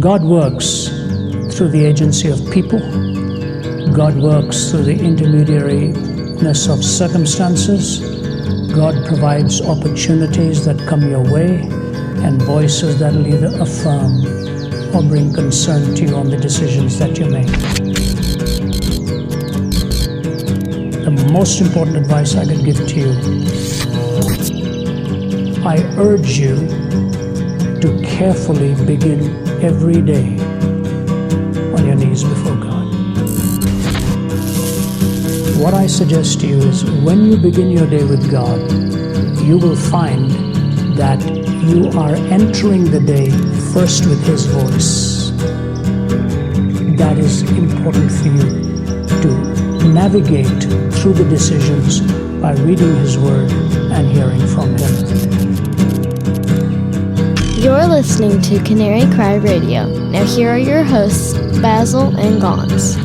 God works through the agency of people. God works through the intermediariness of circumstances. God provides opportunities that come your way and voices that will either affirm or bring concern to you on the decisions that you make. The most important advice I could give to you, I urge you to carefully begin every day on your knees before God. What I suggest to you is when you begin your day with God, you will find that you are entering the day first with His voice. That is important for you to navigate through the decisions by reading His Word and hearing from Him. You're listening to Canary Cry Radio. Now here are your hosts, Basil and Gons.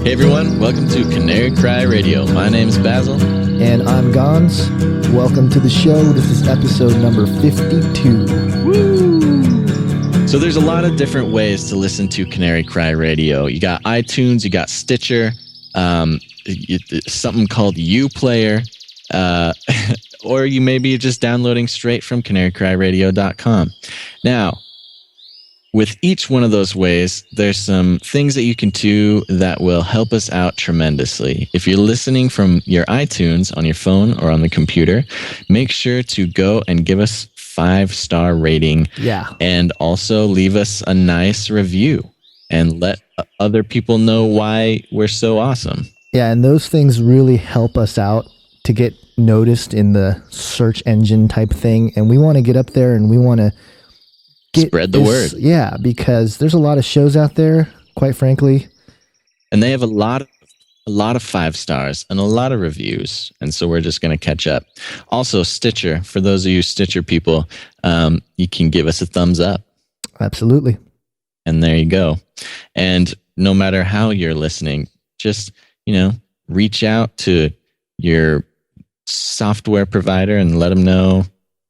Hey everyone, welcome to Canary Cry Radio. My name's Basil. And I'm Gons. Welcome to the show. This is episode number 52. Woo! So there's a lot of different ways to listen to Canary Cry Radio. You got iTunes, you got Stitcher, something called UPlayer, or you maybe just downloading straight from canarycryradio.com. Now, with each one of those ways, there's some things that you can do that will help us out tremendously. If you're listening from your iTunes on your phone or on the computer, make sure to go and give us 5-star rating. Yeah. And also leave us a nice review and let other people know why we're so awesome. Yeah, and those things really help us out to get noticed in the search engine type thing. And we want to get up there and we want to spread the word. Yeah, because there's a lot of shows out there, quite frankly. And they have a lot of 5 stars and a lot of reviews. And so we're just going to catch up. Also, Stitcher, for those of you Stitcher people, you can give us a thumbs up. Absolutely. And there you go. And no matter how you're listening, just, reach out to your software provider and let them know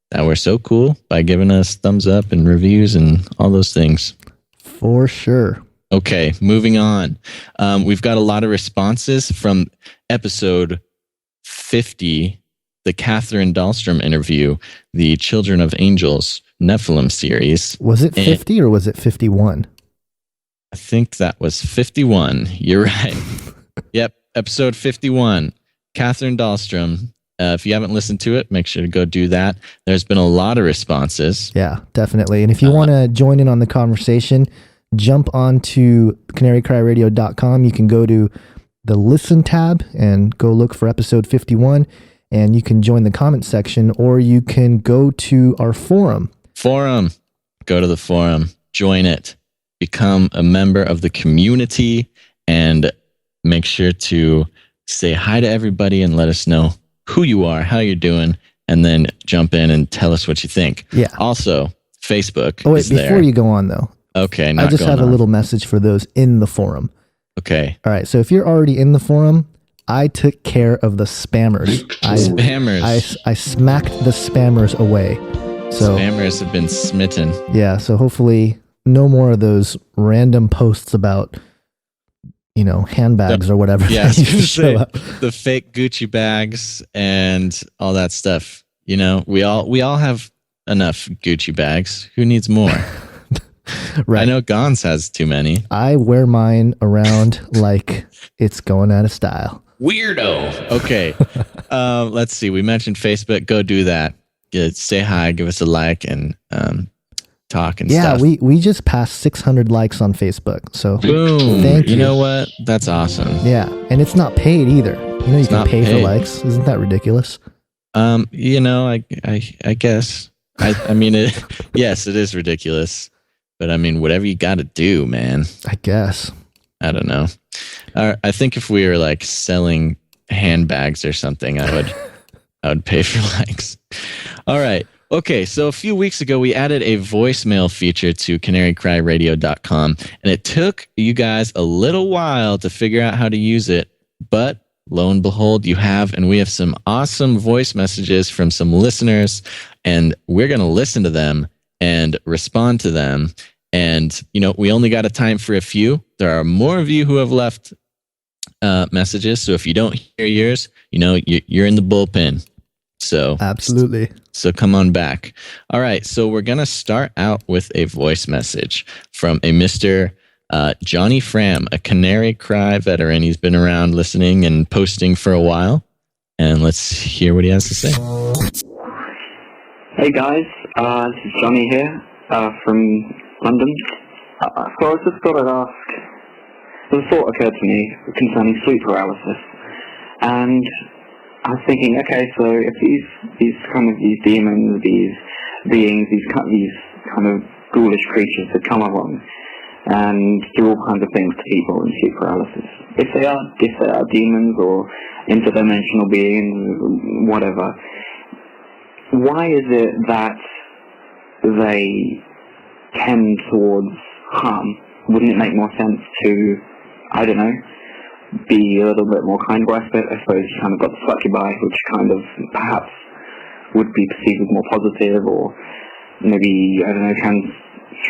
that we're so cool by giving us thumbs up and reviews and all those things. For sure. Okay, moving on. We've got a lot of responses from episode 50, the Catherine Dahlstrom interview, the Children of Angels Nephilim series. Was it 50 or was it 51? I think that was 51. You're right. Yep, episode 51, Catherine Dahlstrom. If you haven't listened to it, make sure to go do that. There's been a lot of responses. Yeah, definitely. And if you want to join in on the conversation, jump on to canarycryradio.com. You can go to the listen tab and go look for episode 51, and you can join the comment section, or you can go to our forum. Go to the forum. Join it. Become a member of the community, and make sure to say hi to everybody and let us know who you are, how you're doing, and then jump in and tell us what you think. Yeah. Also, Facebook. Oh, wait, before you go on, though. Okay. I just have a little message for those in the forum. Okay. All right. So if you're already in the forum, I took care of the spammers. I smacked the spammers away. So spammers have been smitten. Yeah. So hopefully no more of those random posts about handbags or whatever. Yeah, the fake Gucci bags and all that stuff. We all have enough Gucci bags. Who needs more? Right. I know Gons has too many. I wear mine around like it's going out of style. Weirdo. Okay. Let's see. We mentioned Facebook. Go do that. Say hi, give us a like, and talk and stuff. Yeah, we just passed 600 likes on Facebook. So boom. Thank you. You know what? That's awesome. Yeah, and it's not paid either. You can pay for likes. Isn't that ridiculous? I guess. I mean, yes, it is ridiculous. But I mean, whatever you got to do, man. I guess. I don't know. I think if we were like selling handbags or something, I would pay for likes. All right. Okay, so a few weeks ago, we added a voicemail feature to canarycryradio.com, and it took you guys a little while to figure out how to use it, but lo and behold, you have, and we have some awesome voice messages from some listeners, and we're going to listen to them and respond to them. And, we only got a time for a few. There are more of you who have left messages. So if you don't hear yours, you're in the bullpen. So absolutely. So come on back. All right. So we're going to start out with a voice message from a Mr. Johnny Fram, a Canary Cry veteran. He's been around listening and posting for a while. And let's hear what he has to say. Hey guys, this is Johnny here from London. So I just thought I'd ask, the thought occurred to me concerning sleep paralysis. And I was thinking, okay, so if these demons, these beings, these kind of ghoulish creatures that come along and do all kinds of things to people in sleep paralysis, if they are demons or interdimensional beings, whatever, why is it that they tend towards harm? Wouldn't it make more sense to, I don't know, be a little bit more kind? Well, I suppose you kind of got the succubi, which kind of perhaps would be perceived as more positive, or maybe, I don't know,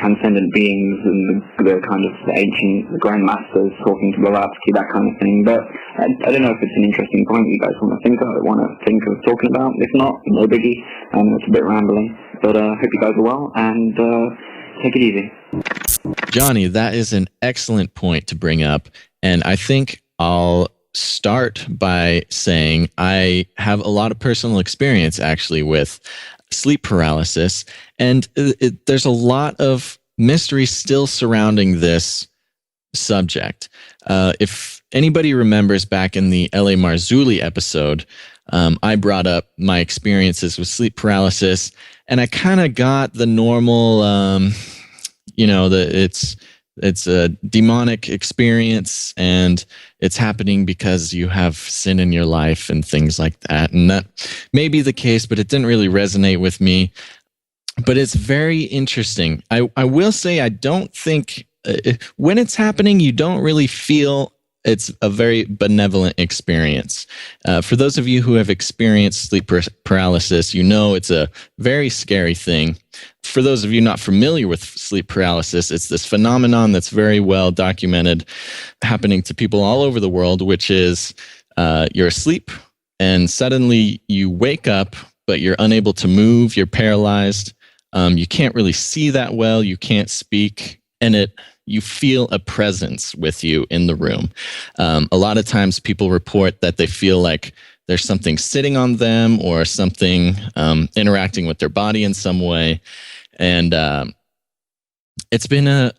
transcendent beings and the kind of ancient grandmasters talking to Blavatsky, that kind of thing. But I don't know if it's an interesting point you guys want to think of talking about. If not, no biggie. It's a bit rambling, but hope you guys are well, and take it easy. Johnny, that is an excellent point to bring up, and I think I'll start by saying I have a lot of personal experience actually with sleep paralysis, and there's a lot of mystery still surrounding this subject. If anybody remembers back in the L.A. Marzulli episode, I brought up my experiences with sleep paralysis, and I kind of got the normal, it's a demonic experience, and it's happening because you have sin in your life and things like that. And that may be the case, but it didn't really resonate with me. But it's very interesting. I will say I don't think when it's happening, you don't really feel it's a very benevolent experience. For those of you who have experienced sleep paralysis, it's a very scary thing. For those of you not familiar with sleep paralysis, it's this phenomenon that's very well documented, happening to people all over the world, which is you're asleep and suddenly you wake up, but you're unable to move, you're paralyzed, you can't really see that well, you can't speak, and you feel a presence with you in the room. A lot of times people report that they feel like there's something sitting on them or something interacting with their body in some way. And it's been a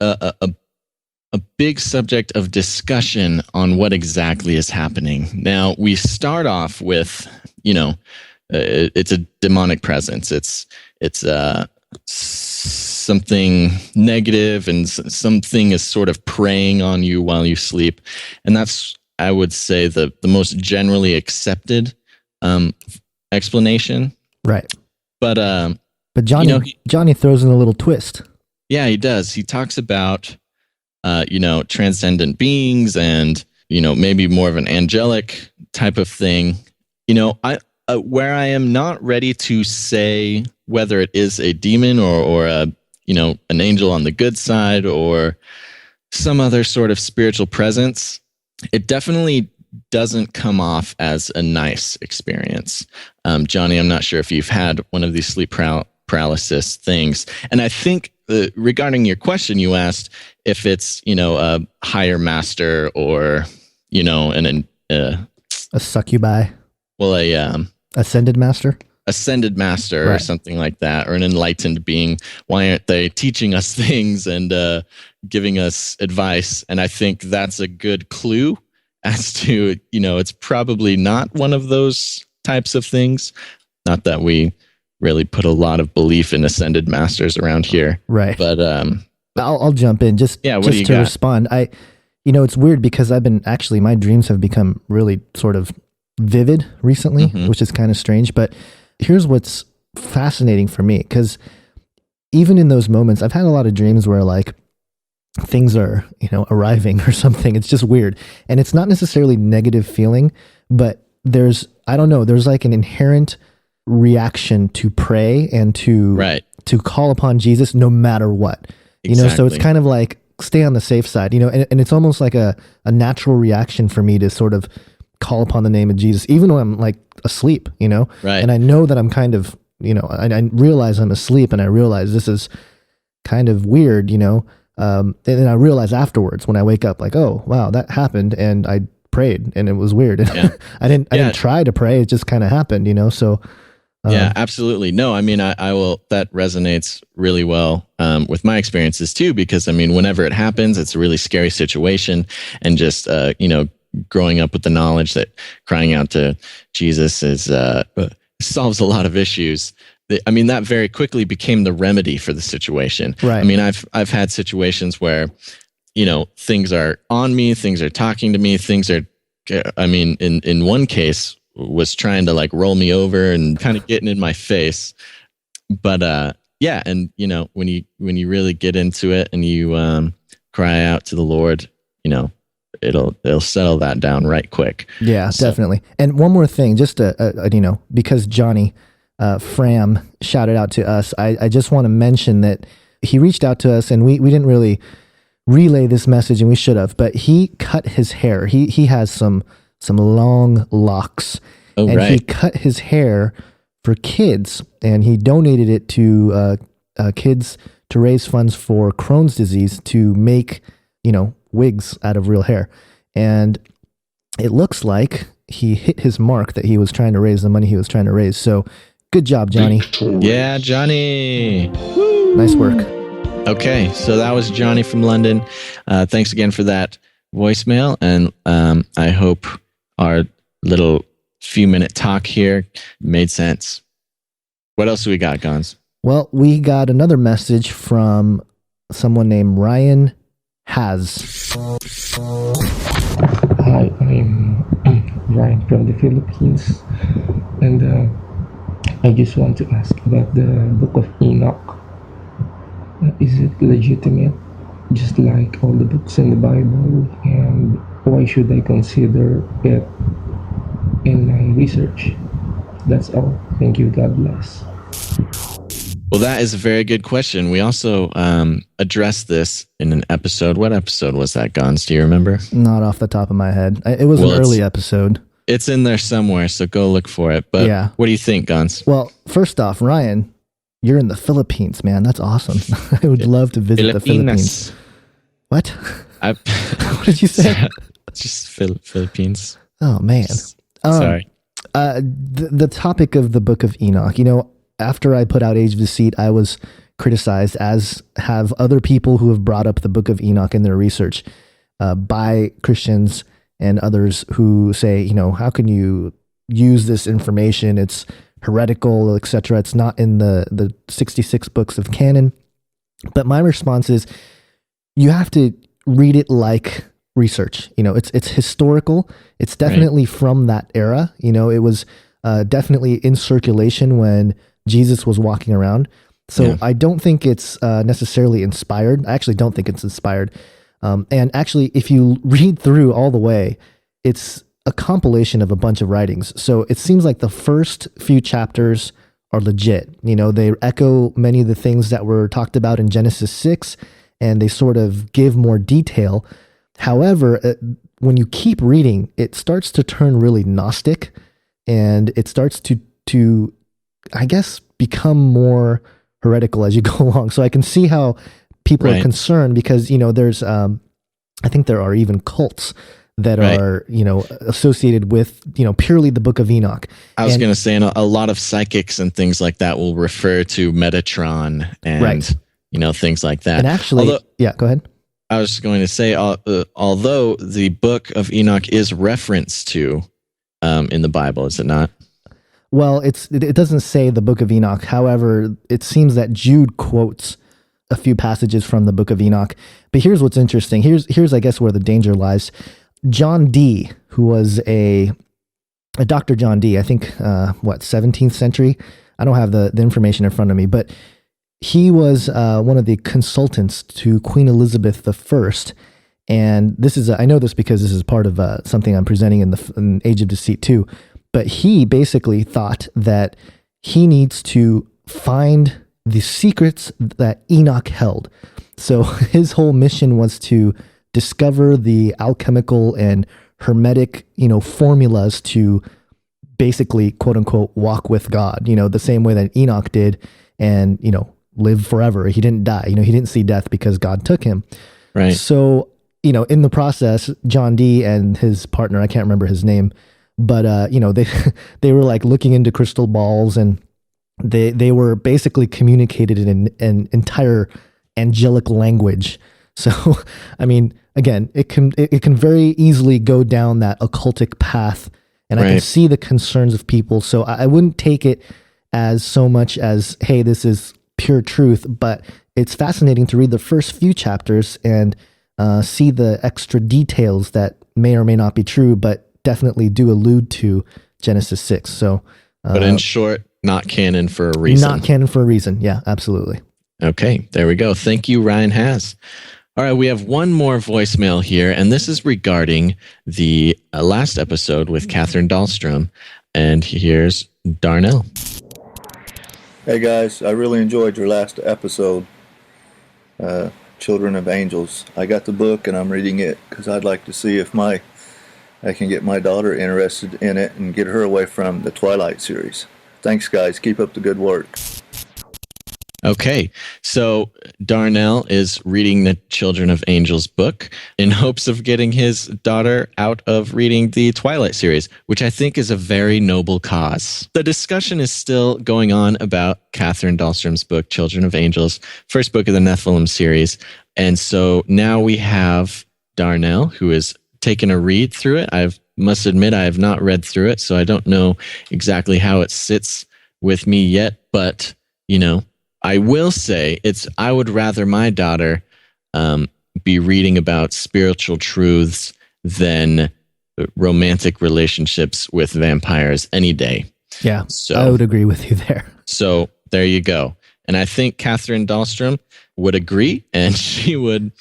big subject of discussion on what exactly is happening. Now, we start off with, it's a demonic presence. It's something negative, and something is sort of preying on you while you sleep. And that's, I would say, the most generally accepted explanation. Right. But Johnny throws in a little twist. Yeah, he does. He talks about, transcendent beings and, maybe more of an angelic type of thing. Where I am not ready to say whether it is a demon or an angel on the good side or some other sort of spiritual presence, it definitely doesn't come off as a nice experience. Johnny, I'm not sure if you've had one of these sleep paralysis things. And I think regarding your question, you asked if it's, a higher master or, a succubi. Well, ascended master right. Or something like that, or an enlightened being. Why aren't they teaching us things and giving us advice? And I think that's a good clue as to, it's probably not one of those types of things. Not that we really put a lot of belief in ascended masters around here. Right. But I'll jump in just to respond. It's weird because my dreams have become really sort of vivid recently, which is kind of strange. But here's what's fascinating for me, because even in those moments, I've had a lot of dreams where like things are, arriving or something. It's just weird. And it's not necessarily negative feeling, but there's like an inherent reaction to pray and to call upon Jesus no matter what. You know, so it's kind of like stay on the safe side, you know, and it's almost like a natural reaction for me to sort of call upon the name of Jesus, even when I'm like asleep, you know, and I know that I'm kind of, you know, I realize I'm asleep and I realize this is kind of weird, you know, and then I realize afterwards when I wake up, like, oh, wow, that happened and I prayed and it was weird. I didn't try to pray. It just kind of happened, you know, so. Yeah, absolutely. No, I mean, I will, that resonates really well with my experiences too, because I mean, whenever it happens, it's a really scary situation, and just, you know, growing up with the knowledge that crying out to Jesus is, solves a lot of issues. I mean, that very quickly became the remedy for the situation. Right. I mean, I've had situations where, you know, things are on me, things are talking to me, things are, I mean, in one case, was trying to like roll me over and kind of getting in my face. But yeah, and you know, when you really get into it and you cry out to the Lord, you know, it'll settle that down right quick. Yeah, definitely. And one more thing, just you know, because Johnny Fram shouted out to us, I just want to mention that he reached out to us and we didn't really relay this message, and we should have, but he cut his hair. He has some long locks, and he cut his hair for kids, and he donated it to kids to raise funds for Crohn's disease to make, you know, wigs out of real hair. And it looks like he hit his mark, that he was trying to raise the money he was trying to raise. So good job, Johnny. Yeah, Johnny. Nice work. Okay, so that was Johnny from London. Thanks again for that voicemail, and I hope our little few-minute talk here made sense. What else do we got, Gons? Well, we got another message from someone named Ryan Has. Hi, I'm Ryan from the Philippines, and I just want to ask about the Book of Enoch. Is it legitimate, just like all the books in the Bible, and why should I consider it in my research? That's all. Thank you. God bless. Well, that is a very good question. We also addressed this in an episode. What episode was that, Gons? Do you remember? Not off the top of my head. It was an early episode. It's in there somewhere, so go look for it. But yeah. What do you think, Gons? Well, first off, Ryan, you're in the Philippines, man. That's awesome. I would love to visit the Philippines. What? What did you say? Just Philippines. Oh, man. Sorry. The topic of the Book of Enoch, you know, after I put out Age of Deceit, I was criticized, as have other people who have brought up the Book of Enoch in their research by Christians and others who say, you know, how can you use this information? It's heretical, etc. It's not in the 66 books of canon. But my response is, you have to read it like research. You know, it's historical. It's definitely from that era. You know, it was definitely in circulation when Jesus was walking around. So I don't think it's necessarily inspired. I actually don't think it's inspired. And actually, if you read through all the way, it's a compilation of a bunch of writings. So it seems like the first few chapters are legit. You know, they echo many of the things that were talked about in Genesis 6, and they sort of give more detail. However, when you keep reading, it starts to turn really Gnostic, and it starts to I guess, become more heretical as you go along. So I can see how people are concerned, because, you know, there's, I think there are even cults that are, you know, associated with, you know, purely the Book of Enoch. I was going to say, a lot of psychics and things like that will refer to Metatron and, you know, things like that. And actually, go ahead. I was going to say, although the Book of Enoch is referenced to in the Bible, is it not? Well, it doesn't say the Book of Enoch. However, it seems that Jude quotes a few passages from the Book of Enoch. But here's what's interesting. Here's I guess where the danger lies. John Dee, who was a Dr. John Dee, I think 17th century. I don't have the information in front of me, but he was one of the consultants to Queen Elizabeth I. And this is I know this because this is part of something I'm presenting in Age of Deceit too. But he basically thought that he needs to find the secrets that Enoch held. So his whole mission was to discover the alchemical and hermetic, formulas to basically, quote unquote, walk with God, the same way that Enoch did and, live forever. He didn't die. He didn't see death because God took him. Right. So, in the process, John Dee and his partner, I can't remember his name, but, they were like looking into crystal balls, and they were basically communicated in an entire angelic language. So, I mean, again, it can very easily go down that occultic path, and I can see the concerns of people. So I wouldn't take it as so much as, hey, this is pure truth, but it's fascinating to read the first few chapters and see the extra details that may or may not be true, but definitely do allude to Genesis 6. So, but in short, not canon for a reason. Not canon for a reason. Yeah, absolutely. Okay, there we go. Thank you, Ryan Haas. All right, we have one more voicemail here, and this is regarding the last episode with Catherine Dahlstrom. And here's Darnell. Hey guys, I really enjoyed your last episode, Children of Angels. I got the book and I'm reading it because I'd like to see if I can get my daughter interested in it and get her away from the Twilight series. Thanks guys, keep up the good work. Okay, so Darnell is reading the Children of Angels book in hopes of getting his daughter out of reading the Twilight series, which I think is a very noble cause. The discussion is still going on about Catherine Dahlstrom's book, Children of Angels, first book of the Nephilim series. And so now we have Darnell, who has taken a read through it. I must admit I have not read through it, so I don't know exactly how it sits with me yet, but, I will say I would rather my daughter be reading about spiritual truths than romantic relationships with vampires any day. Yeah, so I would agree with you there. So there you go. And I think Catherine Dahlstrom would agree, and she would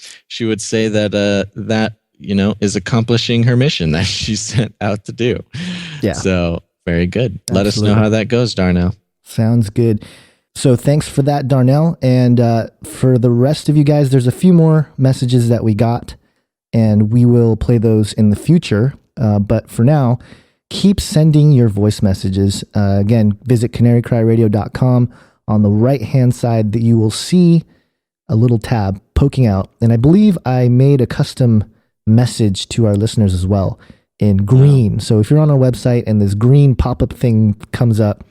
say that that is accomplishing her mission that she's sent out to do. Yeah. So very good. Absolutely. Let us know how that goes, Darnell. Sounds good. So thanks for that, Darnell. And for the rest of you guys, there's a few more messages that we got, and we will play those in the future. But for now, keep sending your voice messages. Again, visit canarycryradio.com. On the right-hand side, that you will see a little tab poking out. And I believe I made a custom message to our listeners as well in green. Wow. So if you're on our website and this green pop-up thing comes up,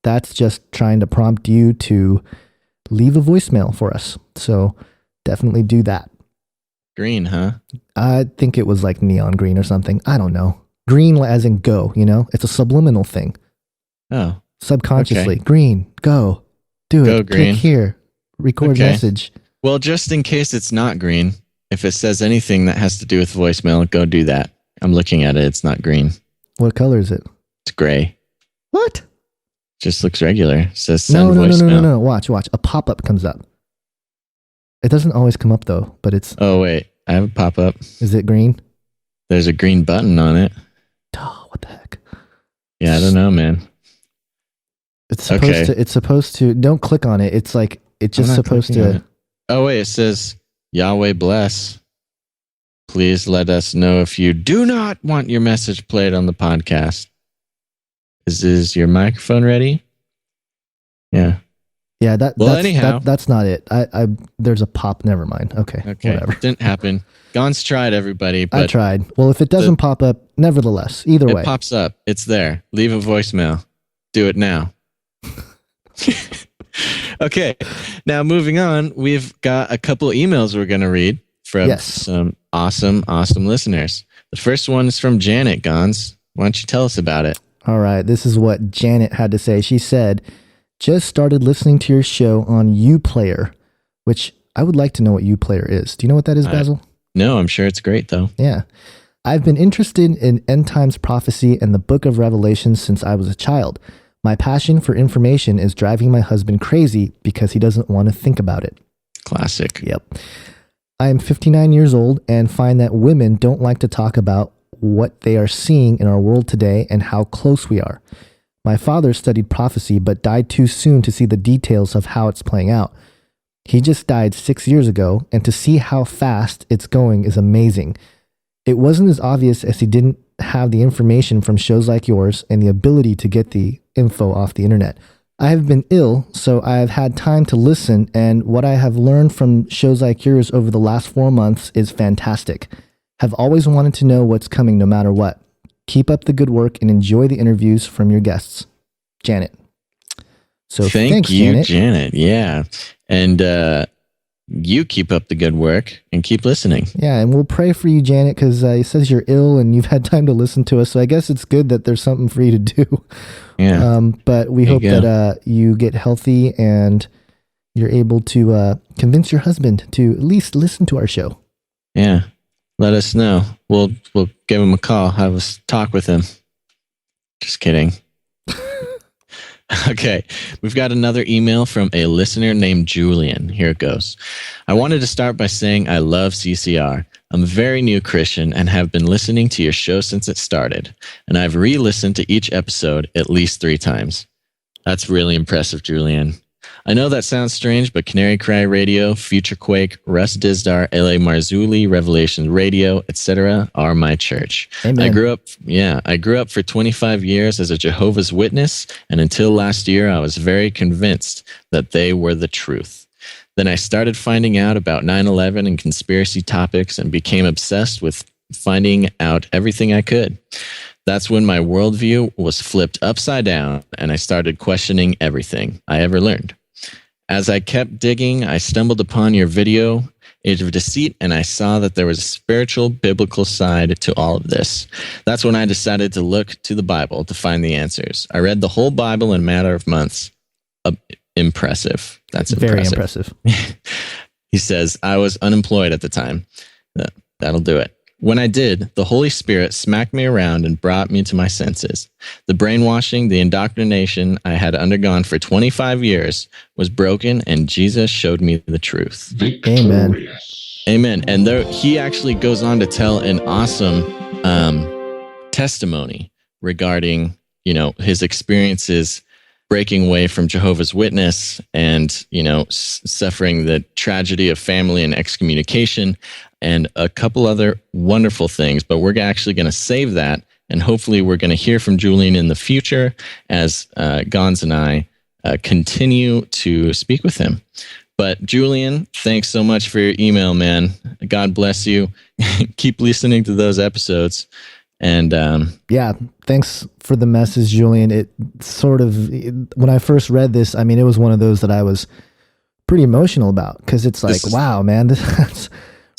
that's just trying to prompt you to leave a voicemail for us. So definitely do that. Green, huh? I think it was like neon green or something. I don't know. Green as in go, It's a subliminal thing. Oh. Subconsciously. Okay. Green, go. Do go it. Green. Click here. Record message. Well, just in case it's not green, if it says anything that has to do with voicemail, go do that. I'm looking at it. It's not green. What color is it? It's gray. What? Just looks regular. It says send voicemail. No. Watch. A pop-up comes up. It doesn't always come up though, but it's... Oh, wait. I have a pop-up. Is it green? There's a green button on it. Oh, what the heck? Yeah, I don't know, man. It's supposed to... Don't click on it. It's like... It's just supposed to... Oh, wait. It says, Yahweh bless. Please let us know if you do not want your message played on the podcast. Is your microphone ready? Yeah. Yeah, that's not it. There's a pop. Never mind. Okay. Whatever. Didn't happen. Gon's tried, everybody. But I tried. Well, if it doesn't pop up, nevertheless, either way. It pops up. It's there. Leave a voicemail. Do it now. Okay. Now, moving on, we've got a couple of emails we're going to read from some awesome listeners. The first one is from Janet. Gons, why don't you tell us about it? All right, this is what Janet had to say. She said, just started listening to your show on Uplayer, which I would like to know what Uplayer is. Do you know what that is, Basil? No, I'm sure it's great, though. Yeah. I've been interested in end times prophecy and the book of Revelation since I was a child. My passion for information is driving my husband crazy because he doesn't want to think about it. Classic. Yep. I am 59 years old and find that women don't like to talk about what they are seeing in our world today and how close we are. My father studied prophecy, but died too soon to see the details of how it's playing out. He just died 6 years ago, and to see how fast it's going is amazing. It wasn't as obvious as he didn't have the information from shows like yours and the ability to get the info off the internet. I have been ill, so I have had time to listen, and what I have learned from shows like yours over the last 4 months is fantastic. Have always wanted to know what's coming no matter what. Keep up the good work and enjoy the interviews from your guests. Janet. So thanks, you, Janet. Yeah. And you keep up the good work and keep listening. Yeah, and we'll pray for you, Janet, because it says you're ill and you've had time to listen to us. So I guess it's good that there's something for you to do. Yeah. But we hope that you get healthy and you're able to convince your husband to at least listen to our show. Yeah. Let us know. We'll give him a call. Have a talk with him. Just kidding. Okay, we've got another email from a listener named Julian. Here it goes. I wanted to start by saying I love CCR. I'm a very new Christian and have been listening to your show since it started, and I've re-listened to each episode at least 3 times. That's really impressive, Julian. I know that sounds strange, but Canary Cry Radio, Future Quake, Russ Dizdar, L.A. Marzulli, Revelation Radio, etc. are my church. Amen. I grew up for 25 years as a Jehovah's Witness, and until last year, I was very convinced that they were the truth. Then I started finding out about 9/11 and conspiracy topics and became obsessed with finding out everything I could. That's when my worldview was flipped upside down, and I started questioning everything I ever learned. As I kept digging, I stumbled upon your video, Age of Deceit, and I saw that there was a spiritual, biblical side to all of this. That's when I decided to look to the Bible to find the answers. I read the whole Bible in a matter of months. Impressive. That's very impressive. impressive. He says, I was unemployed at the time. That'll do it. When I did, the Holy Spirit smacked me around and brought me to my senses. The brainwashing, the indoctrination I had undergone for 25 years was broken, and Jesus showed me the truth. Amen. Amen. And there, he actually goes on to tell an awesome testimony regarding, his experiences breaking away from Jehovah's Witness and, suffering the tragedy of family and excommunication and a couple other wonderful things. But we're actually going to save that, and hopefully we're going to hear from Julian in the future as Gons and I continue to speak with him. But Julian, thanks so much for your email, man. God bless you. Keep listening to those episodes. And yeah, thanks for the message, Julian. It sort of, when I first read this, I mean, it was one of those that I was pretty emotional about, because it's like, wow, man, this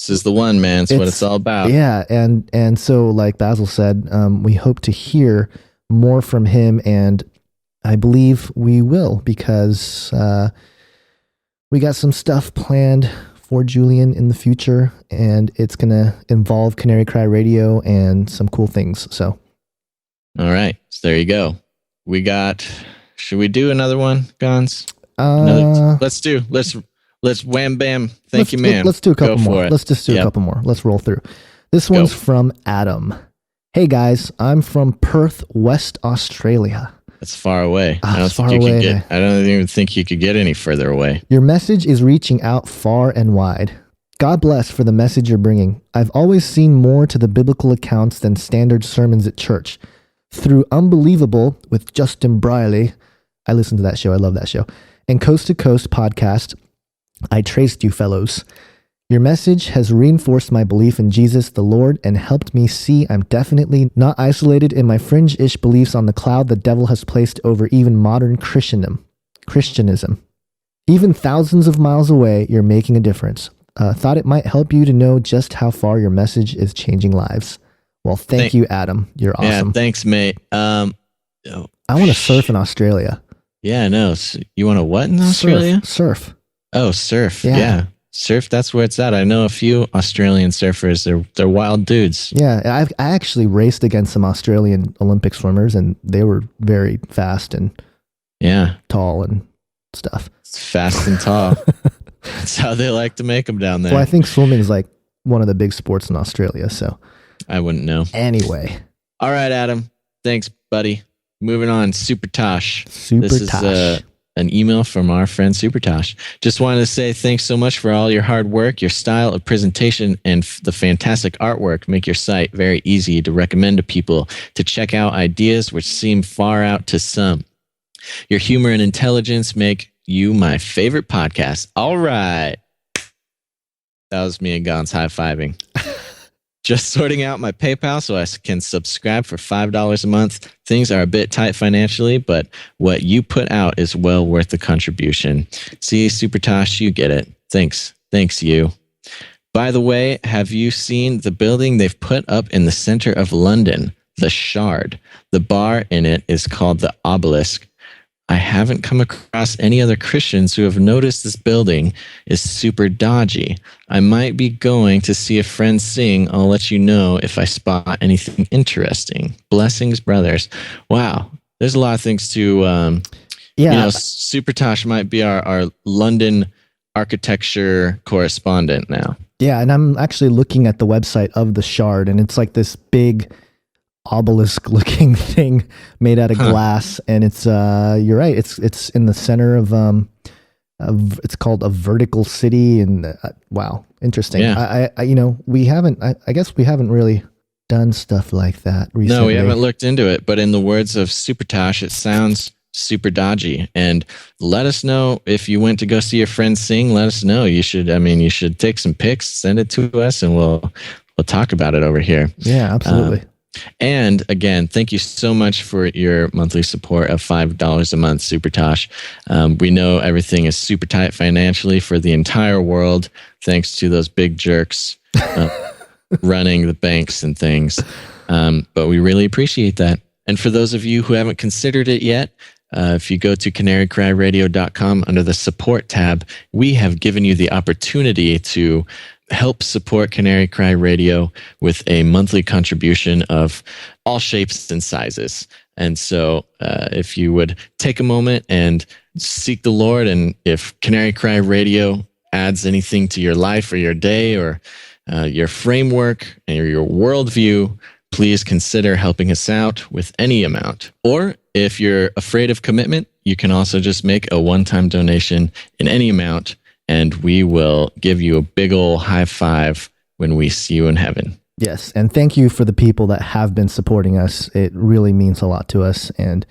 is the one, man. It's what it's all about. Yeah, and so like Basil said, we hope to hear more from him, and I believe we will, because we got some stuff planned for Julian in the future, and it's going to involve Canary Cry Radio and some cool things. So, all right. So there you go. Should we do another one, Gons? Let's wham bam. Thank you, man. Let's do a couple more. Let's just do a couple more. Let's roll through. This one's from Adam. Hey guys, I'm from Perth, West Australia. That's far away. I don't even think you could get any further away. Your message is reaching out far and wide. God bless for the message you're bringing. I've always seen more to the biblical accounts than standard sermons at church. Through Unbelievable with Justin Briley, I listen to that show. I love that show. And Coast to Coast podcast, I traced you fellows. Your message has reinforced my belief in Jesus the Lord and helped me see I'm definitely not isolated in my fringe-ish beliefs on the cloud the devil has placed over even modern Christianism. Even thousands of miles away, you're making a difference. Thought it might help you to know just how far your message is changing lives. Well, thank you, Adam. You're awesome. Yeah, thanks, mate. I want to surf in Australia. Yeah, I know. You want to what in Australia? Surf. Oh, surf. Yeah. Surf, that's where it's at. I know a few Australian surfers. They're wild dudes. Yeah, I actually raced against some Australian Olympic swimmers, and they were very fast and tall and stuff. It's fast and tall. That's how they like to make them down there. Well, I think swimming is like one of the big sports in Australia, so. I wouldn't know. Anyway. All right, Adam. Thanks, buddy. moving on. Super Tosh. Super This is Tosh. an email from our friend Super Tosh. Just wanted to say thanks so much for all your hard work, your style of presentation, and the fantastic artwork make your site very easy to recommend to people to check out ideas which seem far out to some. Your humor and intelligence make you my favorite podcast. All right. That was me and Gons high-fiving. Just sorting out my PayPal so I can subscribe for $5 a month. Things are a bit tight financially, but what you put out is well worth the contribution. See, Super Tosh, you get it. Thanks. Thanks, you. By the way, have you seen the building they've put up in the center of London? The Shard. The bar in it is called the Obelisk. I haven't come across any other Christians who have noticed this building is super dodgy. I might be going to see a friend sing. I'll let you know if I spot anything interesting. Blessings, brothers. Wow. There's a lot of things to, Super Tosh might be our London architecture correspondent now. Yeah, and I'm actually looking at the website of the Shard, and it's like this big obelisk looking thing made out of glass, and it's you're right, it's in the center of it's called a vertical city, and wow, interesting. I guess we haven't really done stuff like that recently. No, we haven't looked into it, but in the words of Super Tosh, it sounds super dodgy. And let us know if you went to go see your friend sing. Let us know. You should take some pics, send it to us, and we'll talk about it over here. Yeah, absolutely. And again, thank you so much for your monthly support of $5 a month, Super Tosh. We know everything is super tight financially for the entire world, thanks to those big jerks running the banks and things. But we really appreciate that. And for those of you who haven't considered it yet, if you go to canarycryradio.com under the support tab, we have given you the opportunity to help support Canary Cry Radio with a monthly contribution of all shapes and sizes. And so if you would take a moment and seek the Lord, and if Canary Cry Radio adds anything to your life or your day or your framework or your worldview, please consider helping us out with any amount. Or if you're afraid of commitment, you can also just make a one-time donation in any amount, and we will give you a big ol' high five when we see you in heaven. Yes, and thank you for the people that have been supporting us. It really means a lot to us, and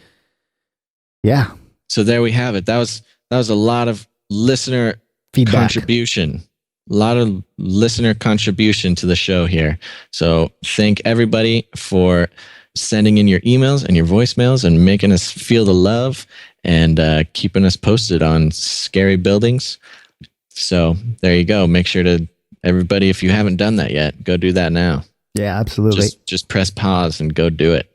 yeah. So there we have it. That was a lot of listener feedback contribution. A lot of listener contribution to the show here. So thank everybody for sending in your emails and your voicemails and making us feel the love and keeping us posted on scary buildings. So there you go. Make sure to, everybody, if you haven't done that yet, go do that now. Yeah, absolutely. Just press pause and go do it.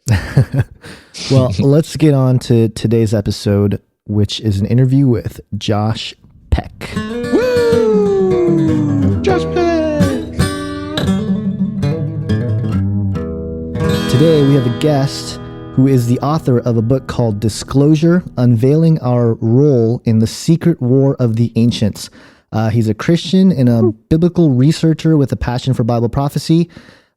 Well, let's get on to today's episode, which is an interview with Josh Peck. Woo! Josh Peck! Today we have a guest who is the author of a book called Disclosure, Unveiling Our Role in the Secret War of the Ancients. He's a Christian and a biblical researcher with a passion for Bible prophecy.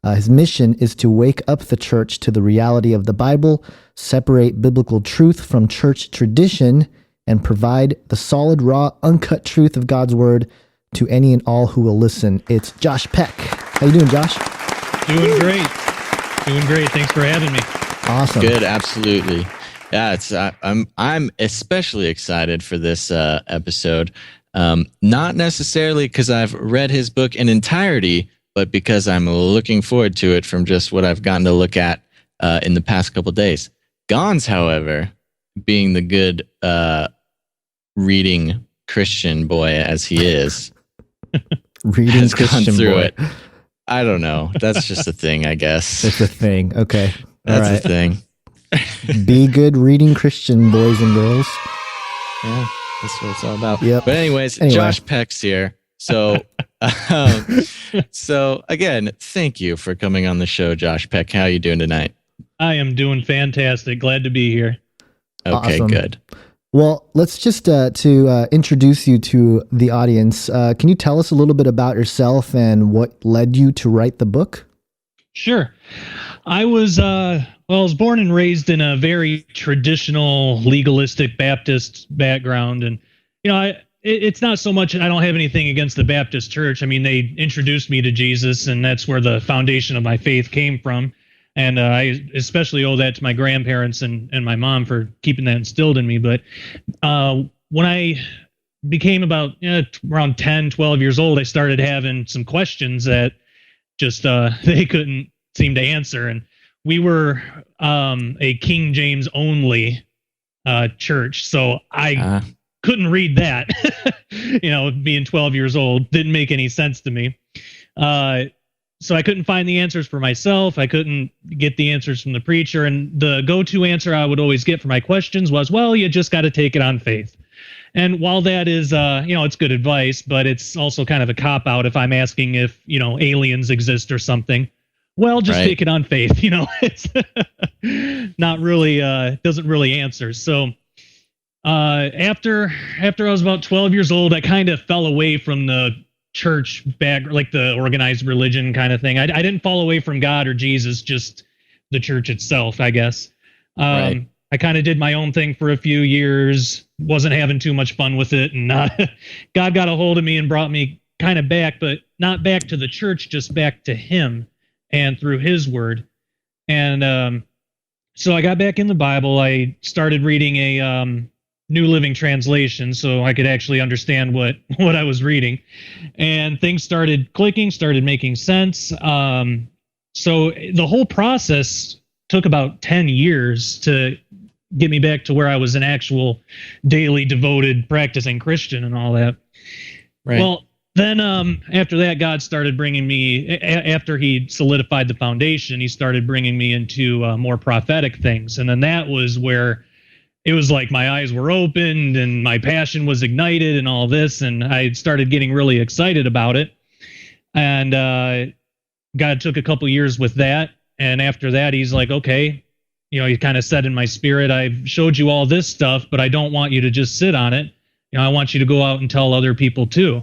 His mission is to wake up the church to the reality of the Bible, separate biblical truth from church tradition, and provide the solid, raw, uncut truth of God's word to any and all who will listen. It's Josh Peck. How you doing, Josh? Doing great. Doing great. Thanks for having me. Awesome. Good, absolutely. Yeah, I'm especially excited for this episode. Not necessarily because I've read his book in entirety, but because I'm looking forward to it from just what I've gotten to look at in the past couple days. Gons, however, being the good reading Christian boy as he is, Reading Christian gone through boy. it. I don't know. That's just a thing, I guess. It's a thing. Okay. That's a thing. Be good reading Christian, boys and girls. Yeah, that's what it's all about. Yep. But anyway. Josh Peck's here. So, so again, thank you for coming on the show, Josh Peck. How are you doing tonight? I am doing fantastic. Glad to be here. Okay, Awesome. good. Well, let's just to introduce you to the audience. Can you tell us a little bit about yourself and what led you to write the book? Sure. I was Well, I was born and raised in a very traditional, legalistic Baptist background, and it's not so much. I don't have anything against the Baptist Church. I mean, they introduced me to Jesus, and that's where the foundation of my faith came from. And I especially owe that to my grandparents and my mom for keeping that instilled in me. But when I became about around 10, 12 years old, I started having some questions that just they couldn't seem to answer. And we were a King James only church, so I couldn't read that. Being 12 years old didn't make any sense to me. So I couldn't find the answers for myself. I couldn't get the answers from the preacher. And the go-to answer I would always get for my questions was, well, you just got to take it on faith. And while that is, it's good advice, but it's also kind of a cop-out if I'm asking if, aliens exist or something. Well, just take it on faith. It's not really, doesn't really answer. So after I was about 12 years old, I kind of fell away from the church back, like the organized religion kind of thing. I didn't fall away from God or Jesus, just the church itself, I guess. I kind of did my own thing for a few years, wasn't having too much fun with it, and God got a hold of me and brought me kind of back, but not back to the church, just back to Him and through His Word. And so I got back in the Bible. I started reading a New Living Translation so I could actually understand what I was reading, and things started clicking, started making sense. So the whole process took about 10 years to get me back to where I was an actual daily devoted practicing Christian and all that. Right. Well, then after that, God started bringing me, after He solidified the foundation, He started bringing me into more prophetic things. And then that was where it was like my eyes were opened and my passion was ignited and all this. And I started getting really excited about it. And God took a couple years with that. And after that, He's like, okay, He kind of said in my spirit, I've showed you all this stuff, but I don't want you to just sit on it. I want you to go out and tell other people too.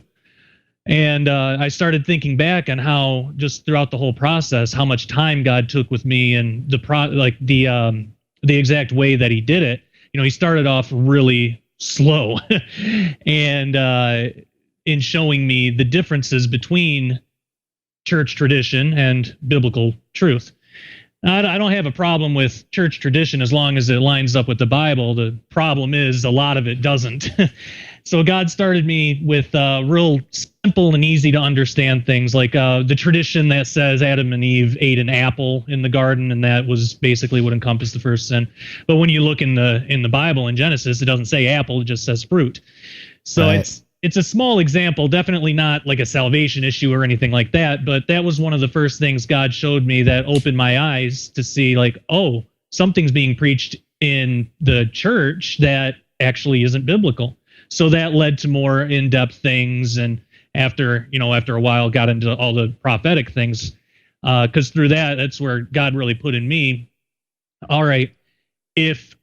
And I started thinking back on how just throughout the whole process, how much time God took with me and the exact way that He did it. He started off really slow and in showing me the differences between church tradition and biblical truth. I don't have a problem with church tradition as long as it lines up with the Bible. The problem is a lot of it doesn't. So God started me with real simple and easy to understand things like the tradition that says Adam and Eve ate an apple in the garden, and that was basically what encompassed the first sin. But when you look in the Bible in Genesis, it doesn't say apple; it just says fruit. So it's a small example, definitely not like a salvation issue or anything like that. But that was one of the first things God showed me that opened my eyes to see, like, oh, something's being preached in the church that actually isn't biblical. So that led to more in-depth things, and after a while, got into all the prophetic things, because through that's where God really put in me, all right, if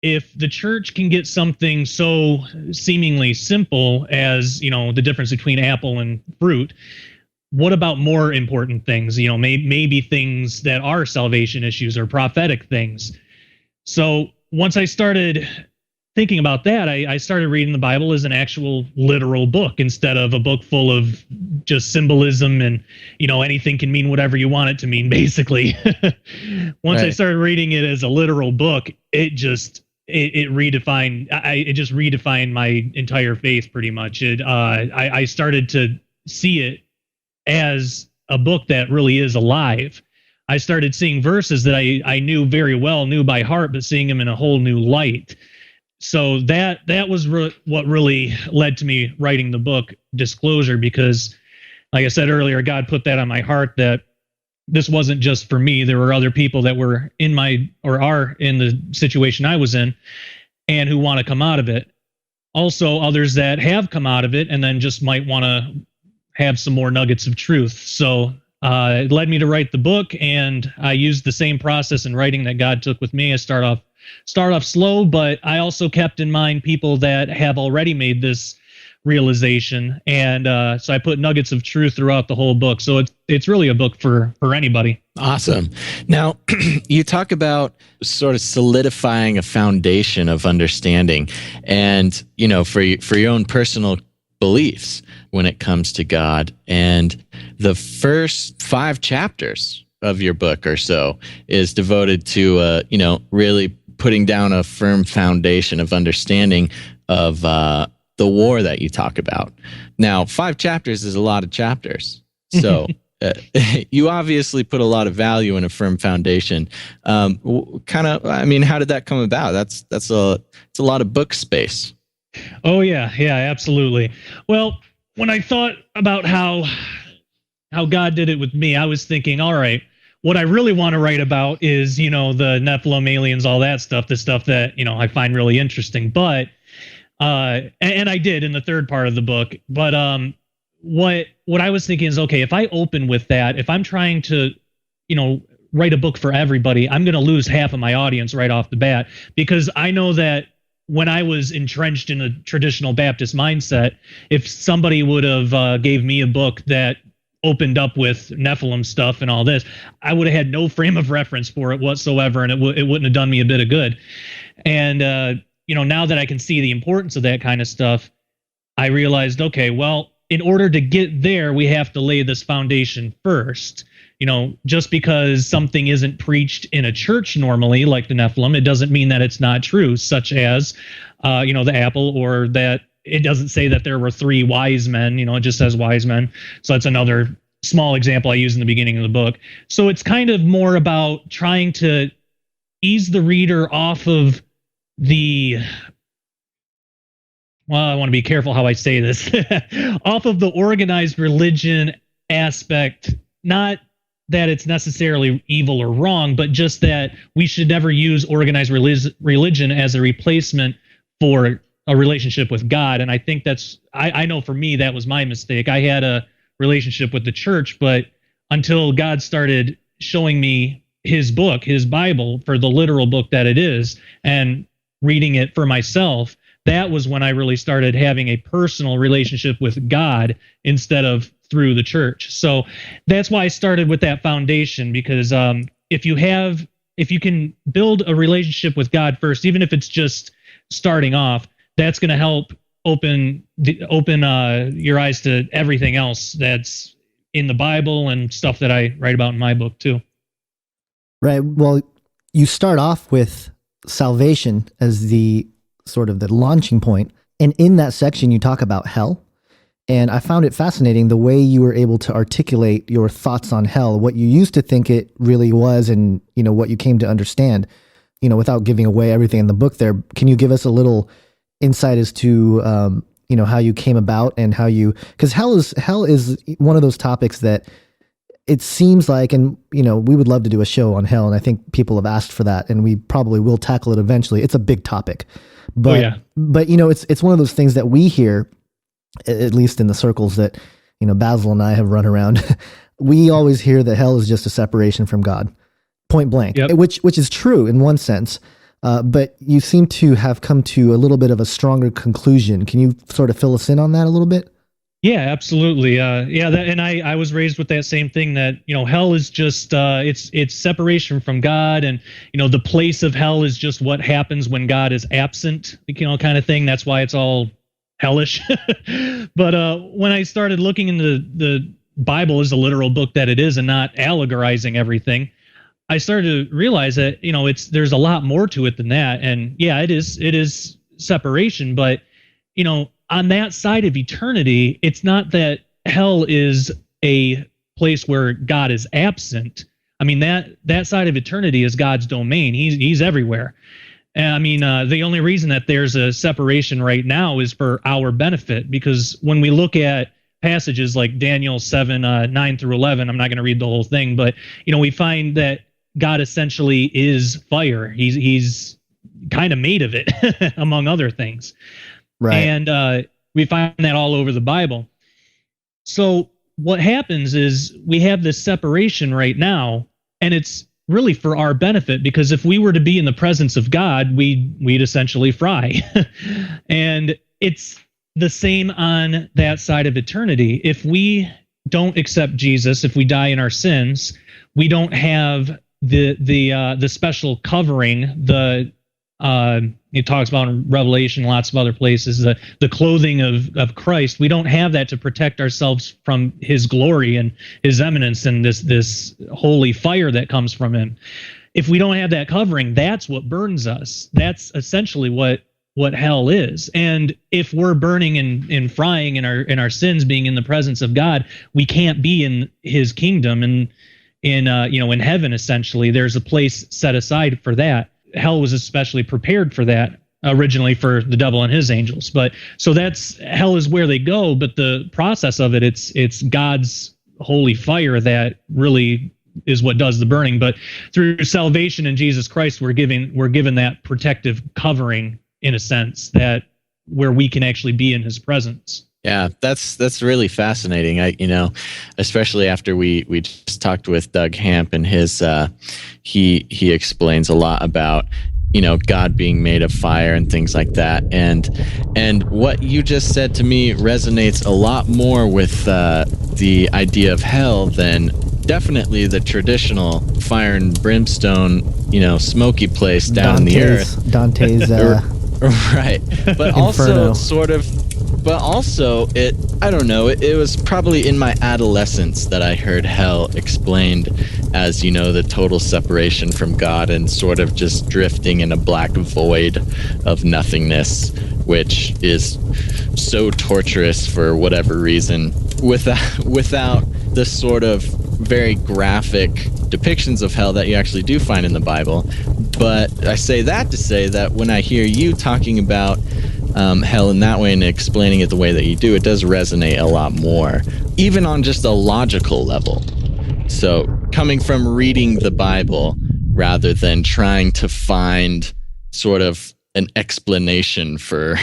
the church can get something so seemingly simple as the difference between apple and fruit, what about more important things? Maybe things that are salvation issues or prophetic things. So once I started thinking about that, I started reading the Bible as an actual literal book instead of a book full of just symbolism and, anything can mean whatever you want it to mean, basically. Once I started reading it as a literal book, it redefined my entire faith pretty much. I started to see it as a book that really is alive. I started seeing verses that I knew very well, knew by heart, but seeing them in a whole new light. So that was what really led to me writing the book Disclosure, because like I said earlier, God put that on my heart that this wasn't just for me. There were other people that were are in the situation I was in and who want to come out of it. Also others that have come out of it and then just might want to have some more nuggets of truth. So it led me to write the book, and I used the same process in writing that God took with me. I start off slow, but I also kept in mind people that have already made this realization, and so I put nuggets of truth throughout the whole book. So it's really a book for anybody. Awesome. Now, you talk about sort of solidifying a foundation of understanding, and for your own personal beliefs when it comes to God. And the first 5 chapters of your book or so is devoted to really putting down a firm foundation of understanding of the war that you talk about. Now, 5 chapters is a lot of chapters. So you obviously put a lot of value in a firm foundation. How did that come about? It's a lot of book space. Oh yeah, absolutely. Well, when I thought about how God did it with me, I was thinking, all right, what I really want to write about is, the Nephilim, aliens, all that stuff, the stuff that, I find really interesting. But and I did in the third part of the book. But what I was thinking is, okay, if I open with that, if I'm trying to, write a book for everybody, I'm going to lose half of my audience right off the bat, because I know that when I was entrenched in a traditional Baptist mindset, if somebody would have gave me a book that opened up with Nephilim stuff and all this, I would have had no frame of reference for it whatsoever, and it wouldn't have done me a bit of good. And now that I can see the importance of that kind of stuff, I realized, okay, well, in order to get there, we have to lay this foundation first. Just because something isn't preached in a church normally, like the Nephilim, it doesn't mean that it's not true, such as, the apple, or that it doesn't say that there were 3 wise men, it just says wise men. So that's another small example I use in the beginning of the book. So it's kind of more about trying to ease the reader off of I want to be careful how I say this, off of the organized religion aspect, not that it's necessarily evil or wrong, but just that we should never use organized religion as a replacement for a relationship with God. And I think I know for me, that was my mistake. I had a relationship with the church, but until God started showing me his book, his Bible, for the literal book that it is, and reading it for myself, that was when I really started having a personal relationship with God instead of through the church. So that's why I started with that foundation, because if you can build a relationship with God first, even if it's just starting off, that's going to help open your eyes to everything else that's in the Bible and stuff that I write about in my book too. Right. Well, you start off with salvation as the sort of the launching point. And in that section, you talk about hell. And I found it fascinating the way you were able to articulate your thoughts on hell, what you used to think it really was, and, what you came to understand, without giving away everything in the book there. Can you give us a little insight as to, how you came about and how because hell is one of those topics that it seems like, and, we would love to do a show on hell, and I think people have asked for that, and we probably will tackle it eventually. It's a big topic, but, it's one of those things that we hear, at least in the circles that, Basil and I have run around. We always hear that hell is just a separation from God, point blank, which is true in one sense. But you seem to have come to a little bit of a stronger conclusion. Can you sort of fill us in on that a little bit? Yeah, absolutely. And I was raised with that same thing, that, hell is just, it's separation from God. And, the place of hell is just what happens when God is absent, kind of thing. That's why it's all hellish. But when I started looking into the Bible as a literal book that it is, and not allegorizing everything, I started to realize that, there's a lot more to it than that. And yeah, it is separation, but, on that side of eternity, it's not that hell is a place where God is absent. I mean, that side of eternity is God's domain. He's everywhere. And I mean, the only reason that there's a separation right now is for our benefit, because when we look at passages like Daniel 7, 9 through 11, I'm not going to read the whole thing, but, we find that God essentially is fire. He's kind of made of it, among other things. Right. And we find that all over the Bible. So what happens is we have this separation right now, and it's really for our benefit, because if we were to be in the presence of God, we'd essentially fry. And it's the same on that side of eternity. If we don't accept Jesus, if we die in our sins, we don't have the special covering. It talks about in Revelation, lots of other places, the clothing of Christ. We don't have that to protect ourselves from his glory and his eminence and this holy fire that comes from him. If we don't have that covering, that's what burns us. That's essentially what hell is. And if we're burning and frying in our sins, being in the presence of God, we can't be in his kingdom and in heaven. Essentially, there's a place set aside for that. Hell was especially prepared for that originally for the devil and his angels. But so hell is where they go. But the process of it's God's holy fire that really is what does the burning. But through salvation in Jesus Christ, we're given that protective covering, in a sense, that where we can actually be in his presence. Yeah, that's really fascinating. Especially after we just talked with Doug Hamp, and his he explains a lot about God being made of fire and things like that. And what you just said to me resonates a lot more with the idea of hell than definitely the traditional fire and brimstone, smoky place down in the earth. Dante's right. But also it was probably in my adolescence that I heard hell explained as, the total separation from God and sort of just drifting in a black void of nothingness, which is so torturous for whatever reason, without the sort of very graphic depictions of hell that you actually do find in the Bible. But I say that to say that when I hear you talking about hell in that way and explaining it the way that you do, it does resonate a lot more, even on just a logical level. So coming from reading the Bible rather than trying to find sort of an explanation for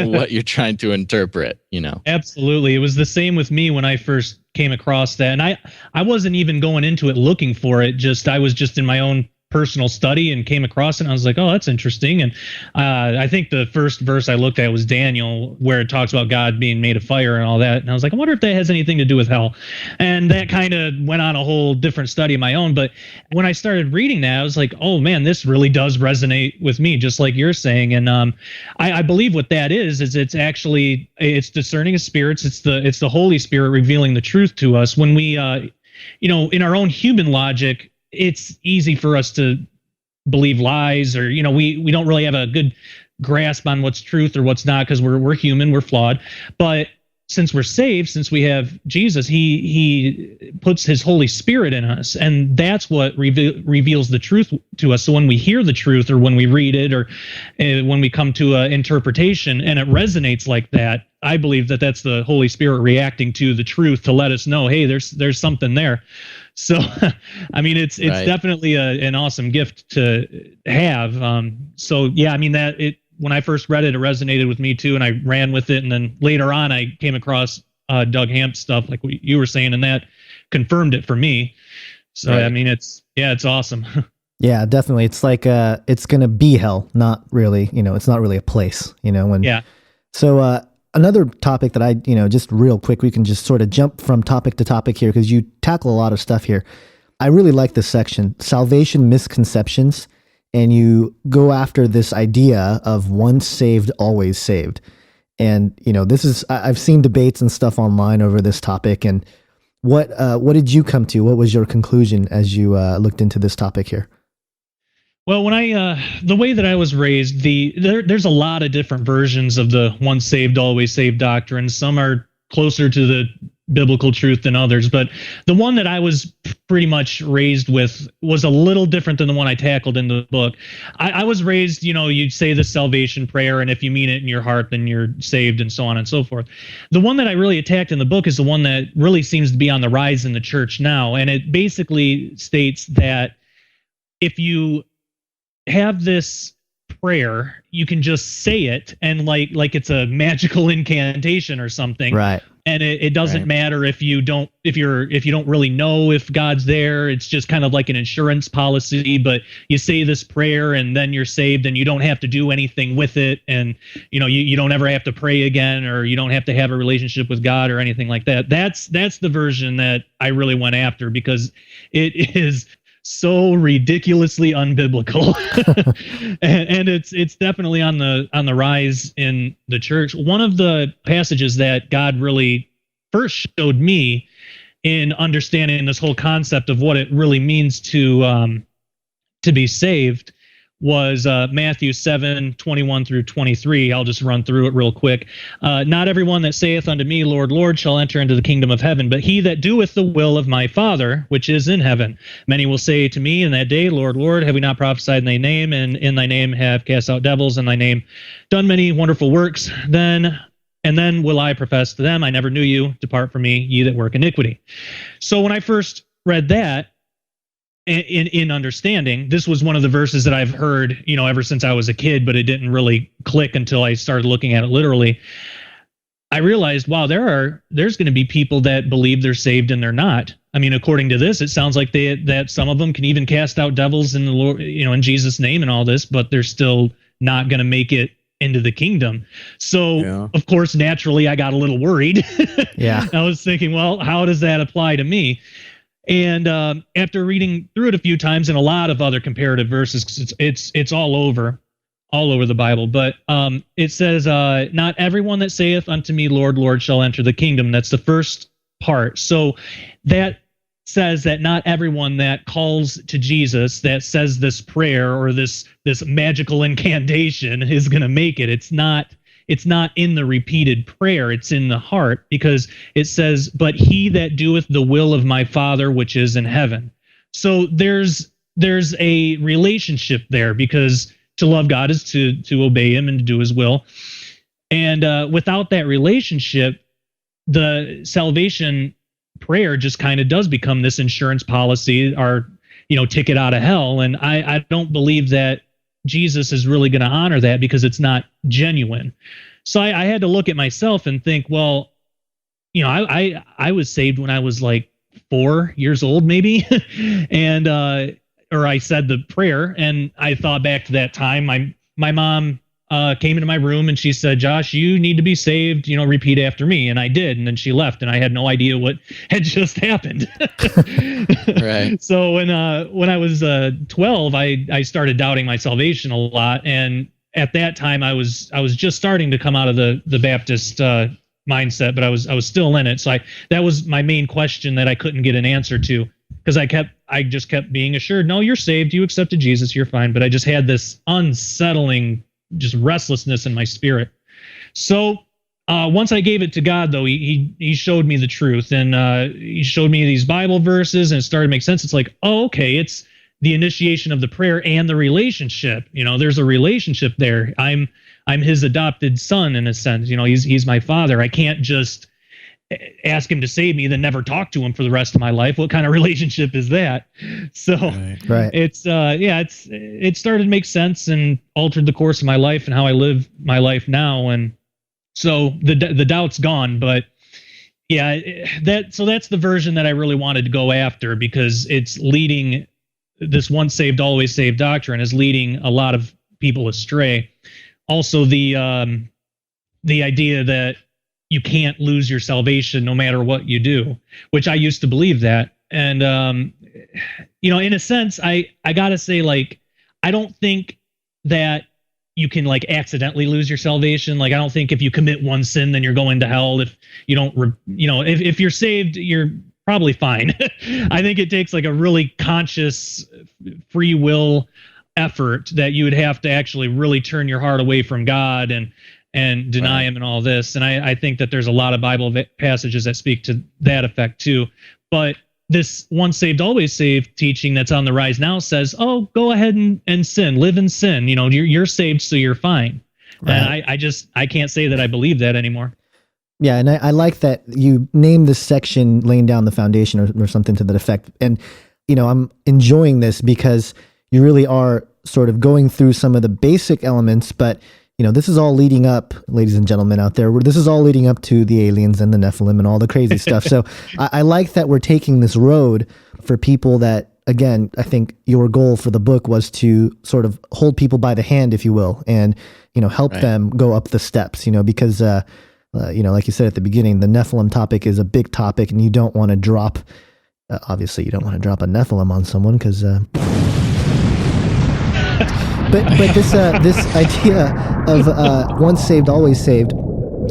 what you're trying to interpret, Absolutely. It was the same with me when I first came across that. And I wasn't even going into it looking for it. I was just in my own personal study and came across it, and I was like, oh, that's interesting. And I think the first verse I looked at was Daniel, where it talks about God being made of fire and all that. And I was like, I wonder if that has anything to do with hell. And that kind of went on a whole different study of my own. But when I started reading that, I was like, oh man, this really does resonate with me, just like you're saying. And I believe what that is it's discerning of spirits. It's the Holy Spirit revealing the truth to us. When we in our own human logic, it's easy for us to believe lies, or we don't really have a good grasp on what's truth or what's not, because we're human, we're flawed. But since we're saved, since we have Jesus, he puts his Holy Spirit in us, and that's what reveals the truth to us. So when we hear the truth, or when we read it, or when we come to an interpretation and it resonates like that, I believe that that's the Holy Spirit reacting to the truth to let us know, hey, there's something there. So, I mean, it's right. Definitely an awesome gift to have. So yeah, I mean, when I first read it, it resonated with me too, and I ran with it. And then later on, I came across Doug Hamp's stuff, like what you were saying, and that confirmed it for me. So right. I mean, it's awesome. Yeah, definitely. It's like it's gonna be hell, not really. It's not really a place. Yeah. So another topic that I, just real quick, we can just sort of jump from topic to topic here, because you tackle a lot of stuff here. I really like this section, salvation misconceptions. And you go after this idea of once saved, always saved. And, this is, I've seen debates and stuff online over this topic. And what did you come to? What was your conclusion as you looked into this topic here? Well, when the way that I was raised, there's a lot of different versions of the once saved, always saved doctrine. Some are closer to the biblical truth than others, but the one that I was pretty much raised with was a little different than the one I tackled in the book. I was raised, you'd say the salvation prayer, and if you mean it in your heart, then you're saved, and so on and so forth. The one that I really attacked in the book is the one that really seems to be on the rise in the church now, and it basically states that if you have this prayer, you can just say it and like it's a magical incantation or something. Right. And it doesn't matter if you don't really know if God's there. It's just kind of like an insurance policy, but you say this prayer and then you're saved and you don't have to do anything with it. And you don't ever have to pray again, or you don't have to have a relationship with God or anything like that. That's the version that I really went after, because it is so ridiculously unbiblical. and it's definitely on the rise in the church. One of the passages that God really first showed me in understanding this whole concept of what it really means to be saved was Matthew 7:21-23. I'll just run through it real quick. Not everyone that saith unto me, Lord, Lord, shall enter into the kingdom of heaven, but he that doeth the will of my Father, which is in heaven. Many will say to me in that day, Lord, Lord, have we not prophesied in thy name, and in thy name have cast out devils, in thy name done many wonderful works? Then will I profess to them, I never knew you. Depart from me, ye that work iniquity. So when I first read that, in understanding, this was one of the verses that I've heard, ever since I was a kid, but it didn't really click until I started looking at it literally. I realized, wow, there's going to be people that believe they're saved and they're not. I mean, according to this, it sounds like that some of them can even cast out devils in the Lord, in Jesus' name and all this, but they're still not going to make it into the kingdom. So, Of course, naturally, I got a little worried. Yeah. I was thinking, well, how does that apply to me? And after reading through it a few times and a lot of other comparative verses, 'cause it's all over the Bible, but it says, not everyone that saith unto me, Lord, Lord, shall enter the kingdom. That's the first part. So that says that not everyone that calls to Jesus, that says this prayer or this magical incantation, is going to make it. It's not in the repeated prayer, it's in the heart, because it says, but he that doeth the will of my Father which is in heaven. So there's a relationship there, because to love God is to obey him and to do his will. And without that relationship, the salvation prayer just kind of does become this insurance policy, our ticket out of hell. And I don't believe that Jesus is really going to honor that, because it's not genuine. So I had to look at myself and think, well, I was saved when I was like 4 years old, maybe, and or I said the prayer, and I thought back to that time. My mom came into my room and she said, Josh, you need to be saved, repeat after me. And I did. And then she left and I had no idea what had just happened. Right. So when I was 12, I started doubting my salvation a lot. And at that time I was just starting to come out of the Baptist mindset, but I was still in it. So that was my main question that I couldn't get an answer to, because I just kept being assured, no, you're saved, you accepted Jesus, you're fine. But I just had this unsettling just restlessness in my spirit. So once I gave it to God, though, he showed me the truth, and he showed me these Bible verses, and it started to make sense. It's like, oh, okay, it's the initiation of the prayer and the relationship. There's a relationship there. I'm his adopted son in a sense. He's my father. I can't just ask him to save me, then never talk to him for the rest of my life. What kind of relationship is that? So right. It started to make sense and altered the course of my life and how I live my life now. And so the doubt's gone, but that's the version that I really wanted to go after, because it's leading, this once saved, always saved doctrine is leading a lot of people astray. Also the idea that you can't lose your salvation no matter what you do, which I used to believe that. And, in a sense, I gotta say, like, I don't think that you can accidentally lose your salvation. Like, I don't think if you commit one sin, then you're going to hell. If you don't, if you're saved, you're probably fine. I think it takes a really conscious free will effort that you would have to actually really turn your heart away from God and deny him and all this. And I think that there's a lot of Bible passages that speak to that effect too. But this once saved, always saved teaching that's on the rise now says, oh, go ahead and sin, live in sin. You're saved, so you're fine. Right. And I can't say that I believe that anymore. Yeah. And I like that you named this section laying down the foundation or something to that effect. And, I'm enjoying this because you really are sort of going through some of the basic elements, but this is all leading up, ladies and gentlemen out there, this is all leading up to the aliens and the Nephilim and all the crazy stuff. So I like that we're taking this road for people that, again, I think your goal for the book was to sort of hold people by the hand, if you will, and, help them go up the steps, because, like you said at the beginning, the Nephilim topic is a big topic, and you don't want to drop, obviously you don't want to drop a Nephilim on someone because, But this idea of once saved, always saved,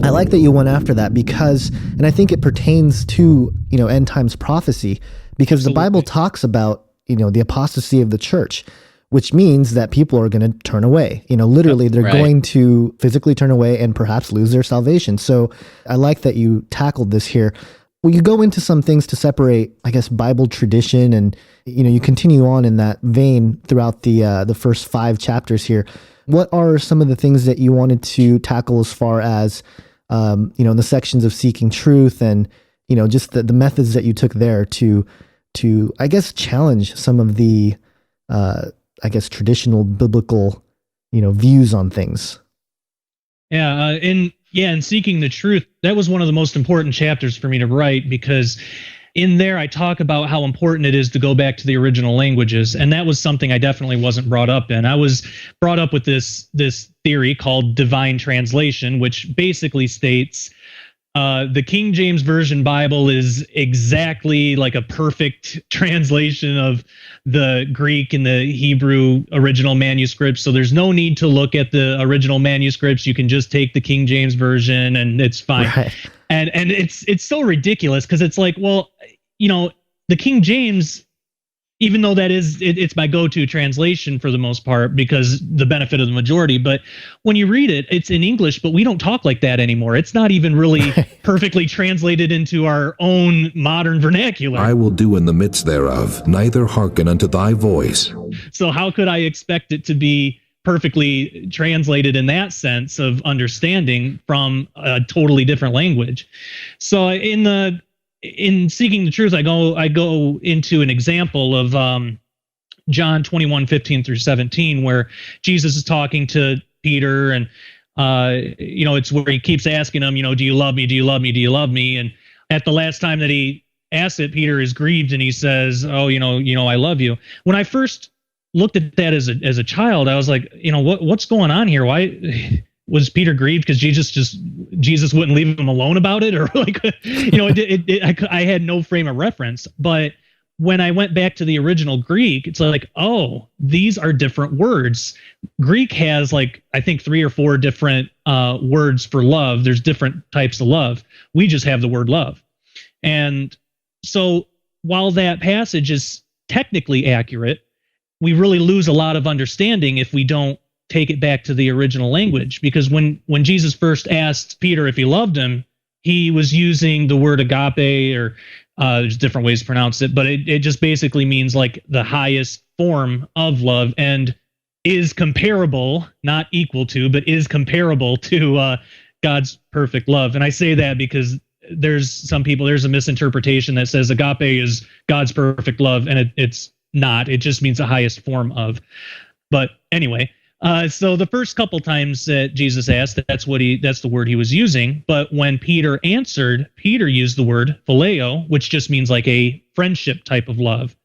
I like that you went after that because, and I think it pertains to, end times prophecy, because the Bible talks about, the apostasy of the church, which means that people are going to turn away. Literally, they're going to physically turn away and perhaps lose their salvation. So I like that you tackled this here. Well, you go into some things to separate, I guess, Bible tradition, and you continue on in that vein throughout the first 5 chapters here. What are some of the things that you wanted to tackle as far as in the sections of seeking truth, and just the methods that you took there to I guess challenge some of the I guess traditional biblical views on things? In Seeking the Truth, that was one of the most important chapters for me to write, because in there I talk about how important it is to go back to the original languages, and that was something I definitely wasn't brought up in. I was brought up with this theory called divine translation, which basically states the King James Version Bible is exactly like a perfect translation of the Greek and the Hebrew original manuscripts. So there's no need to look at the original manuscripts. You can just take the King James Version and it's fine. Right. And it's so ridiculous, because it's like, well, the King James, even though that is, it's my go-to translation for the most part, because the benefit of the majority. But when you read it, it's in English, but we don't talk like that anymore. It's not even really perfectly translated into our own modern vernacular. I will do in the midst thereof, neither hearken unto thy voice. So how could I expect it to be perfectly translated in that sense of understanding from a totally different language? So in Seeking the Truth, I go into an example of John 21:15-17, where Jesus is talking to Peter, and it's where he keeps asking him, do you love me? Do you love me? Do you love me? And at the last time that he asks it, Peter is grieved, and he says, oh, I love you. When I first looked at that as a child, I was like, what's going on here? Why was Peter grieved because Jesus wouldn't leave him alone about it, or like, I had no frame of reference. But when I went back to the original Greek, it's like, oh, these are different words. Greek has I think 3 or 4 different words for love. There's different types of love. We just have the word love. And so while that passage is technically accurate, we really lose a lot of understanding if we don't take it back to the original language. Because when Jesus first asked Peter if he loved him, he was using the word agape, or there's different ways to pronounce it, but it just basically means like the highest form of love, and is comparable, not equal to, but is comparable to God's perfect love. And I say that because there's a misinterpretation that says agape is God's perfect love, and it's not. It just means the highest form of. But anyway, so the first couple times that Jesus asked, that's the word he was using. But when Peter answered, Peter used the word phileo, which just means like a friendship type of love.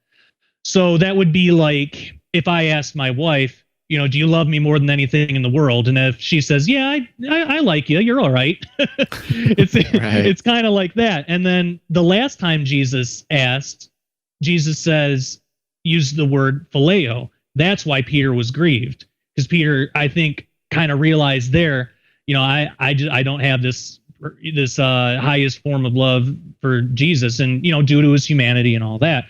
So that would be like if I asked my wife, do you love me more than anything in the world? And if she says, yeah, I like you, you're all right. It's kind of like that. And then the last time Jesus asked, Jesus says, use the word phileo. That's why Peter was grieved. Because Peter, I think, kind of realized there, I don't have this highest form of love for Jesus, and due to his humanity and all that.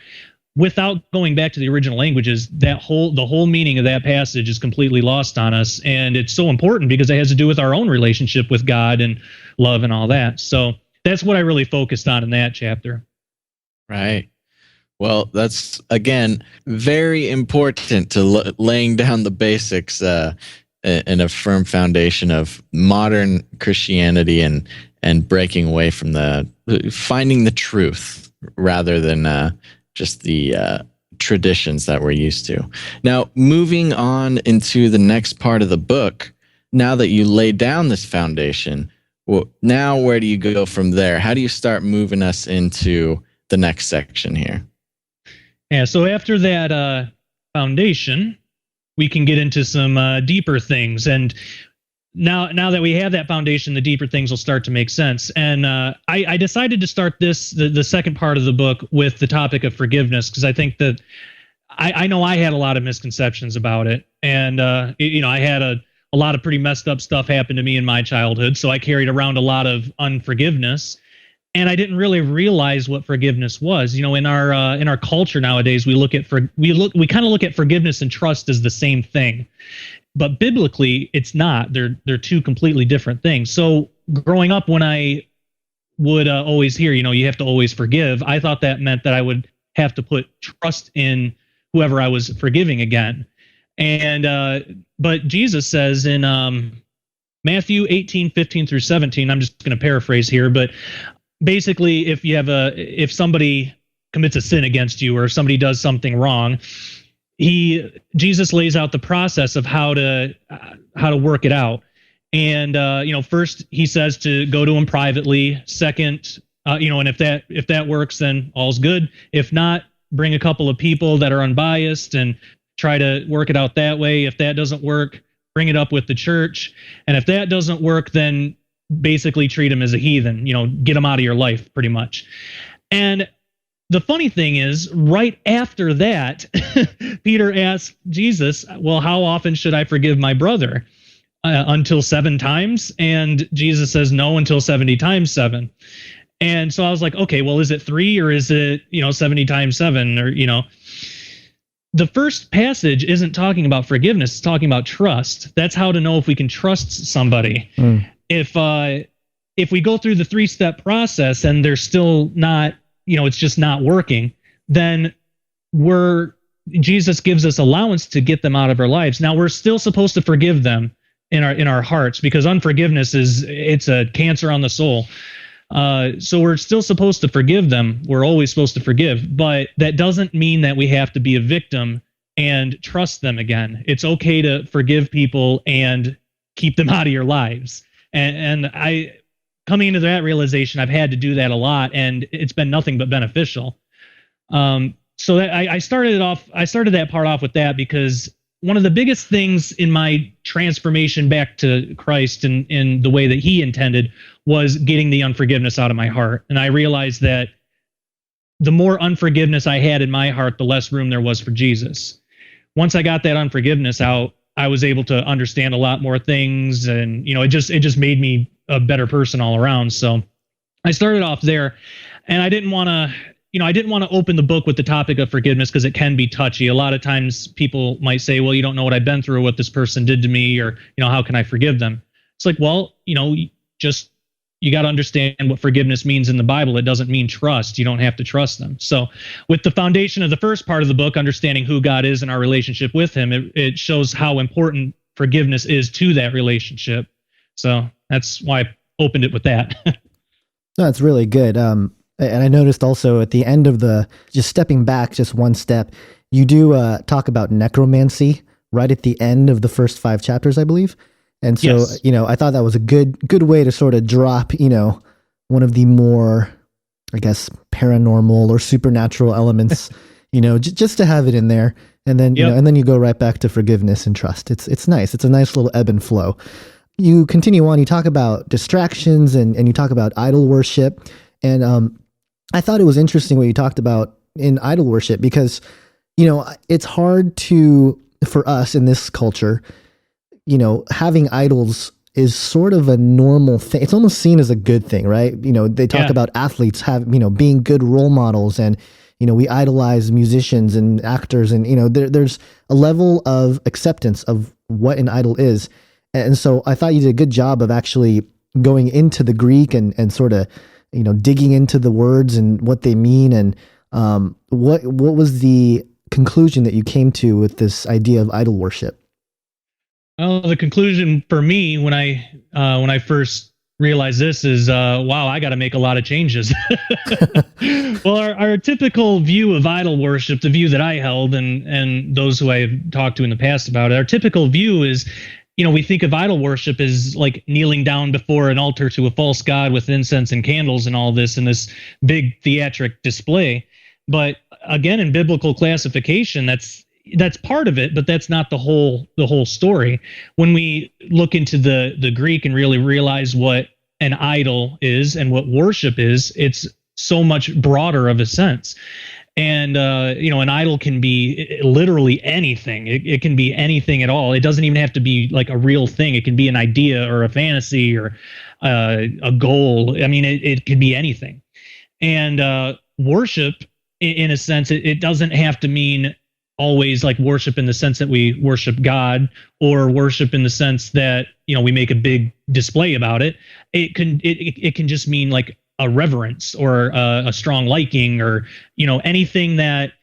Without going back to the original languages, the whole meaning of that passage is completely lost on us, and it's so important because it has to do with our own relationship with God and love and all that. So that's what I really focused on in that chapter. Right. Well, that's, again, very important to laying down the basics and a firm foundation of modern Christianity and breaking away from finding the truth rather than just the traditions that we're used to. Now, moving on into the next part of the book, now that you lay down this foundation, well, now where do you go from there? How do you start moving us into the next section here? Yeah, so after that foundation, we can get into some deeper things. And now that we have that foundation, the deeper things will start to make sense. And I decided to start the second part of the book with the topic of forgiveness, because I think that I know I had a lot of misconceptions about it. And, I had a lot of pretty messed up stuff happen to me in my childhood. So I carried around a lot of unforgiveness. And I didn't really realize what forgiveness was. In our culture nowadays, we kind of look at forgiveness and trust as the same thing, but biblically, it's not. They're two completely different things. So growing up, when I would always hear, you have to always forgive, I thought that meant that I would have to put trust in whoever I was forgiving again. And but Jesus says in Matthew 18:15 through 17, I'm just going to paraphrase here, but basically, if somebody commits a sin against you or somebody does something wrong, Jesus lays out the process of how to work it out. And first he says to go to him privately. Second, and if that works, then all's good. If not, bring a couple of people that are unbiased and try to work it out that way. If that doesn't work, bring it up with the church. And if that doesn't work, then basically treat him as a heathen, get him out of your life pretty much. And the funny thing is, right after that, Peter asked Jesus, well, how often should I forgive my brother? Until 7 times? And Jesus says, no, until 70 times 7. And so I was like, okay, well, is it 3 or is it, 70 times 7? Or, the first passage isn't talking about forgiveness. It's talking about trust. That's how to know if we can trust somebody. If we go through the 3-step process and they're still not, it's just not working, then Jesus gives us allowance to get them out of our lives. Now we're still supposed to forgive them in our hearts, because unforgiveness it's a cancer on the soul. So we're still supposed to forgive them. We're always supposed to forgive, but that doesn't mean that we have to be a victim and trust them again. It's okay to forgive people and keep them out of your lives. And I, coming into that realization, I've had to do that a lot, and it's been nothing but beneficial. So that I started that part off with that, because one of the biggest things in my transformation back to Christ and in the way that he intended was getting the unforgiveness out of my heart. And I realized that the more unforgiveness I had in my heart, the less room there was for Jesus. Once I got that unforgiveness out, I was able to understand a lot more things, and it just made me a better person all around. So I started off there, and I didn't want to open the book with the topic of forgiveness, because it can be touchy. A lot of times people might say, well, you don't know what I've been through, or what this person did to me, or how can I forgive them? It's like, well, you got to understand what forgiveness means in the Bible. It doesn't mean trust. You don't have to trust them. So with the foundation of the first part of the book, understanding who God is and our relationship with him, it shows how important forgiveness is to that relationship. So that's why I opened it with that. No, it's really good. And I noticed also at the end of just stepping back just one step, you do talk about necromancy right at the end of the first 5 chapters, I believe. And so, yes. I thought that was a good way to sort of drop, one of the more, I guess, paranormal or supernatural elements, just to have it in there. And then, and then you go right back to forgiveness and trust. It's nice. It's a nice little ebb and flow. You continue on, you talk about distractions and you talk about idol worship. And I thought it was interesting what you talked about in idol worship, because, it's hard for us in this culture, having idols is sort of a normal thing. It's almost seen as a good thing, right? They talk about athletes being good role models, and, we idolize musicians and actors, and, there's a level of acceptance of what an idol is. And so I thought you did a good job of actually going into the Greek and sort of, digging into the words and what they mean. And what was the conclusion that you came to with this idea of idol worship? Well, the conclusion for me when I first realize this is, wow, I got to make a lot of changes. Well, our typical view of idol worship, the view that I held and those who I have talked to in the past about it, our typical view is, we think of idol worship as like kneeling down before an altar to a false god with incense and candles and all this, and this big theatric display. But again, in biblical classification, that's part of it, but that's not the whole story. When we look into the Greek and really realize what an idol is and what worship is, it's so much broader of a sense. And, an idol can be literally anything. It can be anything at all. It doesn't even have to be like a real thing. It can be an idea or a fantasy or a goal. I mean, it can be anything. And worship, in a sense, it doesn't have to mean always like worship in the sense that we worship God, or worship in the sense that, we make a big display about it. It can just mean like a reverence or a strong liking, or anything that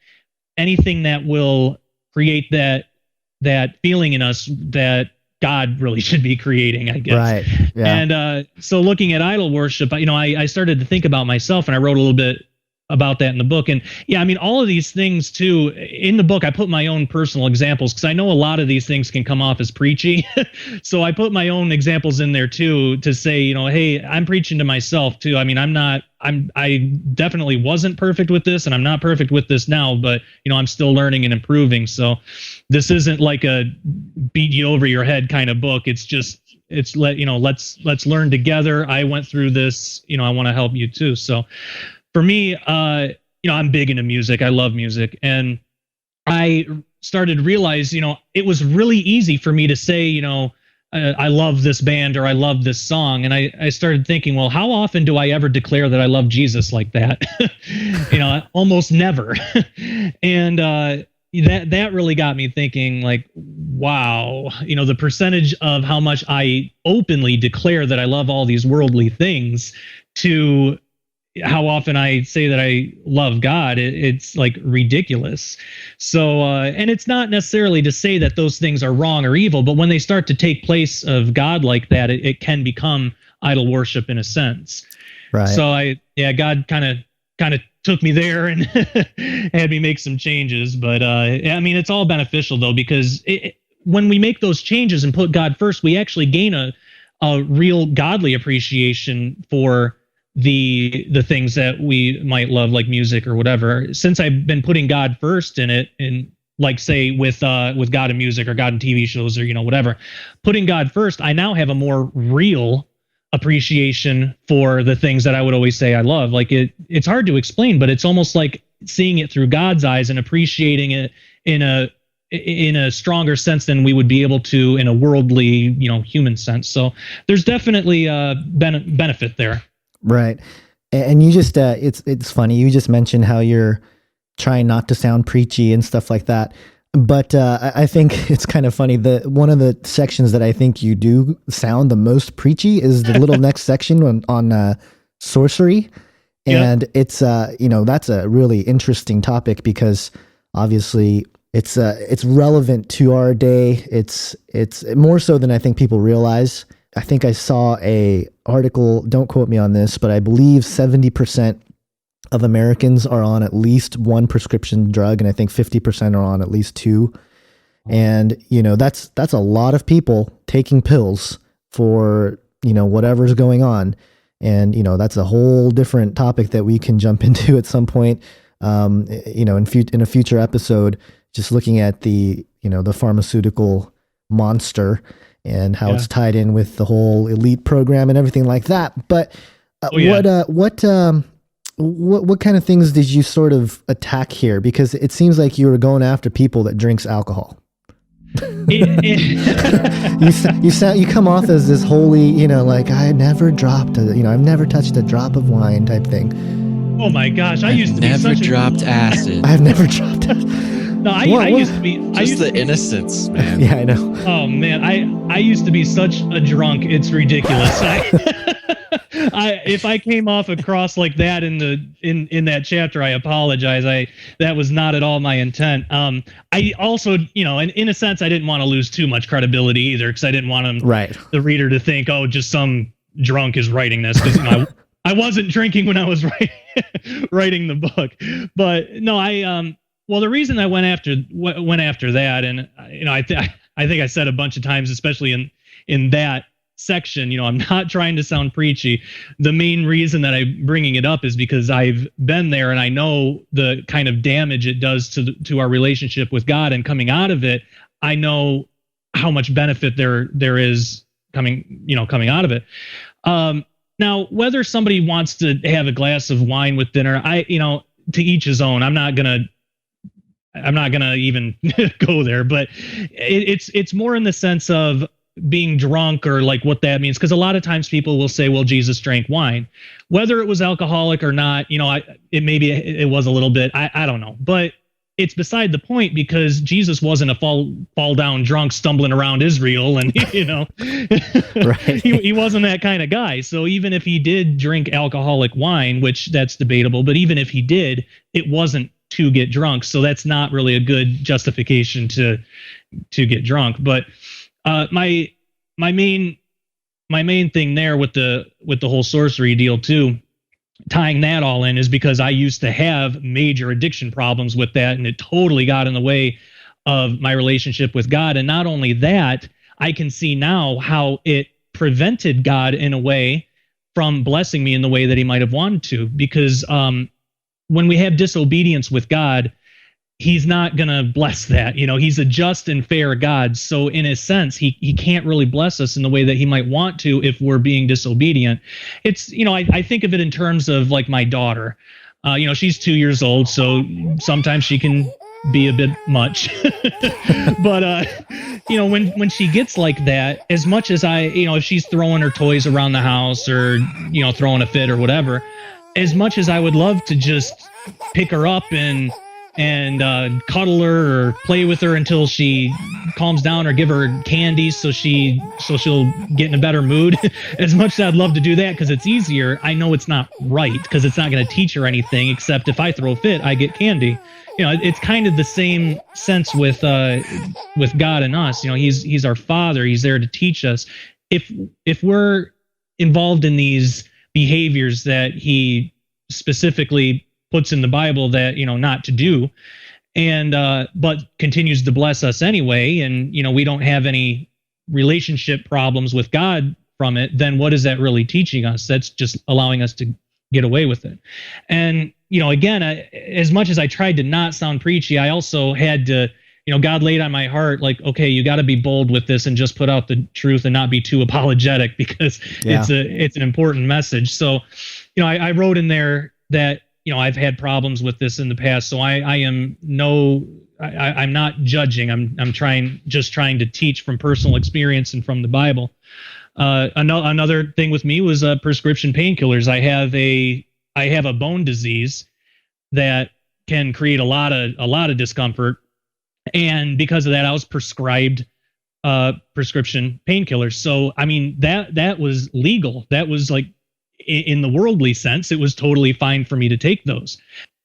will create that feeling in us that God really should be creating, I guess. Right. Yeah. And so looking at idol worship, I started to think about myself, and I wrote a little bit about that in the book. And yeah, I mean, all of these things too, in the book, I put my own personal examples, because I know a lot of these things can come off as preachy. So I put my own examples in there too, to say, hey, I'm preaching to myself too. I mean, I definitely wasn't perfect with this, and I'm not perfect with this now, but I'm still learning and improving. So this isn't like a beat you over your head kind of book. It's just, let's learn together. I went through this, I want to help you too. So for me, I'm big into music. I love music. And I started to realize, it was really easy for me to say, I love this band or I love this song. And I started thinking, well, how often do I ever declare that I love Jesus like that? Almost never. And that really got me thinking, like, wow, the percentage of how much I openly declare that I love all these worldly things to how often I say that I love God, it's like ridiculous. So, and it's not necessarily to say that those things are wrong or evil, but when they start to take place of God like that, it can become idol worship in a sense. Right. So God kind of took me there and had me make some changes. But I mean, it's all beneficial though, because when we make those changes and put God first, we actually gain a real godly appreciation for the things that we might love, like music or whatever. Since I've been putting God first in it, and like say with God in music or God in TV shows or whatever, putting God first, I now have a more real appreciation for the things that I would always say I love. Like it's hard to explain, but it's almost like seeing it through God's eyes and appreciating it in a stronger sense than we would be able to in a worldly, human sense. So there's definitely a benefit there. Right. And you just, it's funny. You just mentioned how you're trying not to sound preachy and stuff like that. But I think it's kind of funny that one of the sections that I think you do sound the most preachy is the little next section on sorcery. And it's, that's a really interesting topic, because obviously it's relevant to our day. It's more so than I think people realize. I think I saw a article, don't quote me on this, but I believe 70% of Americans are on at least one prescription drug, and I think 50% are on at least two. And, that's a lot of people taking pills for, whatever's going on. And, that's a whole different topic that we can jump into at some point, in a future episode, just looking at the pharmaceutical monster and how it's tied in with the whole elite program and everything like that. But what kind of things did you sort of attack here? Because it seems like you were going after people that drinks alcohol. You come off as this holy, like I never dropped I've never touched a drop of wine type thing. Oh my gosh, I used to never dropped acid. I've never dropped acid. No, I used to be just the innocence, man. Yeah, I know. Oh man, I used to be such a drunk. It's ridiculous. If I came off across like that in that chapter, I apologize. That was not at all my intent. I also, in a sense, I didn't want to lose too much credibility either, because I didn't want the reader to think, oh, just some drunk is writing this, because I wasn't drinking when I was writing the book. But no, well, the reason I went after that, and I think I said a bunch of times, especially in that section, I'm not trying to sound preachy. The main reason that I'm bringing it up is because I've been there, and I know the kind of damage it does to our relationship with God. And coming out of it, I know how much benefit there is coming out of it. Now, whether somebody wants to have a glass of wine with dinner, to each his own. I'm not gonna even go there, but it's more in the sense of being drunk, or like what that means, because a lot of times people will say, well, Jesus drank wine, whether it was alcoholic or not. It was a little bit, I don't know, but it's beside the point, because Jesus wasn't a fall down drunk stumbling around Israel, and Right. he wasn't that kind of guy. So even if he did drink alcoholic wine, which that's debatable, but even if he did, it wasn't to get drunk. So that's not really a good justification to get drunk. But my main thing there with the whole sorcery deal too, tying that all in, is because I used to have major addiction problems with that, and it totally got in the way of my relationship with God. And not only that, I can see now how it prevented God in a way from blessing me in the way that he might have wanted to, because when we have disobedience with God, he's not going to bless that. He's a just and fair God. So in a sense, he can't really bless us in the way that he might want to if we're being disobedient. It's, I think of it in terms of like my daughter. She's 2 years old, so sometimes she can be a bit much. But, when she gets like that, as much as if she's throwing her toys around the house, or, throwing a fit or whatever, as much as I would love to just pick her up and cuddle her or play with her until she calms down, or give her candy so she'll get in a better mood. As much as I'd love to do that because it's easier, I know it's not right, because it's not going to teach her anything, except if I throw a fit, I get candy. It's kind of the same sense with God and us. He's our Father. He's there to teach us. If we're involved in these behaviors that he specifically puts in the Bible that, not to do, and but continues to bless us anyway, and we don't have any relationship problems with God from it, then what is that really teaching us? That's just allowing us to get away with it. And again, as much as I tried to not sound preachy, I also had to, God laid on my heart, like, okay, you got to be bold with this and just put out the truth and not be too apologetic, because it's an important message. So I wrote in there that I've had problems with this in the past, so I'm not judging. I'm trying to teach from personal experience and from the Bible. Another thing with me was prescription painkillers. I have a bone disease that can create a lot of discomfort, and because of that, I was prescribed prescription painkillers. So that was legal. That was like, in the worldly sense, it was totally fine for me to take those.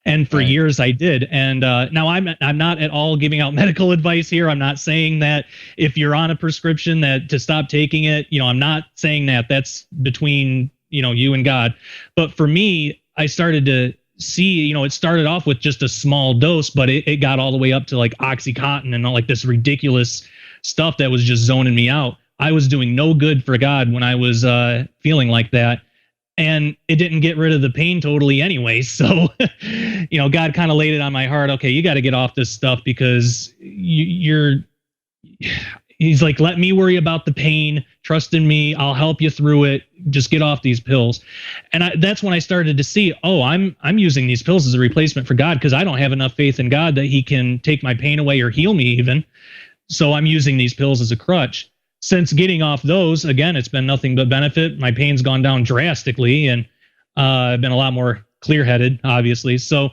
And for years I did. And now I'm not at all giving out medical advice here. I'm not saying that if you're on a prescription that to stop taking it, I'm not saying that. That's between, you and God. But for me, I started to see, it started off with just a small dose, but it got all the way up to like Oxycontin and all like this ridiculous stuff that was just zoning me out. I was doing no good for God when I was feeling like that. And it didn't get rid of the pain totally anyway. So, God kind of laid it on my heart. Okay, you got to get off this stuff, because he's like, let me worry about the pain. Trust in me. I'll help you through it. Just get off these pills. And that's when I started to see, I'm using these pills as a replacement for God, because I don't have enough faith in God that he can take my pain away or heal me even. So I'm using these pills as a crutch. Since getting off those, again, it's been nothing but benefit. My pain's gone down drastically, and I've been a lot more clear-headed, obviously. So,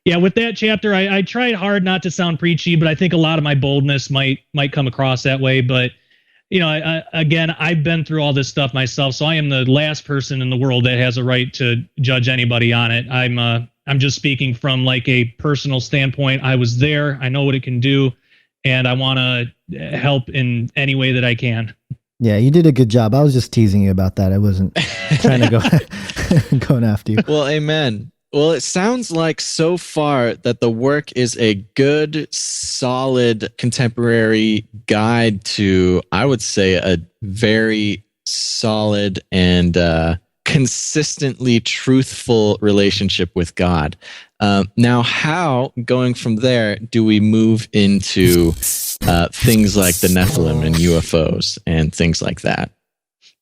yeah, with that chapter, I tried hard not to sound preachy, but I think a lot of my boldness might come across that way. But, again, I've been through all this stuff myself, so I am the last person in the world that has a right to judge anybody on it. I'm just speaking from like a personal standpoint. I was there. I know what it can do. And I want to help in any way that I can. Yeah, you did a good job. I was just teasing you about that. I wasn't trying to go going after you. Well, amen. Well, it sounds like so far that the work is a good, solid contemporary guide to, I would say, a very solid and consistently truthful relationship with God. Now, how, going from there, do we move into things like the Nephilim and UFOs and things like that?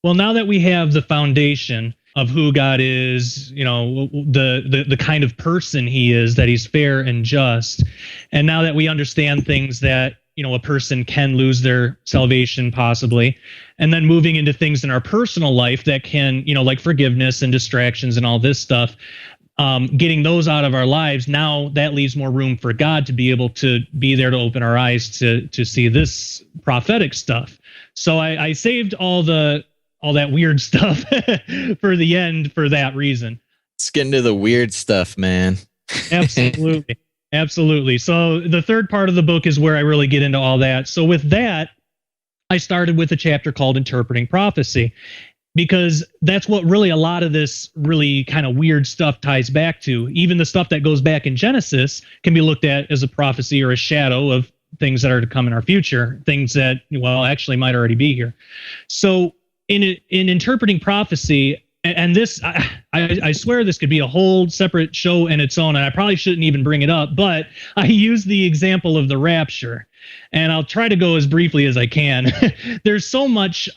Well, now that we have the foundation of who God is, the kind of person he is, that he's fair and just, and now that we understand things that, a person can lose their salvation possibly, and then moving into things in our personal life that can, like forgiveness and distractions and all this stuff, getting those out of our lives, now that leaves more room for God to be able to be there to open our eyes to see this prophetic stuff. So I saved all that weird stuff for the end for that reason. Let's get into the weird stuff, man. Absolutely. Absolutely. So the third part of the book is where I really get into all that. So with that, I started with a chapter called Interpreting Prophecy, because that's what really a lot of this really kind of weird stuff ties back to. Even the stuff that goes back in Genesis can be looked at as a prophecy or a shadow of things that are to come in our future, things that, actually might already be here. So in interpreting prophecy, and this, I swear this could be a whole separate show in its own, and I probably shouldn't even bring it up, but I use the example of the rapture, and I'll try to go as briefly as I can. There's so much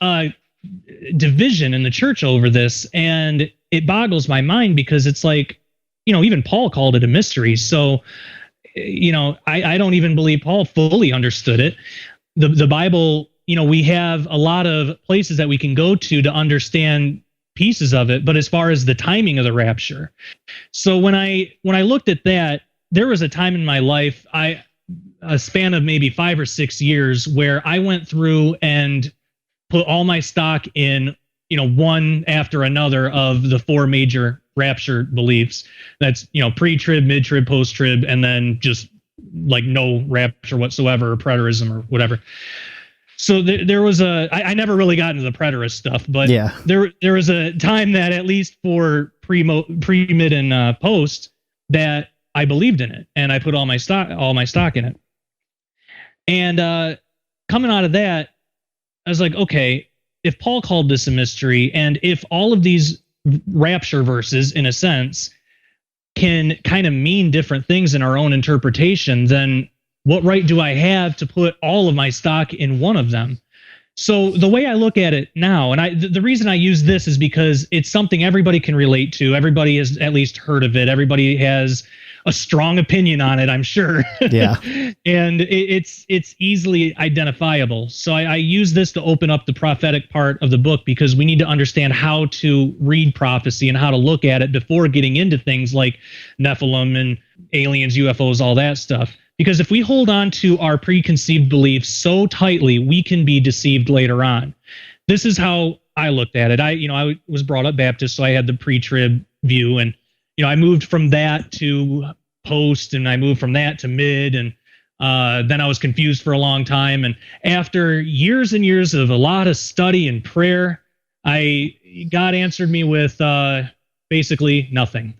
division in the church over this, and it boggles my mind, because it's like, even Paul called it a mystery. So, I don't even believe Paul fully understood it. The Bible, we have a lot of places that we can go to understand pieces of it, but as far as the timing of the rapture. So when I looked at that, there was a time in my life, a span of maybe 5 or 6 years, where I went through and put all my stock in, one after another of the 4 major rapture beliefs. That's, pre-trib, mid-trib, post-trib, and then just like no rapture whatsoever, or preterism or whatever. So there was I never really got into the preterist stuff, but yeah, there was a time that, at least for pre, mid, and post, that I believed in it, and I put all my stock in it. And coming out of that, I was like, okay, if Paul called this a mystery, and if all of these rapture verses, in a sense, can kind of mean different things in our own interpretation, then what right do I have to put all of my stock in one of them? So the way I look at it now, and the reason I use this is because it's something everybody can relate to. Everybody has at least heard of it. Everybody has a strong opinion on it, I'm sure. Yeah. And it's easily identifiable. So I use this to open up the prophetic part of the book, because we need to understand how to read prophecy and how to look at it before getting into things like Nephilim and aliens, UFOs, all that stuff. Because if we hold on to our preconceived beliefs so tightly, we can be deceived later on. This is how I looked at it. I was brought up Baptist, so I had the pre-trib view, and I moved from that to post, and I moved from that to mid, and then I was confused for a long time. And after years and years of a lot of study and prayer, God answered me with basically nothing.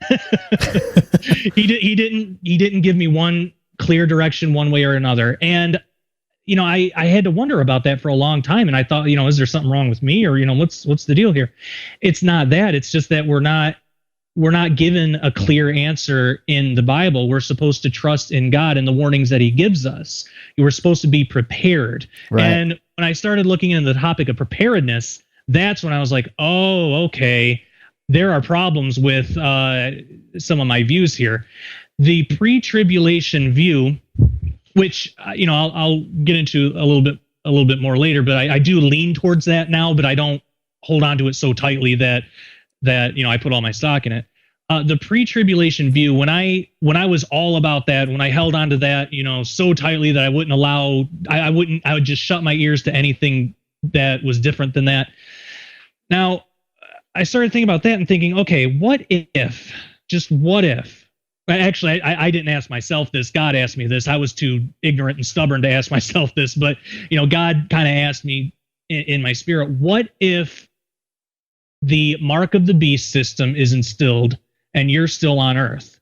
He didn't give me one clear direction one way or another. And, I had to wonder about that for a long time. And I thought, is there something wrong with me, or, what's the deal here? It's not that. It's just that we're not given a clear answer in the Bible. We're supposed to trust in God and the warnings that he gives us. We're supposed to be prepared. Right. And when I started looking into the topic of preparedness, that's when I was like, oh, okay, there are problems with some of my views here. The pre-tribulation view, which I'll get into a little bit more later, but I do lean towards that now, but I don't hold on to it so tightly that I put all my stock in it. The pre-tribulation view, when I was all about that, when I held on to that, so tightly that I wouldn't allow, I would just shut my ears to anything that was different than that. Now, I started thinking about that and thinking, okay, what if? Actually, I didn't ask myself this. God asked me this. I was too ignorant and stubborn to ask myself this. But, God kind of asked me, in my spirit, what if the mark of the beast system is instilled and you're still on Earth?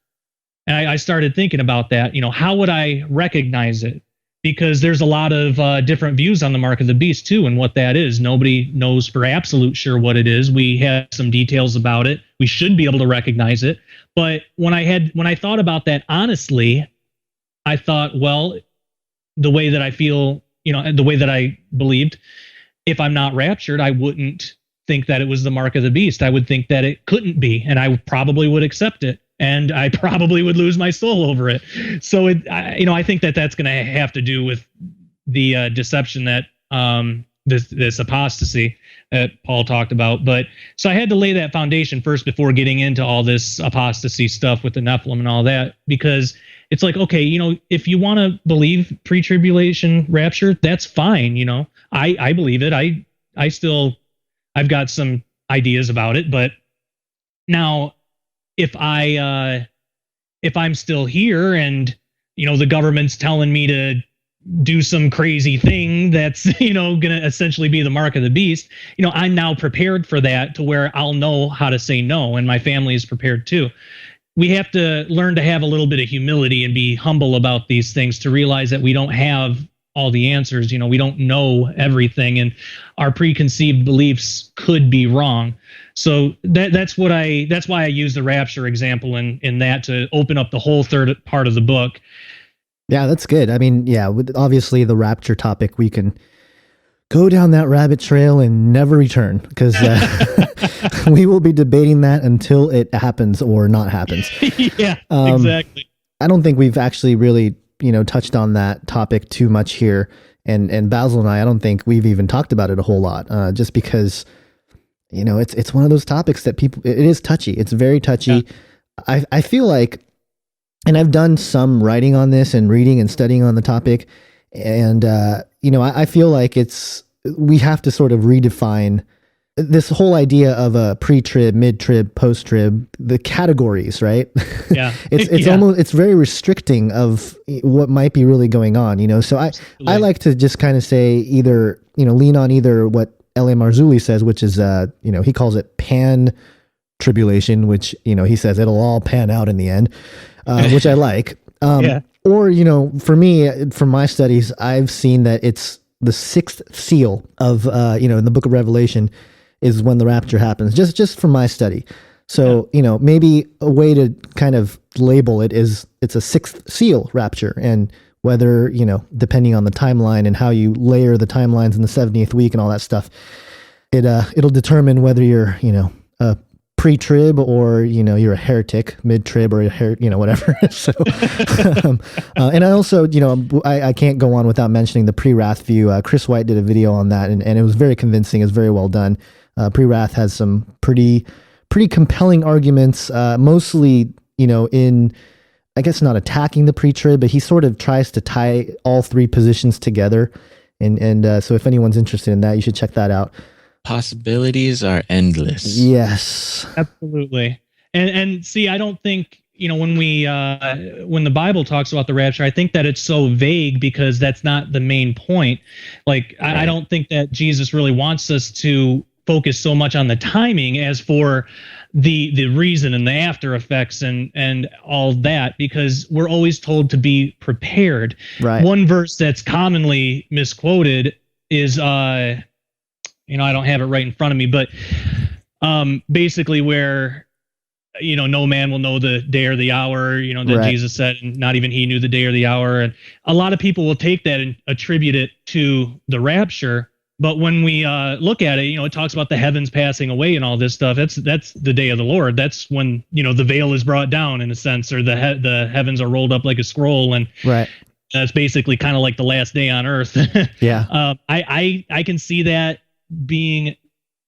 And I started thinking about that. How would I recognize it? Because there's a lot of different views on the mark of the beast too, and what that is. Nobody knows for absolute sure what it is. We have some details about it. We should be able to recognize it. But when I thought about that honestly, I thought, well, the way that I feel, the way that I believed, if I'm not raptured, I wouldn't think that it was the mark of the beast. I would think that it couldn't be, and I probably would accept it. And I probably would lose my soul over it. So I think that that's going to have to do with the deception that this apostasy that Paul talked about. But so I had to lay that foundation first before getting into all this apostasy stuff with the Nephilim and all that, because it's like, okay, if you want to believe pre-tribulation rapture, that's fine. I believe it. I've got some ideas about it, but now, if I'm still here and, the government's telling me to do some crazy thing that's, going to essentially be the mark of the beast, I'm now prepared for that, to where I'll know how to say no, and my family is prepared too. We have to learn to have a little bit of humility and be humble about these things, to realize that we don't have all the answers. We don't know everything, and our preconceived beliefs could be wrong. So that's why I use the rapture example in that, to open up the whole third part of the book. Yeah, that's good. I mean, yeah, with obviously the rapture topic, we can go down that rabbit trail and never return, because we will be debating that until it happens or not happens. Yeah, exactly. I don't think we've actually really, touched on that topic too much here. And Basil and I don't think we've even talked about it a whole lot, just because, it's one of those topics that it is touchy. It's very touchy. Yeah. I feel like, and I've done some writing on this and reading and studying on the topic. And, I feel like we have to sort of redefine this whole idea of a pre-trib, mid-trib, post-trib, the categories, right? Yeah. It's almost, it's very restricting of what might be really going on, So I like to just kind of say either, lean on either what L.A. Marzulli says, which is, he calls it pan-tribulation, which, he says it'll all pan out in the end, which I like. Yeah. Or, for me, from my studies, I've seen that it's the sixth seal of, in the book of Revelation is when the rapture happens, just from my study. So, maybe a way to kind of label it is it's a sixth seal rapture, and whether, depending on the timeline and how you layer the timelines in the 70th week and all that stuff, it'll determine whether you're, a pre-trib or, you're a heretic, mid-trib or whatever. So, and I also, I can't go on without mentioning the pre-wrath view. Chris White did a video on that, and it was very convincing. It's very well done. Pre-wrath has some pretty compelling arguments, mostly, in, I guess, not attacking the pre-trib, but he sort of tries to tie all three positions together. And so if anyone's interested in that, you should check that out. Possibilities are endless. Yes, absolutely. And see, I don't think, when the Bible talks about the rapture, I think that it's so vague because that's not the main point. Like, right. I don't think that Jesus really wants us to focus so much on the timing as for the reason and the after effects and all that, because we're always told to be prepared. Right. One verse that's commonly misquoted is, I don't have it right in front of me, but basically where, no man will know the day or the hour, that right. Jesus said, and not even he knew the day or the hour. And a lot of people will take that and attribute it to the rapture. But when we look at it, it talks about the heavens passing away and all this stuff. That's the day of the Lord. That's when, the veil is brought down in a sense, or the heavens are rolled up like a scroll. And right. That's basically kind of like the last day on earth. Yeah. I can see that being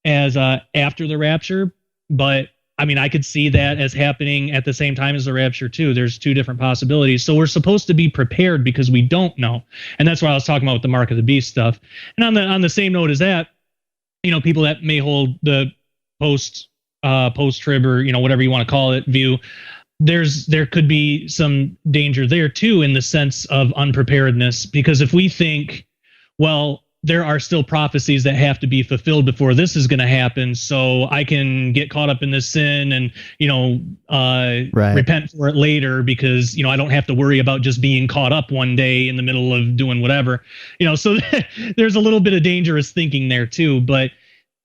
as after the rapture, but I mean, I could see that as happening at the same time as the rapture too. There's two different possibilities. So we're supposed to be prepared because we don't know. And that's why I was talking about with the mark of the beast stuff. And on the same note as that, people that may hold the post-trib or, whatever you want to call it view, there could be some danger there too, in the sense of unpreparedness, because if we think, well, there are still prophecies that have to be fulfilled before this is going to happen. So I can get caught up in this sin and, repent for it later because, I don't have to worry about just being caught up one day in the middle of doing whatever, so there's a little bit of dangerous thinking there too. But,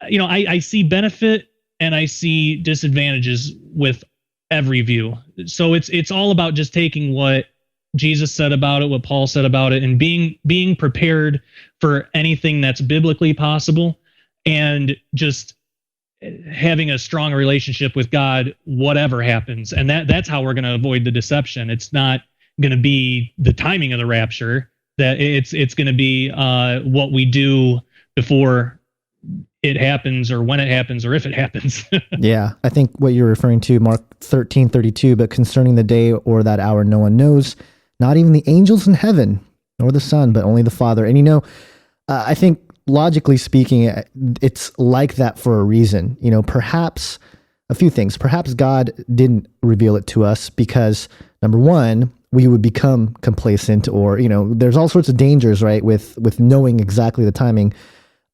I see benefit and I see disadvantages with every view. So it's all about just taking what Jesus said about it, what Paul said about it, and being prepared for anything that's biblically possible, and just having a strong relationship with God, whatever happens. And that's how we're going to avoid the deception. It's not going to be the timing of the rapture, that it's going to be what we do before it happens, or when it happens, or if it happens. Yeah, I think what you're referring to, Mark 13:32, but concerning the day or that hour, no one knows, not even the angels in heaven, nor the Son, but only the Father. And I think logically speaking, it's like that for a reason. Perhaps a few things. Perhaps God didn't reveal it to us because, number one, we would become complacent, or there's all sorts of dangers, right, with knowing exactly the timing.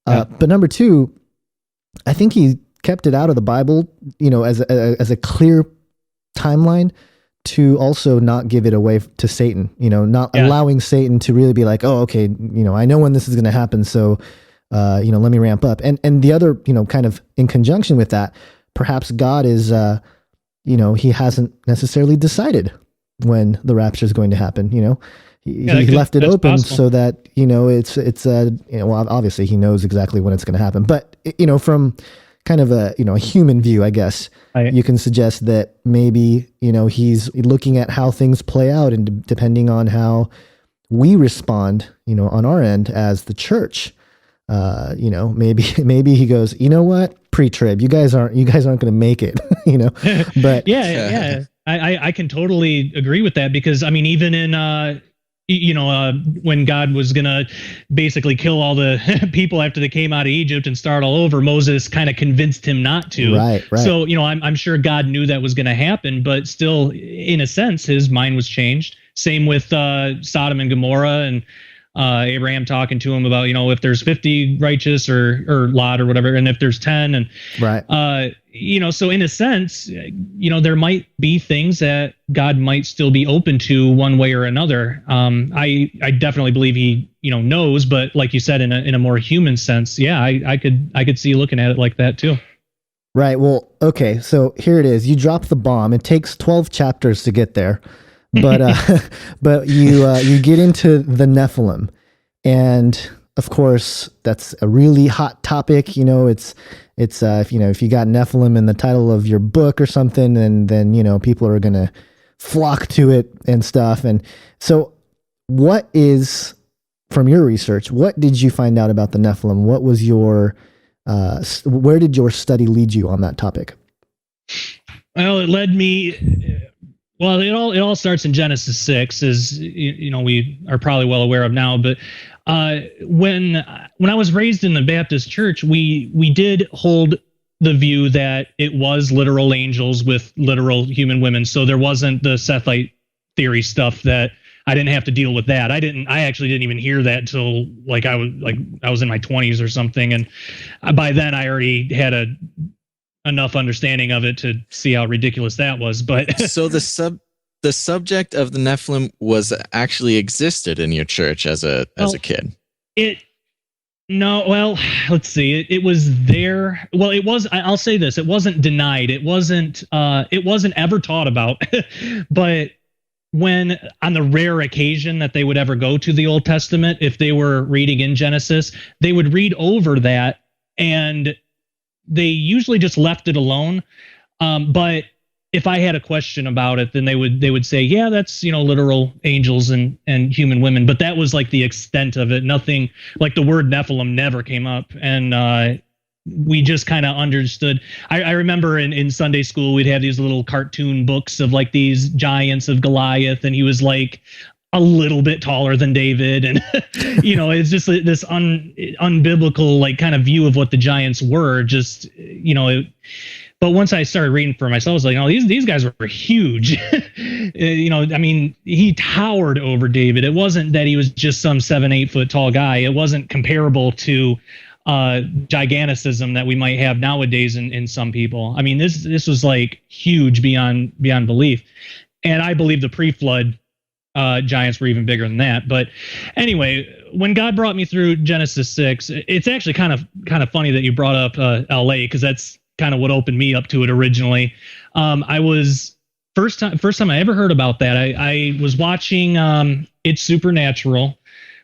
But number two, I think he kept it out of the Bible, as a clear timeline, to also not give it away to Satan, not allowing Satan to really be like, oh, okay, I know when this is going to happen. So, let me ramp up. And the other, kind of in conjunction with that, perhaps God is, he hasn't necessarily decided when the rapture is going to happen. He left it open possible. So that, it's well, obviously he knows exactly when it's going to happen, but from kind of a human view, I guess you can suggest that maybe he's looking at how things play out, and depending on how we respond, on our end as the church, maybe he goes, what, pre-trib, you guys aren't going to make it, but yeah. I can totally agree with that, because I mean, even in when God was going to basically kill all the people after they came out of Egypt and start all over, Moses kind of convinced him not to. Right. So, I'm sure God knew that was going to happen, but still, in a sense, his mind was changed. Same with Sodom and Gomorrah, and Abraham talking to him about, if there's 50 righteous or Lot or whatever, and if there's 10, and right. So in a sense, there might be things that God might still be open to one way or another. I definitely believe he, knows, but like you said, in a more human sense, yeah, I could see looking at it like that too. Right. Well, okay. So here it is. You drop the bomb. It takes 12 chapters to get there, but but you get into the Nephilim, and of course that's a really hot topic. It's if you got Nephilim in the title of your book or something, and then people are gonna flock to it and stuff. And so, what is, from your research, what did you find out about the Nephilim? What was your where did your study lead you on that topic? Well, it led me. Well, it all starts in Genesis 6, as we are probably well aware of now. But when I was raised in the Baptist church, we did hold the view that it was literal angels with literal human women. So there wasn't the Sethite theory stuff that I didn't have to deal with that. I actually didn't even hear that till I was in my 20s or something, and by then I already had enough understanding of it to see how ridiculous that was. But so the subject of the Nephilim was actually existed in your church as a kid. Let's see. It was there. Well, it was. I'll say this: it wasn't denied. It wasn't ever taught about. But when, on the rare occasion that they would ever go to the Old Testament, if they were reading in Genesis, they would read over that, and they usually just left it alone. But if I had a question about it, then they would say, yeah, that's, literal angels and human women. But that was like the extent of it. Nothing, like the word Nephilim never came up. And we just kind of understood. I remember in Sunday school, we'd have these little cartoon books of like these giants of Goliath. And he was like a little bit taller than David. And, it's just this unbiblical, like kind of view of what the giants were. Just, But once I started reading for myself, I was like, oh, these guys were huge. I mean, he towered over David. It wasn't that he was just some 7-8 foot tall guy. It wasn't comparable to giganticism that we might have nowadays in some people. I mean, this was like huge beyond belief. And I believe the pre-flood giants were even bigger than that. But anyway, when God brought me through Genesis 6, it's actually kind of funny that you brought up LA, because that's kind of what opened me up to it originally. I was first time I ever heard about that. I was watching It's Supernatural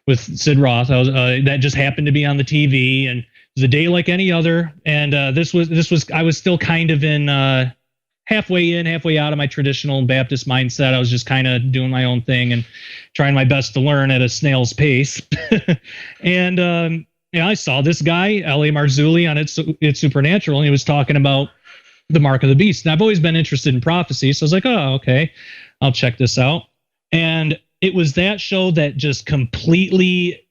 with Sid Roth. That just happened to be on the TV, and it was a day like any other. And this was I was still kind of in halfway in, halfway out of my traditional Baptist mindset. I was just kind of doing my own thing and trying my best to learn at a snail's pace. And I saw this guy, L.A. Marzulli, on It's Supernatural, and he was talking about the mark of the beast. And I've always been interested in prophecy, so I was like, oh, okay, I'll check this out. And it was that show that just completely,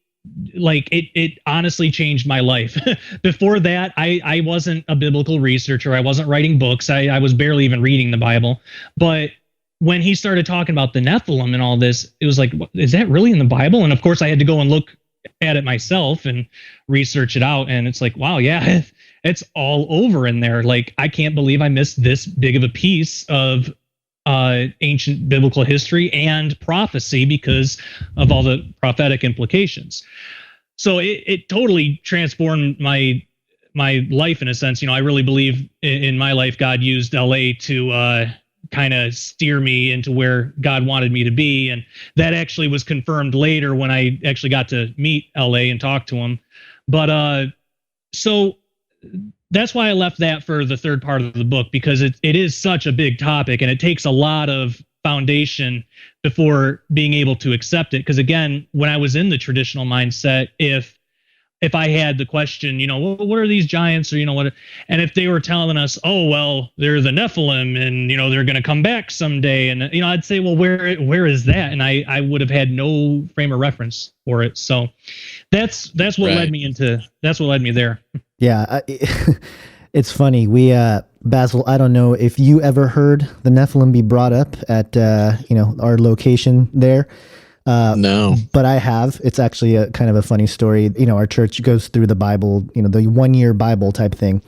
like, it honestly changed my life. Before that, I wasn't a biblical researcher. I wasn't writing books. I was barely even reading the Bible. But when he started talking about the Nephilim and all this, it was like, is that really in the Bible? And of course, I had to go and look at it myself and research it out. And it's like, wow, yeah, it's all over in there. Like, I can't believe I missed this big of a piece of ancient biblical history and prophecy because of all the prophetic implications. So it totally transformed my life in a sense. I really believe in my life God used LA to kind of steer me into where God wanted me to be, and that actually was confirmed later when I actually got to meet LA and talk to him. But so that's why I left that for the third part of the book, because it is such a big topic and it takes a lot of foundation before being able to accept it. Because again, when I was in the traditional mindset, if I had the question, what are these giants, or what, and if they were telling us, oh well, they're the Nephilim, and they're going to come back someday, and I'd say, well, where is that? And I would have had no frame of reference for it. So that's what led me there. Yeah, it's funny. We Basil, I don't know if you ever heard the Nephilim be brought up at our location there. No, but I have. It's actually a kind of a funny story. Our church goes through the Bible, the 1 year Bible type thing.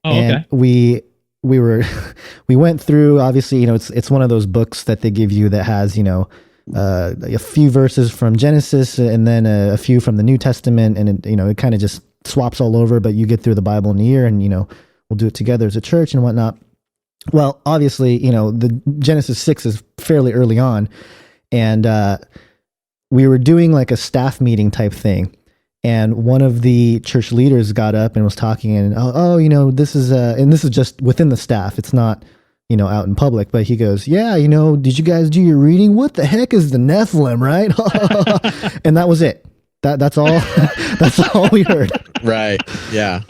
Oh, and okay. we went through, obviously, it's one of those books that they give you that has, a few verses from Genesis and then a few from the New Testament. And it kind of just swaps all over, but you get through the Bible in a year, and, we'll do it together as a church and whatnot. Well, obviously, the Genesis 6 is fairly early on, and, we were doing like a staff meeting type thing, and one of the church leaders got up and was talking, and this is and this is just within the staff. It's not, out in public, but he goes, yeah, did you guys do your reading? What the heck is the Nephilim, right? And that was it. That's all. That's all we heard. Right. Yeah.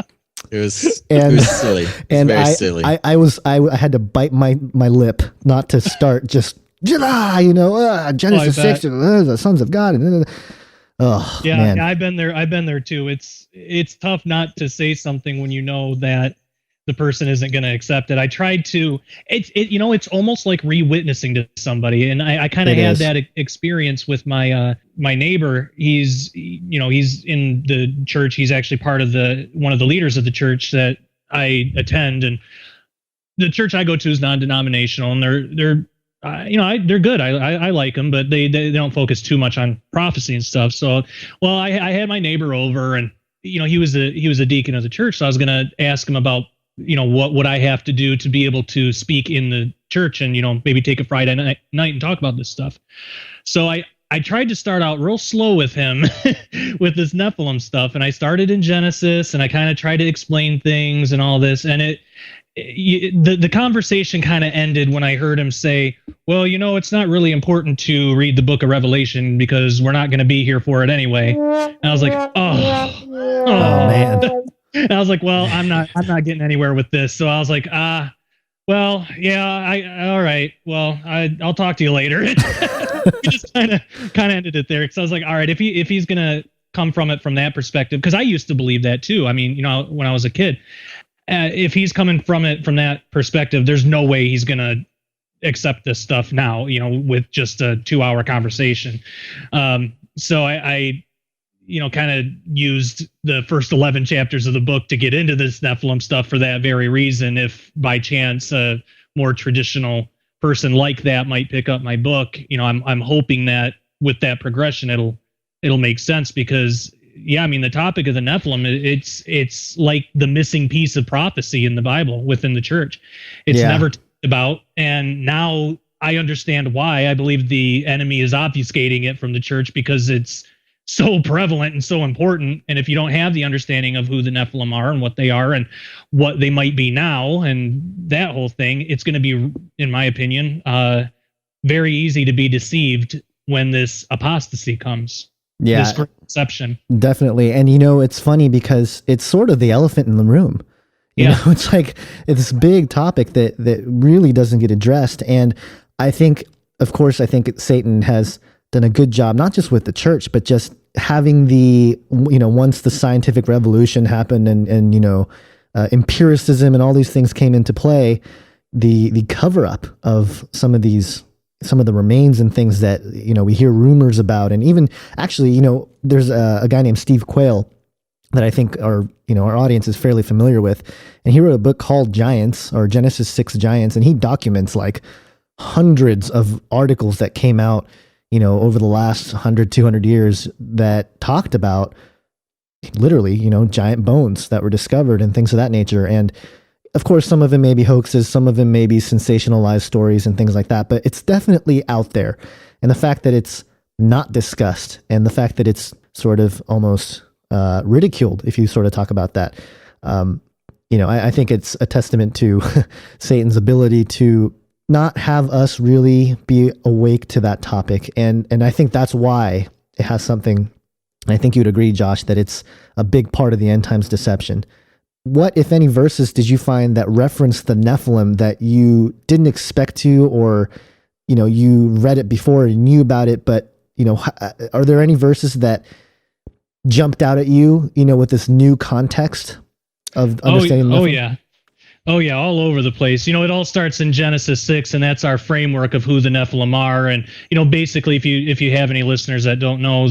It was silly. And very silly. I had to bite my lip not to start just Genesis 6, the sons of God. Oh, yeah, man. I've been there too. It's tough not to say something when you know that the person isn't going to accept it. I tried to. It's almost like re-witnessing to somebody, and I kind of had that experience with my my neighbor. He's in the church. He's actually part of one of the leaders of the church that I attend, and the church I go to is non-denominational, and they're good. I like them, but they don't focus too much on prophecy and stuff. So, well, I had my neighbor over, and he was a deacon of the church, so I was going to ask him about what would I have to do to be able to speak in the church, and maybe take a Friday night and talk about this stuff. So I tried to start out real slow with him with this Nephilim stuff, and I started in Genesis, and I kind of tried to explain things and all this, and the conversation kind of ended when I heard him say, well, it's not really important to read the book of Revelation because we're not going to be here for it anyway. And I was like, oh man. And I was like, well, I'm not getting anywhere with this. So I was like, well, yeah, all right. Well, I'll talk to you later. We just kind of ended it there. Because I was like, all right, if he's going to come from it from that perspective, because I used to believe that too. I mean, when I was a kid, if he's coming from that perspective, there's no way he's going to accept this stuff now, with just a 2-hour conversation. So I kind of used the first 11 chapters of the book to get into this Nephilim stuff for that very reason. If by chance a more traditional person like that might pick up my book, I'm hoping that with that progression, it'll make sense, because the topic of the Nephilim, it's like the missing piece of prophecy in the Bible within the church. It's never talked about, and now I understand why. I believe the enemy is obfuscating it from the church because it's so prevalent and so important. And if you don't have the understanding of who the Nephilim are and what they are and what they might be now and that whole thing, it's going to be, in my opinion, very easy to be deceived when this apostasy comes. Yeah, this great deception. Definitely. And it's funny because it's sort of the elephant in the room. You know, it's like it's this big topic that really doesn't get addressed. And I think Satan has done a good job, not just with the church, but just having the, once the scientific revolution happened and empiricism and all these things came into play, the cover up of some of the remains and things that, we hear rumors about. And even actually, there's a guy named Steve Quayle that I think our audience is fairly familiar with. And he wrote a book called Giants, or Genesis 6 Giants. And he documents like hundreds of articles that came out, over the last 100, 200 years that talked about literally, giant bones that were discovered and things of that nature. And of course, some of them may be hoaxes, some of them may be sensationalized stories and things like that, but it's definitely out there. And the fact that it's not discussed, and the fact that it's sort of almost ridiculed, if you sort of talk about that, I think it's a testament to Satan's ability to not have us really be awake to that topic. And I think that's why it has something, I think you'd agree, Josh, that it's a big part of the end times deception. What, if any, verses did you find that referenced the Nephilim that you didn't expect to, or, you read it before and knew about it, but, are there any verses that jumped out at you, with this new context of understanding the Nephilim? Oh yeah, all over the place. It all starts in Genesis 6, and that's our framework of who the Nephilim are. And basically, if you have any listeners that don't know,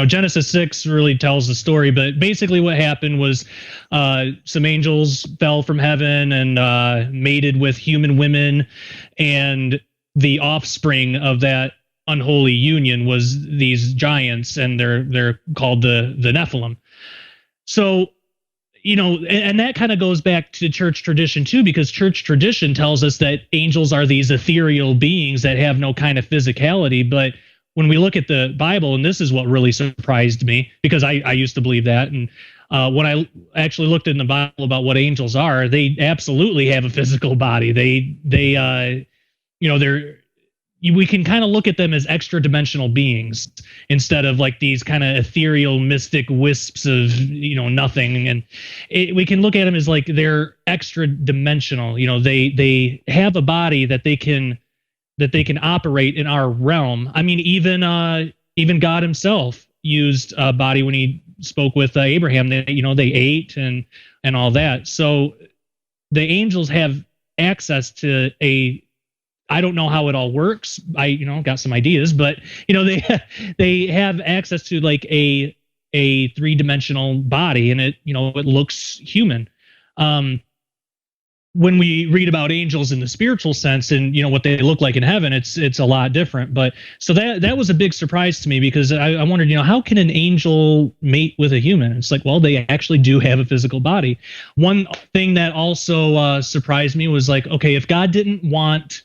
Genesis 6 really tells the story. But basically, what happened was some angels fell from heaven and mated with human women, and the offspring of that unholy union was these giants, and they're called the Nephilim. So, and that kind of goes back to church tradition too, because church tradition tells us that angels are these ethereal beings that have no kind of physicality. But when we look at the Bible, and this is what really surprised me, because I used to believe that. And when I actually looked in the Bible about what angels are, they absolutely have a physical body. They're we can kind of look at them as extra dimensional beings instead of like these kind of ethereal mystic wisps of, nothing. And we can look at them as like they're extra dimensional. They have a body that they can operate in our realm. I mean, even God himself used a body when he spoke with Abraham. They ate and all that. So the angels have access to I don't know how it all works. I got some ideas, but they have access to like a 3-dimensional body, and it looks human. When we read about angels in the spiritual sense and what they look like in heaven, it's a lot different. But so that was a big surprise to me, because I wondered, how can an angel mate with a human? It's like, well, they actually do have a physical body. One thing that also surprised me was like, okay, if God didn't want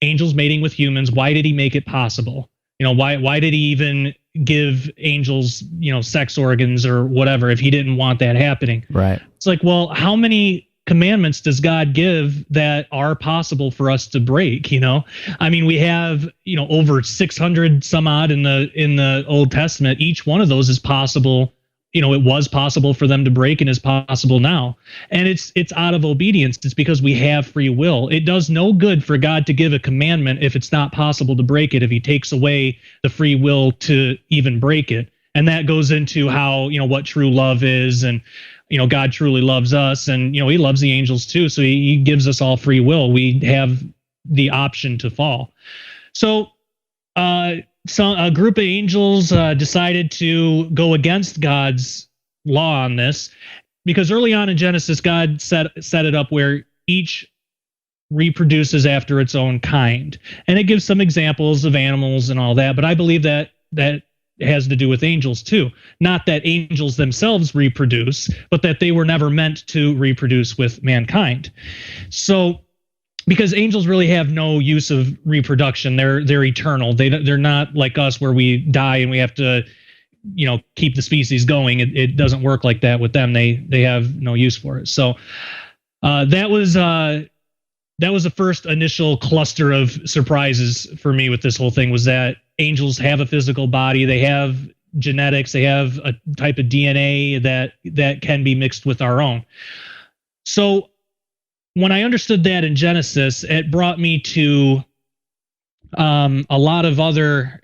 angels mating with humans, why did he make it possible? Why did he even give angels, sex organs or whatever if he didn't want that happening? Right. It's like, well, how many commandments does God give that are possible for us to break? I mean, we have, over 600 some odd in the Old Testament. Each one of those is possible. It was possible for them to break and is possible now. And it's out of obedience. It's because we have free will. It does no good for God to give a commandment if it's not possible to break it, if he takes away the free will to even break it. And that goes into how, what true love is and God truly loves us, and he loves the angels too. So he gives us all free will. We have the option to fall. So a group of angels decided to go against God's law on this, because early on in Genesis, God set it up where each reproduces after its own kind, and it gives some examples of animals and all that. But I believe that has to do with angels too. Not that angels themselves reproduce, but that they were never meant to reproduce with mankind. So, because angels really have no use of reproduction, they're eternal. They're not like us where we die and we have to, keep the species going. It doesn't work like that with them. They have no use for it. So that was the first initial cluster of surprises for me with this whole thing, was that angels have a physical body. They have genetics. They have a type of DNA that can be mixed with our own. So when I understood that in Genesis, it brought me to a lot of other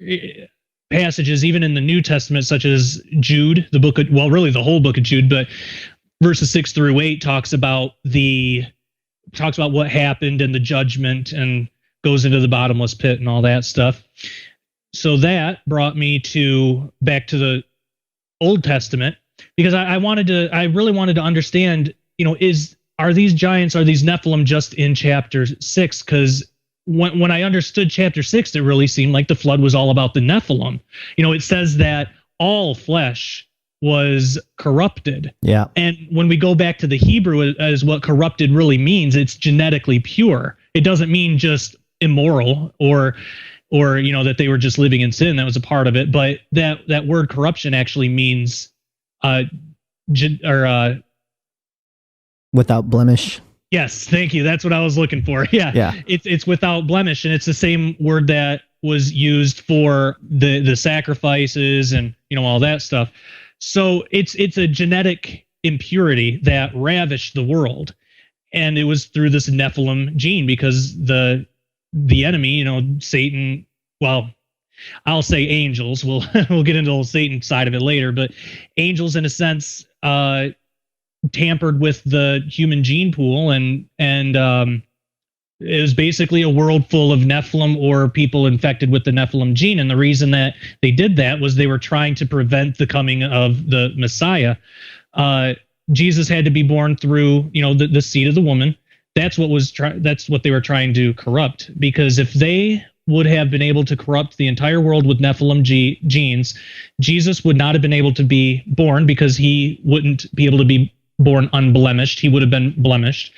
passages, even in the New Testament, such as Jude, really the whole book of Jude, but verses 6 through 8 talks about what happened and the judgment, and goes into the bottomless pit and all that stuff. So that brought me back to the Old Testament, because I really wanted to understand, are these giants, are these Nephilim just in chapter 6? Because when I understood chapter 6, it really seemed like the flood was all about the Nephilim. It says that all flesh was corrupted. Yeah. And when we go back to the Hebrew as what corrupted really means, it's genetically pure. It doesn't mean just immoral or that they were just living in sin. That was a part of it. But that word corruption actually means without blemish. Yes, thank you. That's what I was looking for. Yeah. It's without blemish, and it's the same word that was used for the sacrifices and all that stuff. So it's a genetic impurity that ravished the world, and it was through this Nephilim gene, because the enemy, Satan. Well, I'll say angels. We'll get into the whole Satan side of it later, but angels, in a sense, tampered with the human gene pool, and it was basically a world full of Nephilim, or people infected with the Nephilim gene. And the reason that they did that was they were trying to prevent the coming of the Messiah. Jesus had to be born through, the seed of the woman. That's what they were trying to corrupt, because if they would have been able to corrupt the entire world with Nephilim genes, Jesus would not have been able to be born, because he wouldn't be able to be born unblemished. He would have been blemished,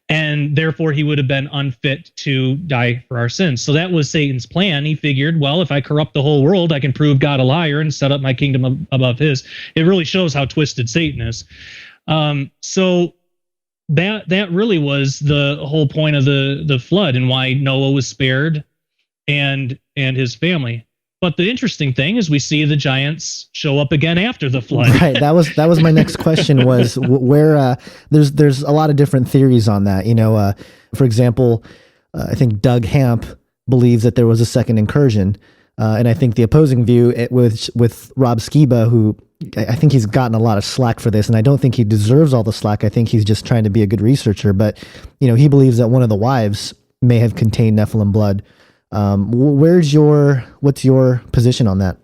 and therefore he would have been unfit to die for our sins. So that was Satan's plan. He figured, well, if I corrupt the whole world, I can prove God a liar and set up my kingdom above his. It really shows how twisted Satan is. So that really was the whole point of the flood, and why Noah was spared and his family. But the interesting thing is, we see the giants show up again after the flood. Right. That was my next question, was where there's a lot of different theories on that. For example, I think Doug Hamp believes that there was a second incursion. And I think the opposing view with Rob Skiba, who I think he's gotten a lot of slack for this, and I don't think he deserves all the slack. I think he's just trying to be a good researcher. But, he believes that one of the wives may have contained Nephilim blood. What's your position on that?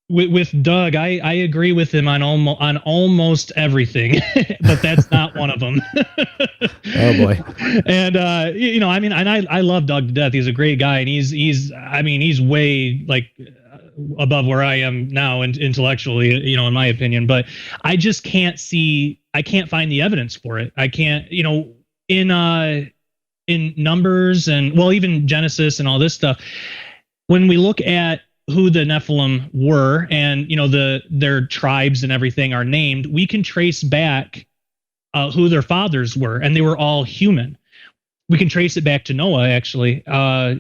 With Doug, I agree with him on almost everything, but that's not one of them. Oh boy. And I love Doug to death. He's a great guy, and he's way above where I am now intellectually, in my opinion. But I just can't find the evidence for it. I can't, in Numbers and even Genesis and all this stuff, when we look at who the Nephilim were, and their tribes and everything are named, we can trace back who their fathers were, and they were all human. We can trace it back to Noah, actually,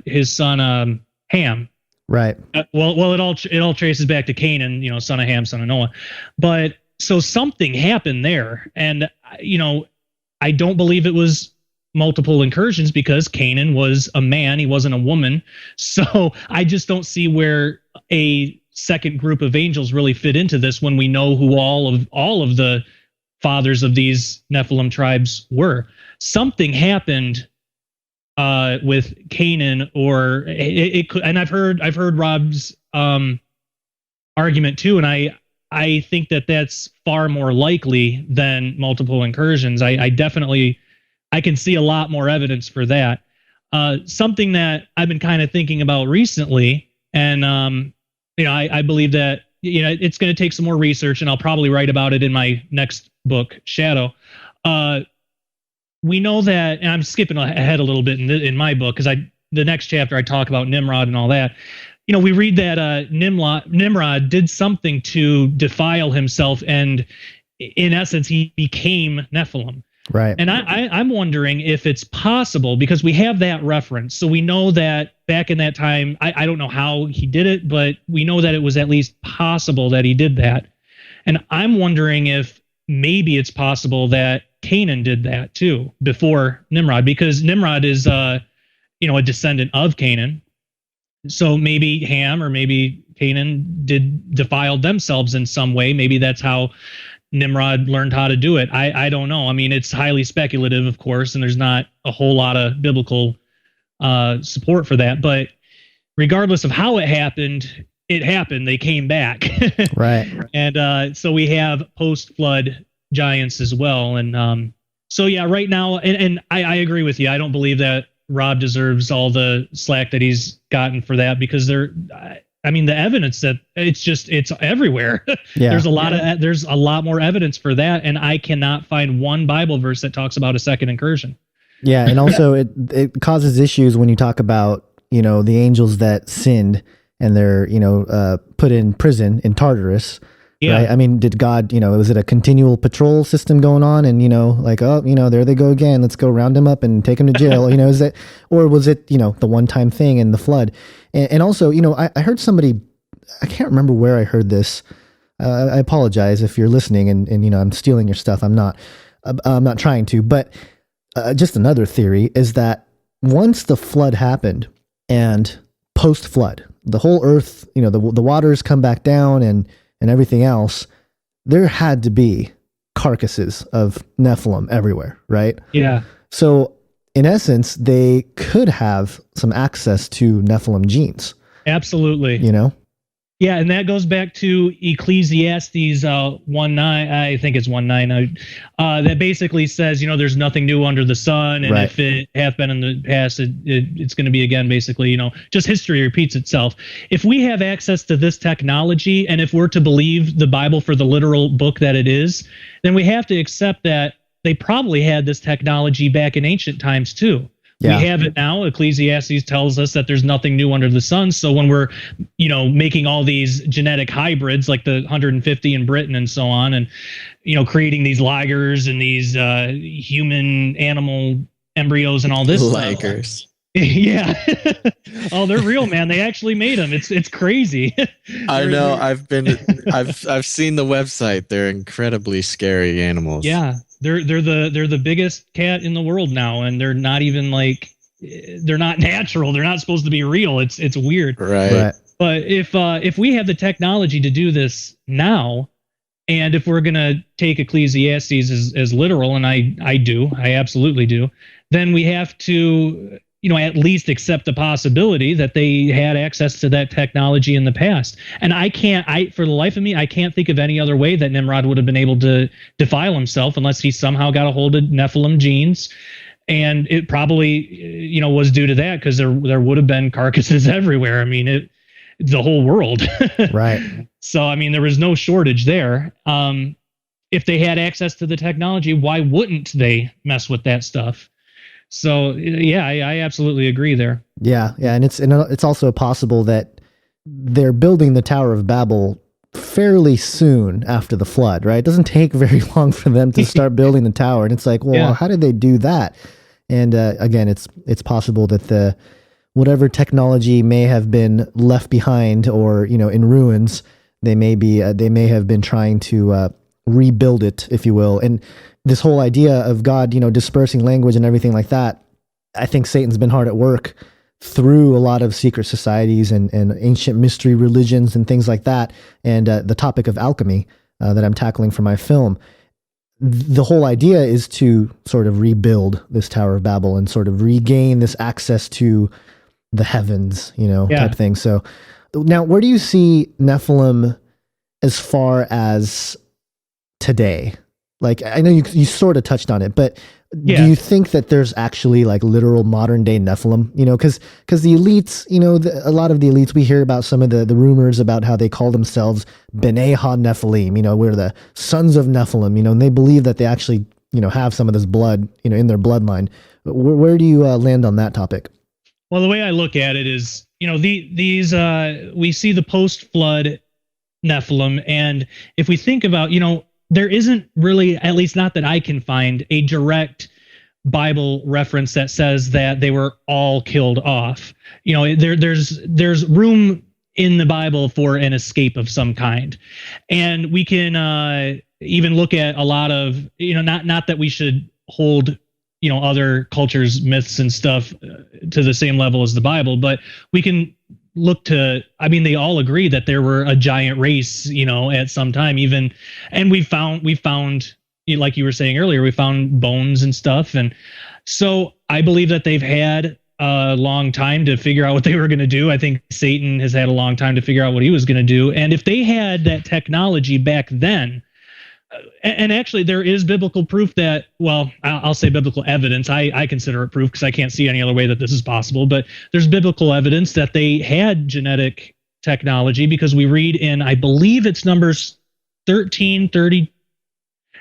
his son Ham. Right. Well, it all traces back to Canaan, son of Ham, son of Noah. But so something happened there, and I don't believe it was multiple incursions, because Canaan was a man, he wasn't a woman. So I just don't see where a second group of angels really fit into this when we know who all of the fathers of these Nephilim tribes were? Something happened with Canaan, or it could, and I've heard Rob's argument too, and I think that that's far more likely than multiple incursions. I definitely can see a lot more evidence for that. Something that I've been kind of thinking about recently, and I believe that it's going to take some more research, and I'll probably write about it in my next book, Shadow. We know that, and I'm skipping ahead a little bit in my book, because the next chapter I talk about Nimrod and all that. We read that Nimrod did something to defile himself, and in essence, he became Nephilim. Right. And I'm wondering if it's possible, because we have that reference. So we know that back in that time, I don't know how he did it, but we know that it was at least possible that he did that. And I'm wondering if maybe it's possible that Canaan did that too before Nimrod, because Nimrod is a descendant of Canaan. So maybe Ham or maybe Canaan defiled themselves in some way. Maybe that's how Nimrod learned how to do it. I don't know. I mean, it's highly speculative, of course, and there's not a whole lot of biblical support for that. But regardless of how it happened. They came back. Right. And so we have post-flood giants as well. And so, yeah, right now, and I agree with you. I don't believe that Rob deserves all the slack that he's gotten for that, because the evidence that it's everywhere. Yeah. There's a lot more evidence for that. And I cannot find one Bible verse that talks about a second incursion. Yeah. And also it causes issues when you talk about, the angels that sinned and they're, put in prison in Tartarus. Yeah. Right? I mean, did God, was it a continual patrol system going on? And, there they go again. Let's go round him up and take him to jail. Is that, or was it, the one-time thing in the flood? And also, I heard somebody, I can't remember where I heard this. I apologize if you're listening and I'm stealing your stuff. I'm not trying to, but just another theory is that once the flood happened and post-flood, the whole earth, the waters come back down and everything else, there had to be carcasses of Nephilim everywhere, right? Yeah. So in essence, they could have some access to Nephilim genes. Absolutely. Yeah, and that goes back to Ecclesiastes 1:9. I think it's 1:9. That basically says, there's nothing new under the sun, and right. If it hath been in the past, it's going to be again. Basically, just history repeats itself. If we have access to this technology, and if we're to believe the Bible for the literal book that it is, then we have to accept that they probably had this technology back in ancient times too. Yeah. We have it now. Ecclesiastes tells us that there's nothing new under the sun. So when we're, making all these genetic hybrids like the 150 in Britain and so on, and, creating these ligers and these human animal embryos and all this ligers. Yeah. Oh, they're real, man. They actually made them. It's crazy. I know. I've seen the website. They're incredibly scary animals. Yeah. They're the biggest cat in the world now, and they're not even they're not natural. They're not supposed to be real. It's weird. Right. But if we have the technology to do this now, and if we're gonna take Ecclesiastes as literal, and I absolutely do, then we have to at least accept the possibility that they had access to that technology in the past. And for the life of me, I can't think of any other way that Nimrod would have been able to defile himself unless he somehow got a hold of Nephilim genes. And it probably, was due to that, because there would have been carcasses everywhere. I mean, the whole world. Right. So, there was no shortage there. If they had access to the technology, why wouldn't they mess with that stuff? So yeah, I absolutely agree there. Yeah, and it's also possible that they're building the Tower of Babel fairly soon after the flood, right? It doesn't take very long for them to start building the tower, and it's like, well, yeah. How did they do that? And again, it's possible that whatever technology may have been left behind or in ruins, they may have been trying to rebuild it, if you will. And this whole idea of God, dispersing language and everything like that, I think Satan's been hard at work through a lot of secret societies and ancient mystery religions and things like that, and the topic of alchemy that I'm tackling for my film. The whole idea is to sort of rebuild this Tower of Babel and sort of regain this access to the heavens, type thing. So now, where do you see Nephilim as far as today? Like, I know you sort of touched on it, but do you think that there's actually like literal modern day Nephilim? Because the elites, a lot of the elites, we hear about some of the rumors about how they call themselves B'nai Ha-Nephilim, we're the sons of Nephilim, and they believe that they actually, have some of this blood, in their bloodline. Where do you land on that topic? Well, the way I look at it is, these we see the post-flood Nephilim, and if we think about, there isn't really, at least not that I can find, a direct Bible reference that says that they were all killed off. There's room in the Bible for an escape of some kind, and we can even look at a lot of, not that we should hold other cultures' myths and stuff to the same level as the Bible, but we can look to, they all agree that there were a giant race, at some time, even, and we found, like you were saying earlier, we found bones and stuff. And so I believe that they've had a long time to figure out what they were going to do. I think Satan has had a long time to figure out what he was going to do. And if they had that technology back then, and actually there is biblical proof that, well, I'll say biblical evidence. I consider it proof because I can't see any other way that this is possible, but there's biblical evidence that they had genetic technology, because we read in, I believe it's Numbers 13:30.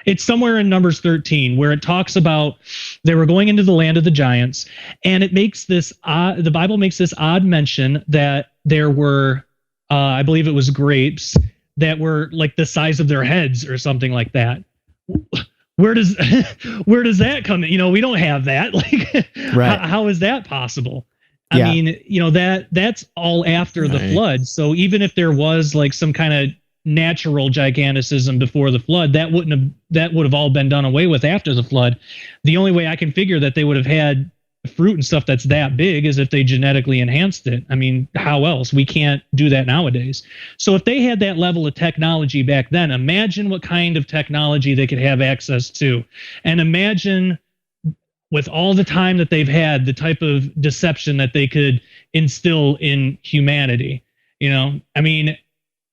It's somewhere in Numbers 13 where it talks about they were going into the land of the giants, and it makes this the Bible makes this odd mention that there were, I believe it was grapes that were like the size of their heads or something like that. Where does that come in? We don't have that. Like, right. How is that possible? I mean, that's all after the flood. So even if there was like some kind of natural giganticism before the flood, that would have all been done away with after the flood. The only way I can figure that they would have had fruit and stuff that's that big is if they genetically enhanced it. I mean, how else? We can't do that nowadays. So if they had that level of technology back then, imagine what kind of technology they could have access to. And imagine, with all the time that they've had, the type of deception that they could instill in humanity. I mean,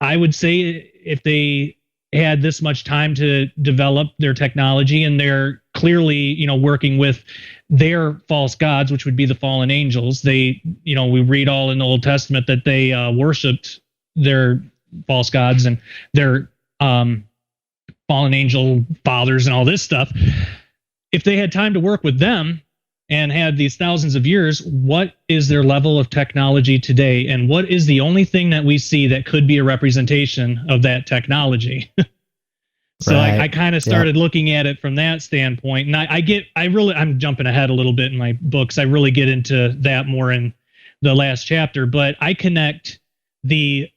I would say if they had this much time to develop their technology, and they're clearly, working with their false gods, which would be the fallen angels. They, we read all in the Old Testament that they worshipped their false gods and their fallen angel fathers and all this stuff. If they had time to work with them and had these thousands of years, what is their level of technology today? And what is the only thing that we see that could be a representation of that technology? So right. I kind of started looking at it from that standpoint. And I'm jumping ahead a little bit in my books. I really get into that more in the last chapter, but I connect the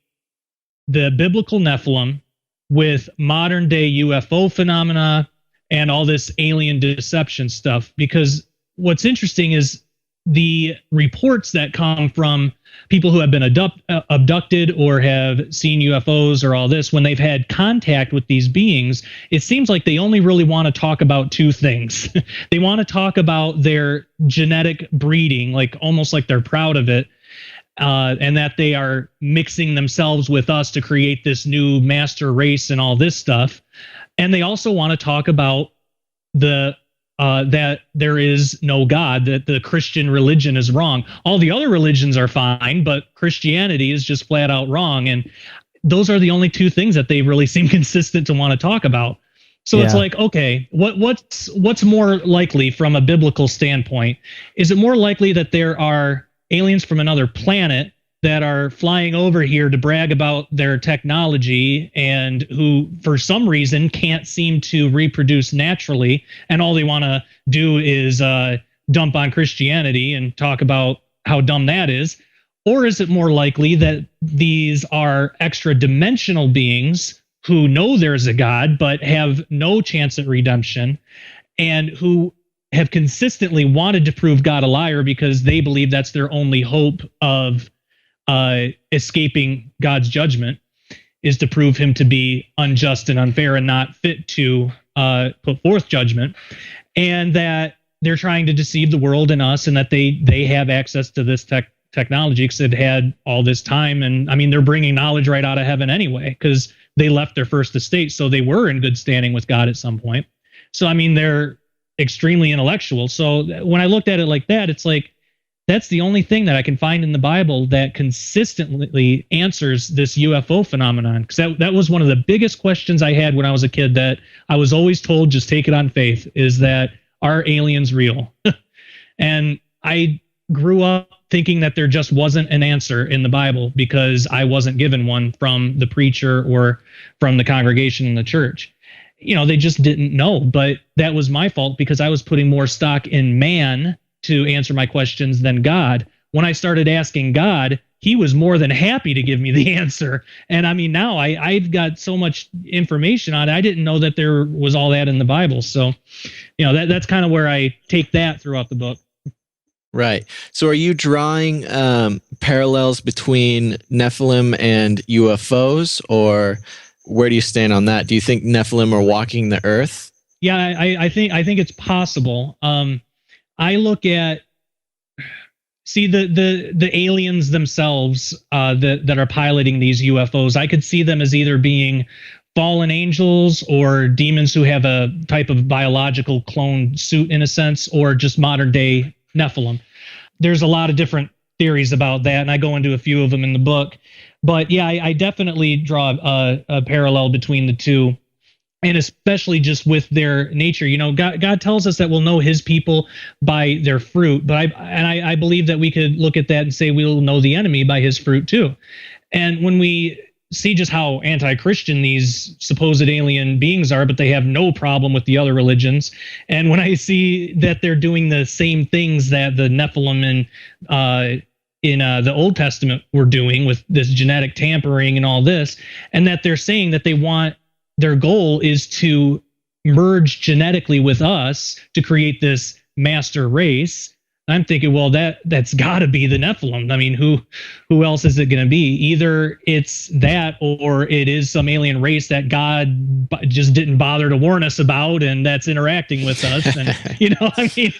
biblical Nephilim with modern day UFO phenomena and all this alien deception stuff, because what's interesting is the reports that come from people who have been abducted or have seen UFOs or all this, when they've had contact with these beings, it seems like they only really want to talk about two things. They want to talk about their genetic breeding, like almost like they're proud of it, and that they are mixing themselves with us to create this new master race and all this stuff. And they also want to talk about that there is no God, that the Christian religion is wrong. All the other religions are fine, but Christianity is just flat out wrong. And those are the only two things that they really seem consistent to want to talk about. So it's like, okay, what's more likely from a biblical standpoint? Is it more likely that there are aliens from another planet that are flying over here to brag about their technology and who, for some reason, can't seem to reproduce naturally, and all they want to do is dump on Christianity and talk about how dumb that is? Or is it more likely that these are extra-dimensional beings who know there's a God but have no chance at redemption, and who have consistently wanted to prove God a liar because they believe that's their only hope of escaping God's judgment, is to prove him to be unjust and unfair and not fit to put forth judgment, and that they're trying to deceive the world and us, and that they have access to this technology because they've had all this time. And I mean, they're bringing knowledge right out of heaven anyway, because they left their first estate, so they were in good standing with God at some point. So I mean, they're extremely intellectual. So when I looked at it like that, it's like, that's the only thing that I can find in the Bible that consistently answers this UFO phenomenon. Because that was one of the biggest questions I had when I was a kid, that I was always told, just take it on faith, is that, are aliens real? And I grew up thinking that there just wasn't an answer in the Bible because I wasn't given one from the preacher or from the congregation in the church. You know, they just didn't know. But that was my fault because I was putting more stock in man to answer my questions than God. When I started asking God, he was more than happy to give me the answer. And I mean, now I've got so much information on it. I didn't know that there was all that in the Bible. So, you know, that's kind of where I take that throughout the book. Right. So are you drawing parallels between Nephilim and UFOs, or where do you stand on that? Do you think Nephilim are walking the earth? Yeah, I think it's possible. I look at, the aliens themselves that are piloting these UFOs. I could see them as either being fallen angels or demons who have a type of biological clone suit in a sense, or just modern day Nephilim. There's a lot of different theories about that, and I go into a few of them in the book. But yeah, I definitely draw a parallel between the two. And especially just with their nature, you know, God tells us that we'll know his people by their fruit. But I believe that we could look at that and say we'll know the enemy by his fruit too. And when we see just how anti-Christian these supposed alien beings are, but they have no problem with the other religions. And when I see that they're doing the same things that the Nephilim in the Old Testament were doing with this genetic tampering and all this, and that they're saying that their goal is to merge genetically with us to create this master race. I'm thinking, well, that's got to be the Nephilim. I mean, who else is it going to be? Either it's that, or it is some alien race that God just didn't bother to warn us about, and that's interacting with us. And you know, I mean,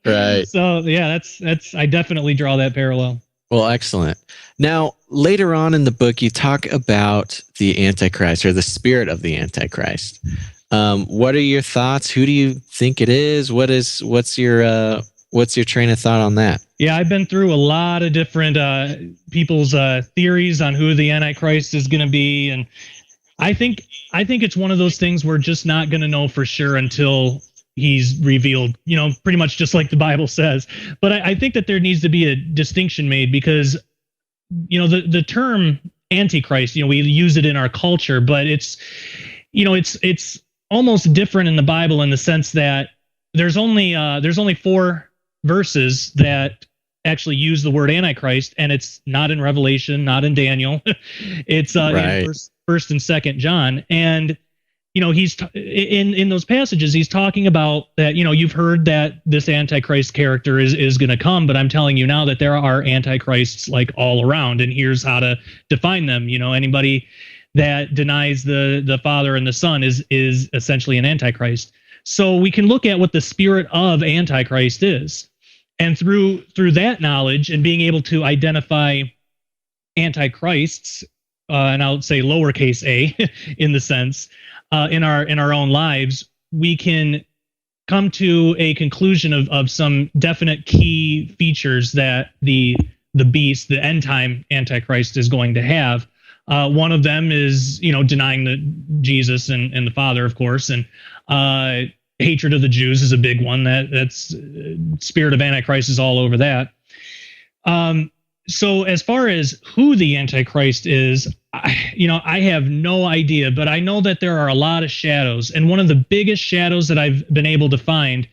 right. So yeah, that's I definitely draw that parallel. Well, excellent. Now, later on in the book, you talk about the Antichrist, or the spirit of the Antichrist. What are your thoughts? Who do you think it is? What's your train of thought on that? Yeah, I've been through a lot of different people's theories on who the Antichrist is going to be, and I think it's one of those things we're just not going to know for sure until he's revealed, you know, pretty much just like the Bible says. But I think that there needs to be a distinction made, because, you know, the term Antichrist, you know, we use it in our culture, but it's almost different in the Bible in the sense that there's only 4 verses that actually use the word Antichrist, and it's not in Revelation, not in Daniel. It's in First and Second John, and you know, he's in those passages, he's talking about that, you know, you've heard that this Antichrist character is going to come, but I'm telling you now that there are Antichrists like all around, and here's how to define them. You know, anybody that denies the Father and the Son is essentially an Antichrist. So we can look at what the spirit of Antichrist is. And through that knowledge and being able to identify Antichrists, and I'll say lowercase a in the sense, in our own lives, we can come to a conclusion of some definite key features that the beast, the end time Antichrist, is going to have. One of them is, you know, denying Jesus and the Father, of course, and hatred of the Jews is a big one. That's spirit of Antichrist is all over that. So as far as who the Antichrist is, I have no idea, but I know that there are a lot of shadows. And one of the biggest shadows that I've been able to find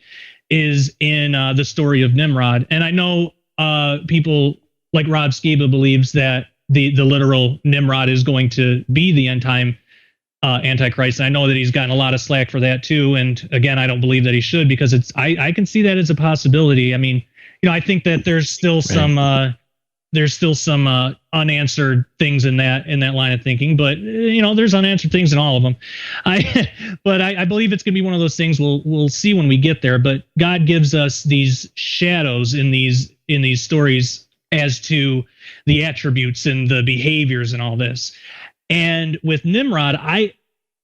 is in the story of Nimrod. And I know people like Rob Skiba believes that the literal Nimrod is going to be the end time Antichrist. I know that he's gotten a lot of slack for that too. And again, I don't believe that he should, because I can see that as a possibility. I mean, I think that there's still some unanswered things in that line of thinking, but there's unanswered things in all of them. But I believe it's going to be one of those things we'll see when we get there. But God gives us these shadows in these stories as to the attributes and the behaviors and all this. And with Nimrod,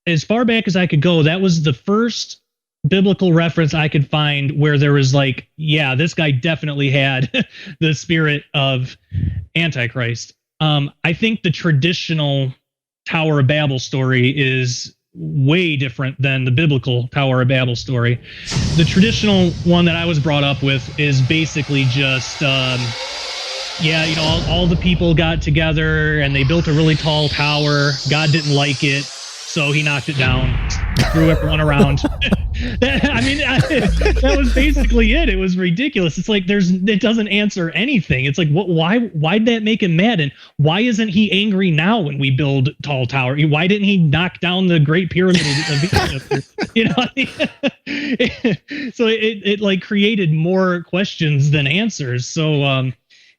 as far back as I could go, that was the first biblical reference I could find where there was like, yeah, this guy definitely had the spirit of Antichrist. I think the traditional Tower of Babel story is way different than the biblical Tower of Babel story. The traditional one that I was brought up with is basically just, all the people got together and they built a really tall tower. God didn't like it, so he knocked it down, threw everyone around. That was basically it. It was ridiculous. It's like it doesn't answer anything. It's like, why'd that make him mad? And why isn't he angry now when we build tall tower? Why didn't he knock down the Great Pyramid of Egypt? So it like created more questions than answers. So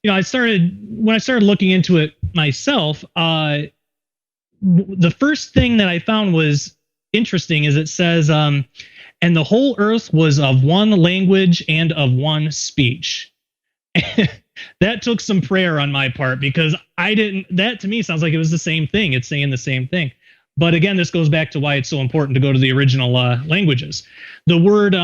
when I started looking into it myself, the first thing that I found was interesting is it says, and the whole earth was of one language and of one speech. That took some prayer on my part, because that to me sounds like it was the same thing. It's saying the same thing. But again, this goes back to why it's so important to go to the original languages. The word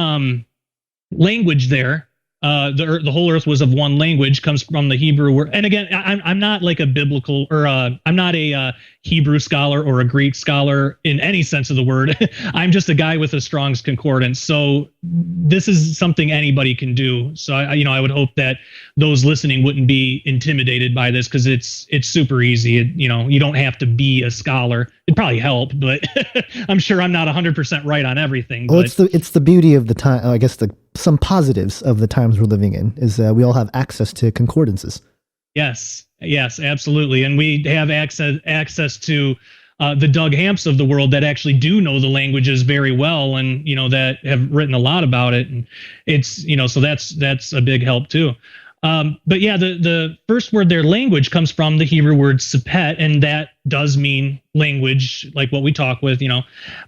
language there, the whole earth was of one language, comes from the Hebrew word. And again, I'm not like a biblical, or I'm not a Hebrew scholar or a Greek scholar in any sense of the word. I'm just a guy with a Strong's Concordance. So this is something anybody can do. So I would hope that those listening wouldn't be intimidated by this, because it's super easy. You don't have to be a scholar. It'd probably help, but I'm sure I'm not 100% right on everything. Well, but it's the beauty of the time. I guess some positives of the times we're living in is we all have access to concordances. Yes, absolutely. And we have access to the Doug Hamps of the world that actually do know the languages very well, and that have written a lot about it. And it's so that's a big help too. But yeah, the first word there, language, comes from the Hebrew word sepet, and that does mean language, like what we talk with,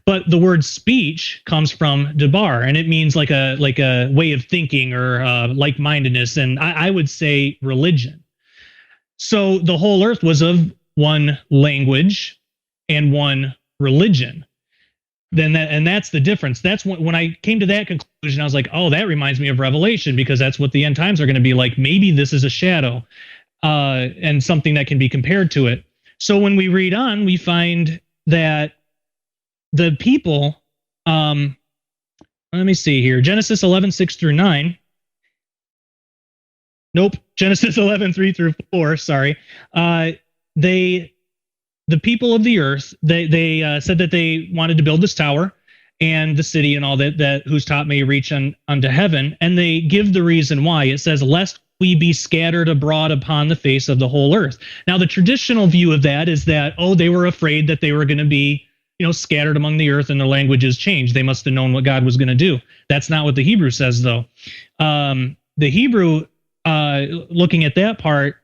But the word speech comes from debar, and it means like a way of thinking, or like-mindedness, and I would say religion. So the whole earth was of one language and one religion. That's the difference. That's when I came to that conclusion, I was like, oh, that reminds me of Revelation, because that's what the end times are going to be like. Maybe this is a shadow and something that can be compared to it. So when we read on, we find that the people, let me see here, Genesis 11:6-9. Nope, Genesis 11:3-4. Sorry, the people of the earth, they said that they wanted to build this tower and the city and all that whose top may reach unto heaven, and they give the reason why. It says, lest we be scattered abroad upon the face of the whole earth. Now, the traditional view of that is that, they were afraid that they were going to be, scattered among the earth and their languages changed. They must have known what God was going to do. That's not what the Hebrew says, though. The Hebrew, looking at that part,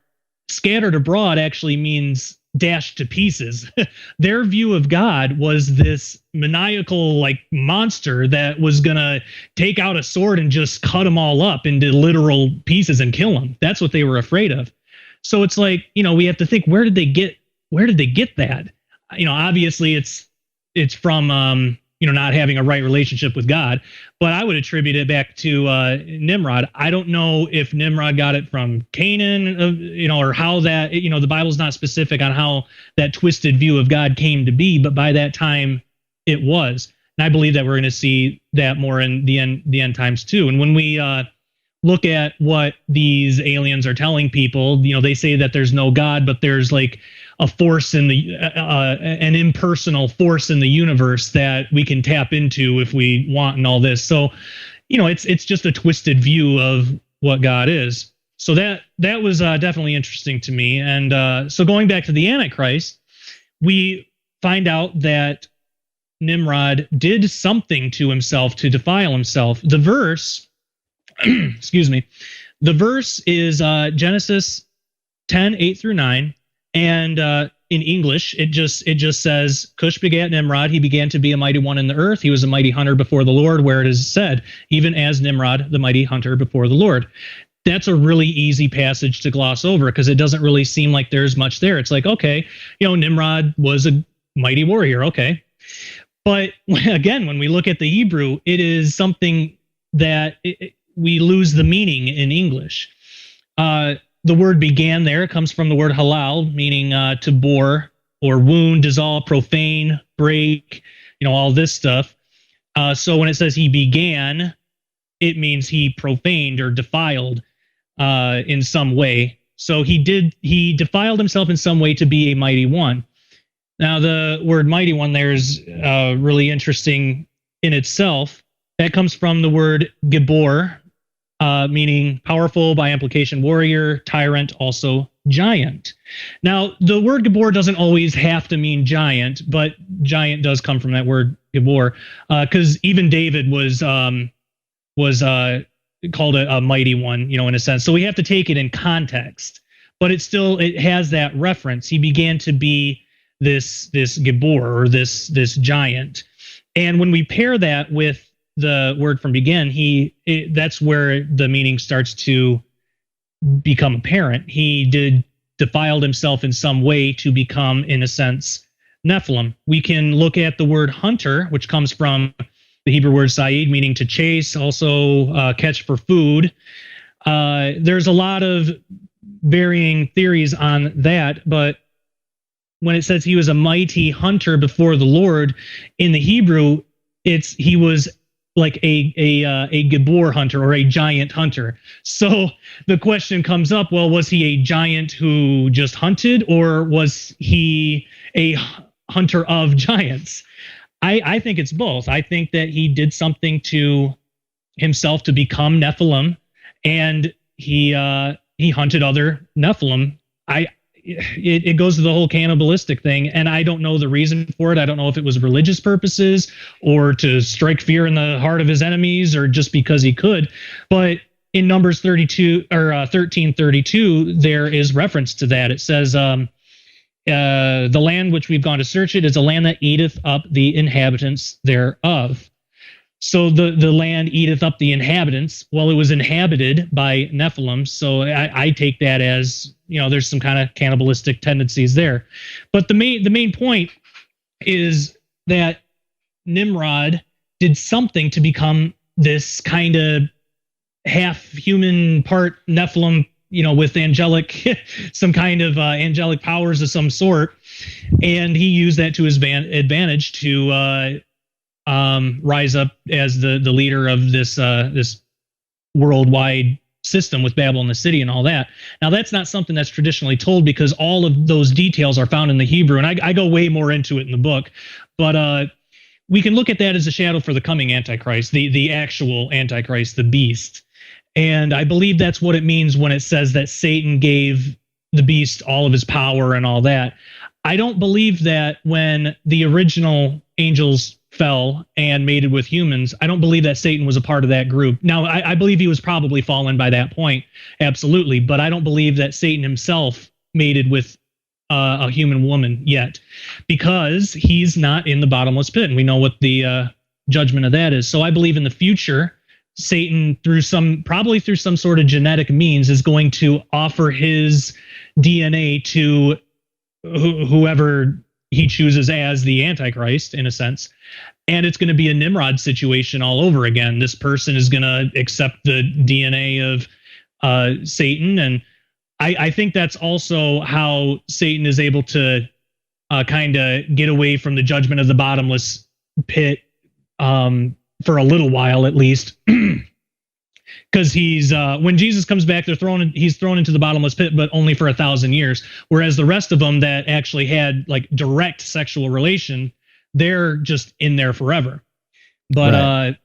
scattered abroad actually means dashed to pieces. Their view of God was this maniacal monster that was gonna take out a sword and just cut them all up into literal pieces and kill them. That's what they were afraid of. So it's like, we have to think, where did they get that? Obviously it's from not having a right relationship with God, but I would attribute it back to Nimrod. I don't know if Nimrod got it from Canaan, or how that, the Bible's not specific on how that twisted view of God came to be, but by that time it was. And I believe that we're going to see that more in the end times too. And when we look at what these aliens are telling people, they say that there's no God, but there's like a force in the an impersonal force in the universe that we can tap into if we want, and all this. So, it's just a twisted view of what God is. So that was definitely interesting to me. And so going back to the Antichrist, we find out that Nimrod did something to himself to defile himself. The verse, excuse me, the verse is Genesis 10:8-9, and in English, it just says, Cush begat Nimrod. He began to be a mighty one in the earth. He was a mighty hunter before the Lord, where it is said, even as Nimrod, the mighty hunter before the Lord. That's a really easy passage to gloss over because it doesn't really seem like there's much there. It's like, okay, Nimrod was a mighty warrior. Okay. But again, when we look at the Hebrew, it is something that we lose the meaning in English. The word began there comes from the word halal, meaning to bore or wound, dissolve, profane, break, all this stuff. So when it says he began, it means he profaned or defiled in some way. So he defiled himself in some way to be a mighty one. Now, the word mighty one there is really interesting in itself. That comes from the word gibor, meaning powerful, by implication warrior, tyrant, also giant. Now, the word gibor doesn't always have to mean giant, but giant does come from that word gibor, because even David was called a mighty one, in a sense. So we have to take it in context, but it has that reference. He began to be this gibor, or this giant. And when we pair that with the word from begin, that's where the meaning starts to become apparent. He defiled himself in some way to become, in a sense, Nephilim. We can look at the word hunter, which comes from the Hebrew word sa'id, meaning to chase, also catch for food. There's a lot of varying theories on that, but when it says he was a mighty hunter before the Lord, in the Hebrew, he was like a gibor hunter, or a giant hunter. So the question comes up, well, was he a giant who just hunted, or was he a hunter of giants? I think it's both. I think that he did something to himself to become Nephilim, and he hunted other Nephilim. It goes to the whole cannibalistic thing, and I don't know the reason for it. I don't know if it was religious purposes or to strike fear in the heart of his enemies, or just because he could. But in Numbers 32 or 13:32, there is reference to that. It says, "The land which we've gone to search it is a land that eateth up the inhabitants thereof." So the land eateth up the inhabitants. Well, it was inhabited by Nephilim, so I take that as, there's some kind of cannibalistic tendencies there. But the main point is that Nimrod did something to become this kind of half human, part Nephilim, with angelic, some kind of angelic powers of some sort, and he used that to his advantage to rise up as the leader of this worldwide system with Babel and the city and all that. Now, that's not something that's traditionally told, because all of those details are found in the Hebrew, and I go way more into it in the book. But we can look at that as a shadow for the coming Antichrist, the actual Antichrist, the beast. And I believe that's what it means when it says that Satan gave the beast all of his power and all that. I don't believe that when the original angels fell and mated with humans, I don't believe that Satan was a part of that group. Now, I believe he was probably fallen by that point, absolutely, but I don't believe that Satan himself mated with a human woman yet, because he's not in the bottomless pit, and we know what the judgment of that is. So I believe in the future, Satan, probably through some sort of genetic means, is going to offer his DNA to whoever he chooses as the Antichrist, in a sense. And it's going to be a Nimrod situation all over again. This person is going to accept the DNA of Satan. And I think that's also how Satan is able to kind of get away from the judgment of the bottomless pit for a little while, at least. Because when Jesus comes back, he's thrown into the bottomless pit, but only for 1,000 years. Whereas the rest of them that actually had like direct sexual relation, they're just in there forever. But right.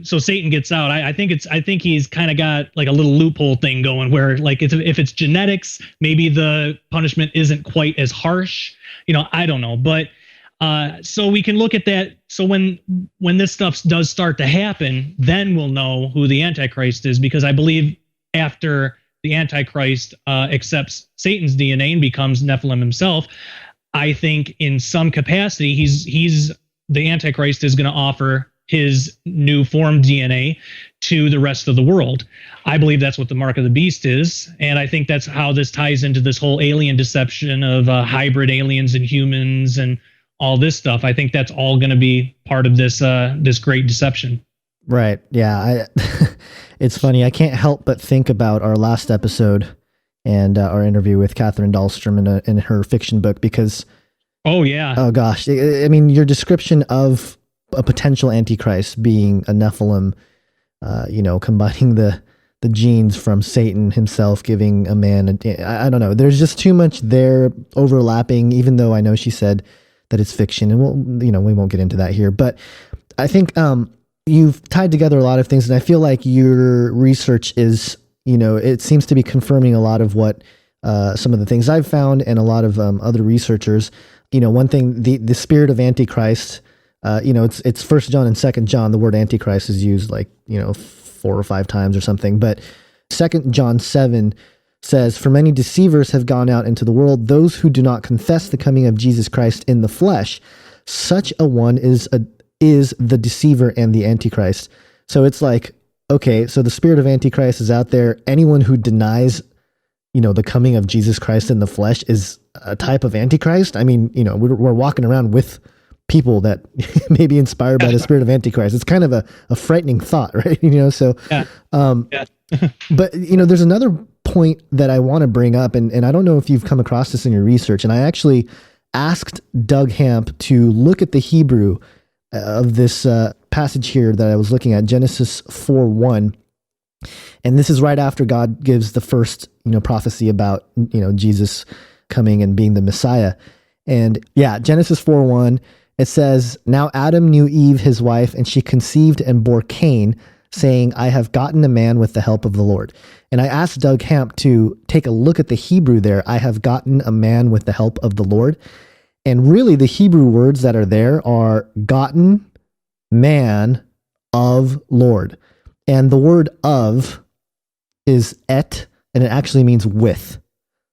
So Satan gets out. I think he's kind of got like a little loophole thing going, where like if it's genetics, maybe the punishment isn't quite as harsh. I don't know, but So we can look at that. So when this stuff does start to happen, then we'll know who the Antichrist is, because I believe after the Antichrist accepts Satan's DNA and becomes Nephilim himself, I think in some capacity he's the Antichrist is going to offer his new formed DNA to the rest of the world. I believe that's what the mark of the beast is, and I think that's how this ties into this whole alien deception of hybrid aliens and humans and all this stuff. I think that's all going to be part of this this great deception. Right. Yeah. It's funny. I can't help but think about our last episode and our interview with Catherine Dahlstrom in her fiction book, because oh gosh, I mean, your description of a potential Antichrist being a Nephilim, combining the genes from Satan himself, giving a man, I don't know. There's just too much there overlapping, even though I know she said that it's fiction, and we won't get into that here. But I think you've tied together a lot of things, and I feel like your research is, it seems to be confirming a lot of what some of the things I've found and a lot of other researchers. One thing, the spirit of Antichrist, it's 1 John and 2 John. The word Antichrist is used 4 or 5 times or something. But 2 John 7 says, "For many deceivers have gone out into the world, those who do not confess the coming of Jesus Christ in the flesh. Such a one is the deceiver and the Antichrist." So it's like, okay, so the spirit of Antichrist is out there. Anyone who denies, the coming of Jesus Christ in the flesh is a type of Antichrist. I mean, we're walking around with people that may be inspired by the spirit of Antichrist. It's kind of a frightening thought, right? So, but there's another point that I want to bring up, and I don't know if you've come across this in your research, and I actually asked Doug Hamp to look at the Hebrew of this passage here that I was looking at, Genesis 4:1. And this is right after God gives the first, prophecy about, Jesus coming and being the Messiah. And yeah, Genesis 4:1, it says, "Now Adam knew Eve, his wife, and she conceived and bore Cain, saying, I have gotten a man with the help of the Lord." And I asked Doug Hamp to take a look at the Hebrew there, "I have gotten a man with the help of the Lord." And really the Hebrew words that are there are gotten, man, of, Lord. And the word of is et, and it actually means with.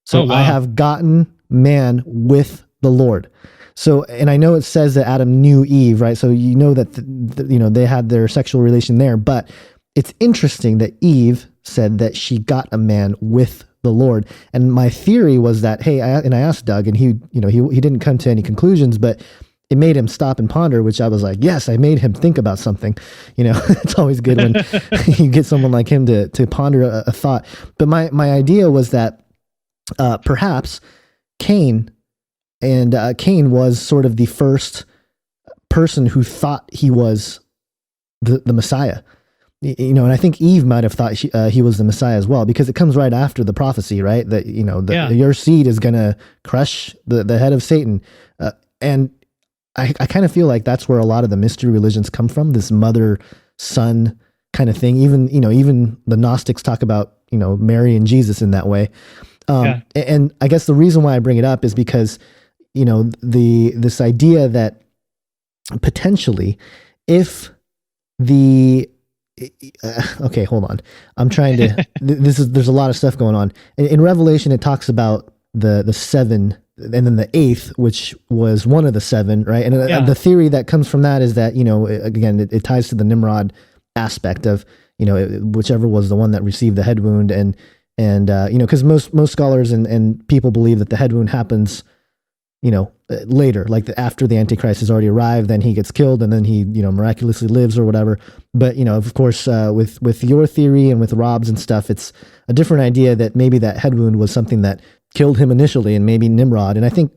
So I have gotten man with the Lord. So, and I know it says that Adam knew Eve, right? So that, they had their sexual relation there, but it's interesting that Eve said that she got a man with the Lord. And my theory was that, I asked Doug, and he didn't come to any conclusions, but it made him stop and ponder, which I was like, yes, I made him think about something. It's always good when you get someone like him to ponder a thought. But my idea was that perhaps Cain was sort of the first person who thought he was the Messiah. And I think Eve might have thought he was the Messiah as well, because it comes right after the prophecy, right? That, your seed is going to crush the head of Satan. And I kind of feel like that's where a lot of the mystery religions come from, this mother-son kind of thing. Even the Gnostics talk about, Mary and Jesus in that way. And I guess the reason why I bring it up is because, this idea that potentially if okay, hold on. I'm trying to, there's a lot of stuff going on. In Revelation, it talks about the 7 and then the 8th, which was one of the 7, right? And the theory that comes from that is that, again, it ties to the Nimrod aspect of, whichever was the one that received the head wound. And because most scholars and people believe that the head wound happens, later, like after the Antichrist has already arrived, then he gets killed and then he, miraculously lives or whatever. But, of course, with your theory and with Rob's and stuff, it's a different idea that maybe that head wound was something that killed him initially, and maybe Nimrod. And I think,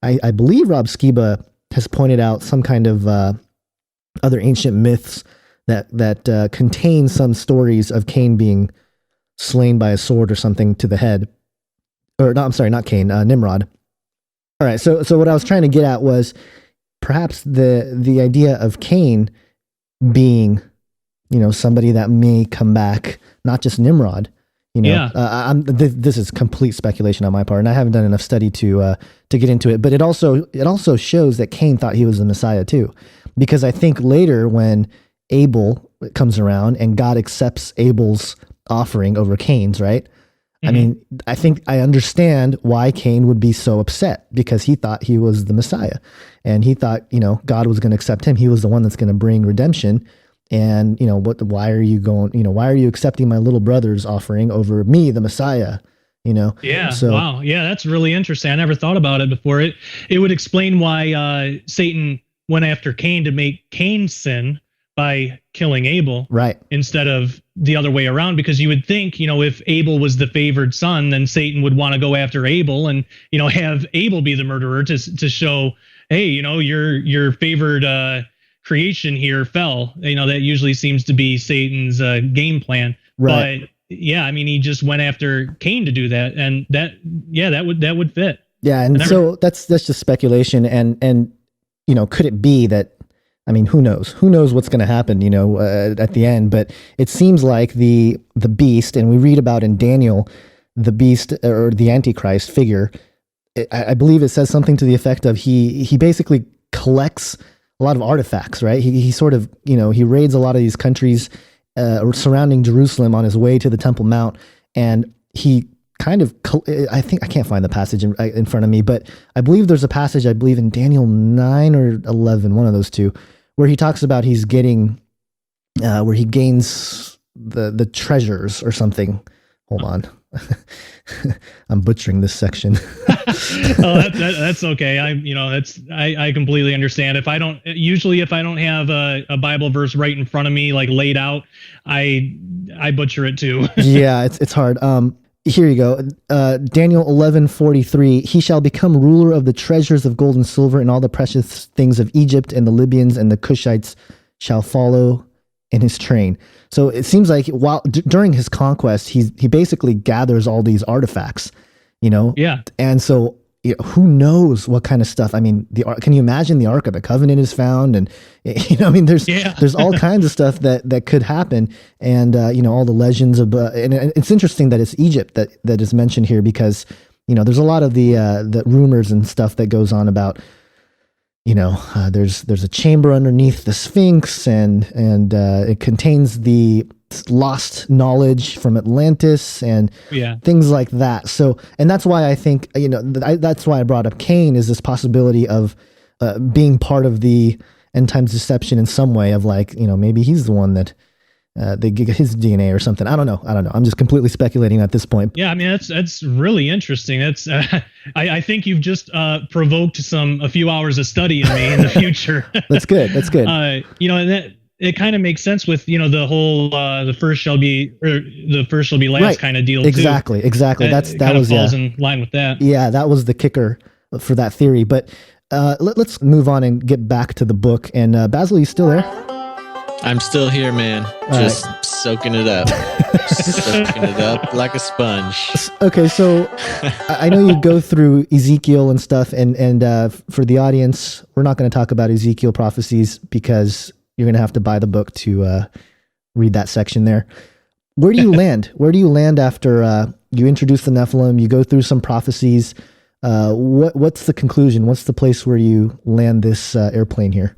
I believe Rob Skiba has pointed out some kind of other ancient myths that contain some stories of Cain being slain by a sword or something to the head. Or no, I'm sorry, not Cain, Nimrod. All right, so what I was trying to get at was perhaps the idea of Cain being, somebody that may come back, not just Nimrod, This is complete speculation on my part, and I haven't done enough study to get into it. But it also shows that Cain thought he was the Messiah too, because I think later when Abel comes around and God accepts Abel's offering over Cain's, right? Mm-hmm. I mean, I think I understand why Cain would be so upset, because he thought he was the Messiah, and he thought, God was going to accept him. He was the one that's going to bring redemption. And, why are you accepting my little brother's offering over me, the Messiah? Yeah. So, wow. Yeah. That's really interesting. I never thought about it before. It would explain why Satan went after Cain to make Cain sin by killing Abel, right, instead of the other way around, because you would think, if Abel was the favored son, then Satan would want to go after Abel and, have Abel be the murderer to show, hey, your favored creation here fell. That usually seems to be Satan's game plan. Right. But yeah, I mean, he just went after Cain to do that, and that would fit. Yeah, and so that's just speculation, and could it be that? I mean, who knows? Who knows what's going to happen, at the end? But it seems like the beast, and we read about in Daniel, the beast or the Antichrist figure. I believe it says something to the effect of he basically collects a lot of artifacts, right? He sort of, he raids a lot of these countries surrounding Jerusalem on his way to the Temple Mount, and he kind of, I can't find the passage in front of me, but I believe there's a passage, I believe in Daniel 9 or 11, one of those two, where he talks about he's getting, where he gains the treasures or something. Hold on. I'm butchering this section. That's okay. I completely understand. If I don't have a Bible verse right in front of me, like laid out, I butcher it too. Yeah, it's hard. Here you go. Daniel 11:43. He shall become ruler of the treasures of gold and silver, and all the precious things of Egypt, and the Libyans and the Cushites shall follow in his train. So it seems like during his conquest, he basically gathers all these artifacts, Yeah. And so who knows what kind of stuff? I mean, can you imagine the Ark of the Covenant is found, and there's all kinds of stuff that could happen, and all the legends of and it's interesting that it's Egypt that is mentioned here, because there's a lot of the rumors and stuff that goes on about. There's a chamber underneath the Sphinx, and it contains the lost knowledge from Atlantis and things like that. So, and that's why I think that's why I brought up Cain, is this possibility of being part of the end times deception in some way, of maybe he's the one that they get his DNA or something. I don't know. I'm just completely speculating at this point. Yeah, I mean, that's really interesting. That's I think you've just provoked a few hours of study in me in the future. That's good. And that it kind of makes sense with the whole the first shall be last right. kind of deal. Exactly. That was falls in line with that. Yeah, that was the kicker for that theory. But let's move on and get back to the book. And Basil, you still there? I'm still here, man. Just soaking it up. Soaking it up like a sponge. Okay, so I know you go through Ezekiel and stuff, and for the audience, we're not going to talk about Ezekiel prophecies, because you're going to have to buy the book to read that section there. Where do you land? Where do you land after you introduce the Nephilim, you go through some prophecies? What's the conclusion? What's the place where you land this airplane here?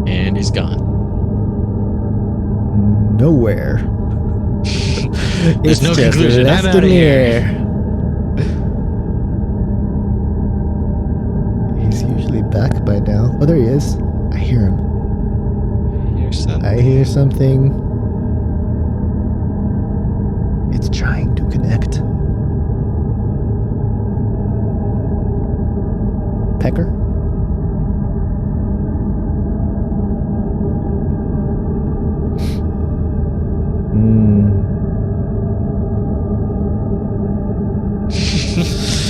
And he's gone. Nowhere. There's no conclusion. I'm out of here. He's usually back by now. Oh, there he is. I hear him. I hear something. It's trying to connect. Pecker?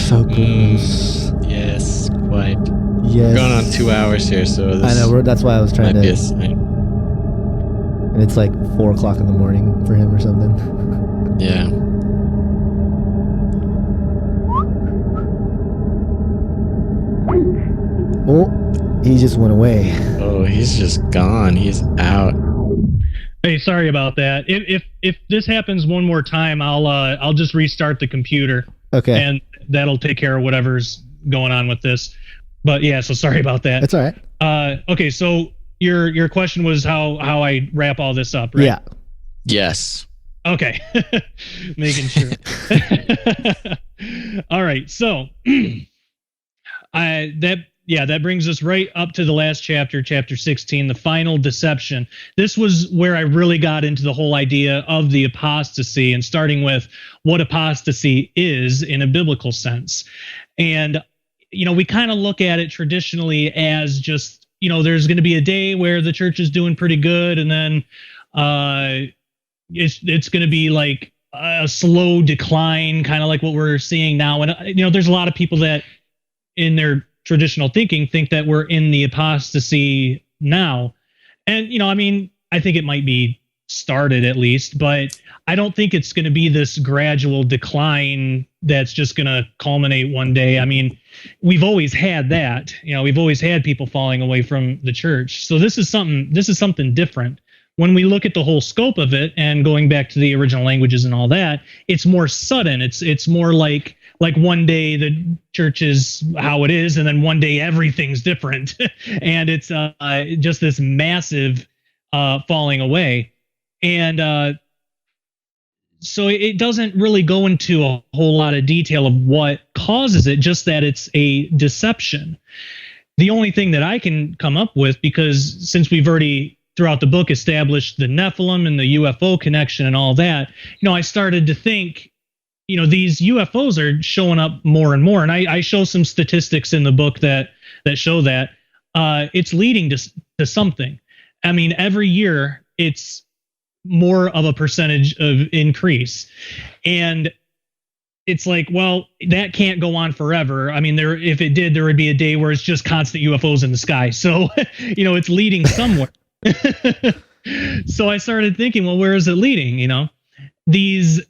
So close. Yes, quite. Yes. We're going on 2 hours here, so this I know. That's why I was trying might to. be a sign. And it's like 4 o'clock in the morning for him or something. Yeah. Oh, he just went away. Oh, he's just gone. He's out. Hey, sorry about that. If this happens one more time, I'll just restart the computer. Okay. And that'll take care of whatever's going on with this. But yeah, so sorry about that. That's all right. Okay, so your question was how I wrap all this up, right? Yeah. Yes. Okay. Making sure. All right. So that brings us right up to the last chapter, chapter 16, the final deception. This was where I really got into the whole idea of the apostasy, and starting with what apostasy is in a biblical sense. And we kind of look at it traditionally as just, there's going to be a day where the church is doing pretty good, and then it's going to be like a slow decline, kind of like what we're seeing now. And there's a lot of people that in their traditional thinking think that we're in the apostasy now. And I think it might be started at least, but I don't think it's going to be this gradual decline that's just going to culminate one day. I mean, we've always had that. We've always had people falling away from the church. So this is something different. When we look at the whole scope of it, and going back to the original languages and all that, it's more sudden. It's more like one day the church is how it is, and then one day everything's different. And it's just this massive falling away. And so it doesn't really go into a whole lot of detail of what causes it, just that it's a deception. The only thing that I can come up with, because since we've already throughout the book established the Nephilim and the UFO connection and all that, I started to think, these UFOs are showing up more and more. And I show some statistics in the book that show that it's leading to something. I mean, every year it's more of a percentage of increase. And it's like, well, that can't go on forever. I mean, if it did, there would be a day where it's just constant UFOs in the sky. So, it's leading somewhere. So I started thinking, well, where is it leading? These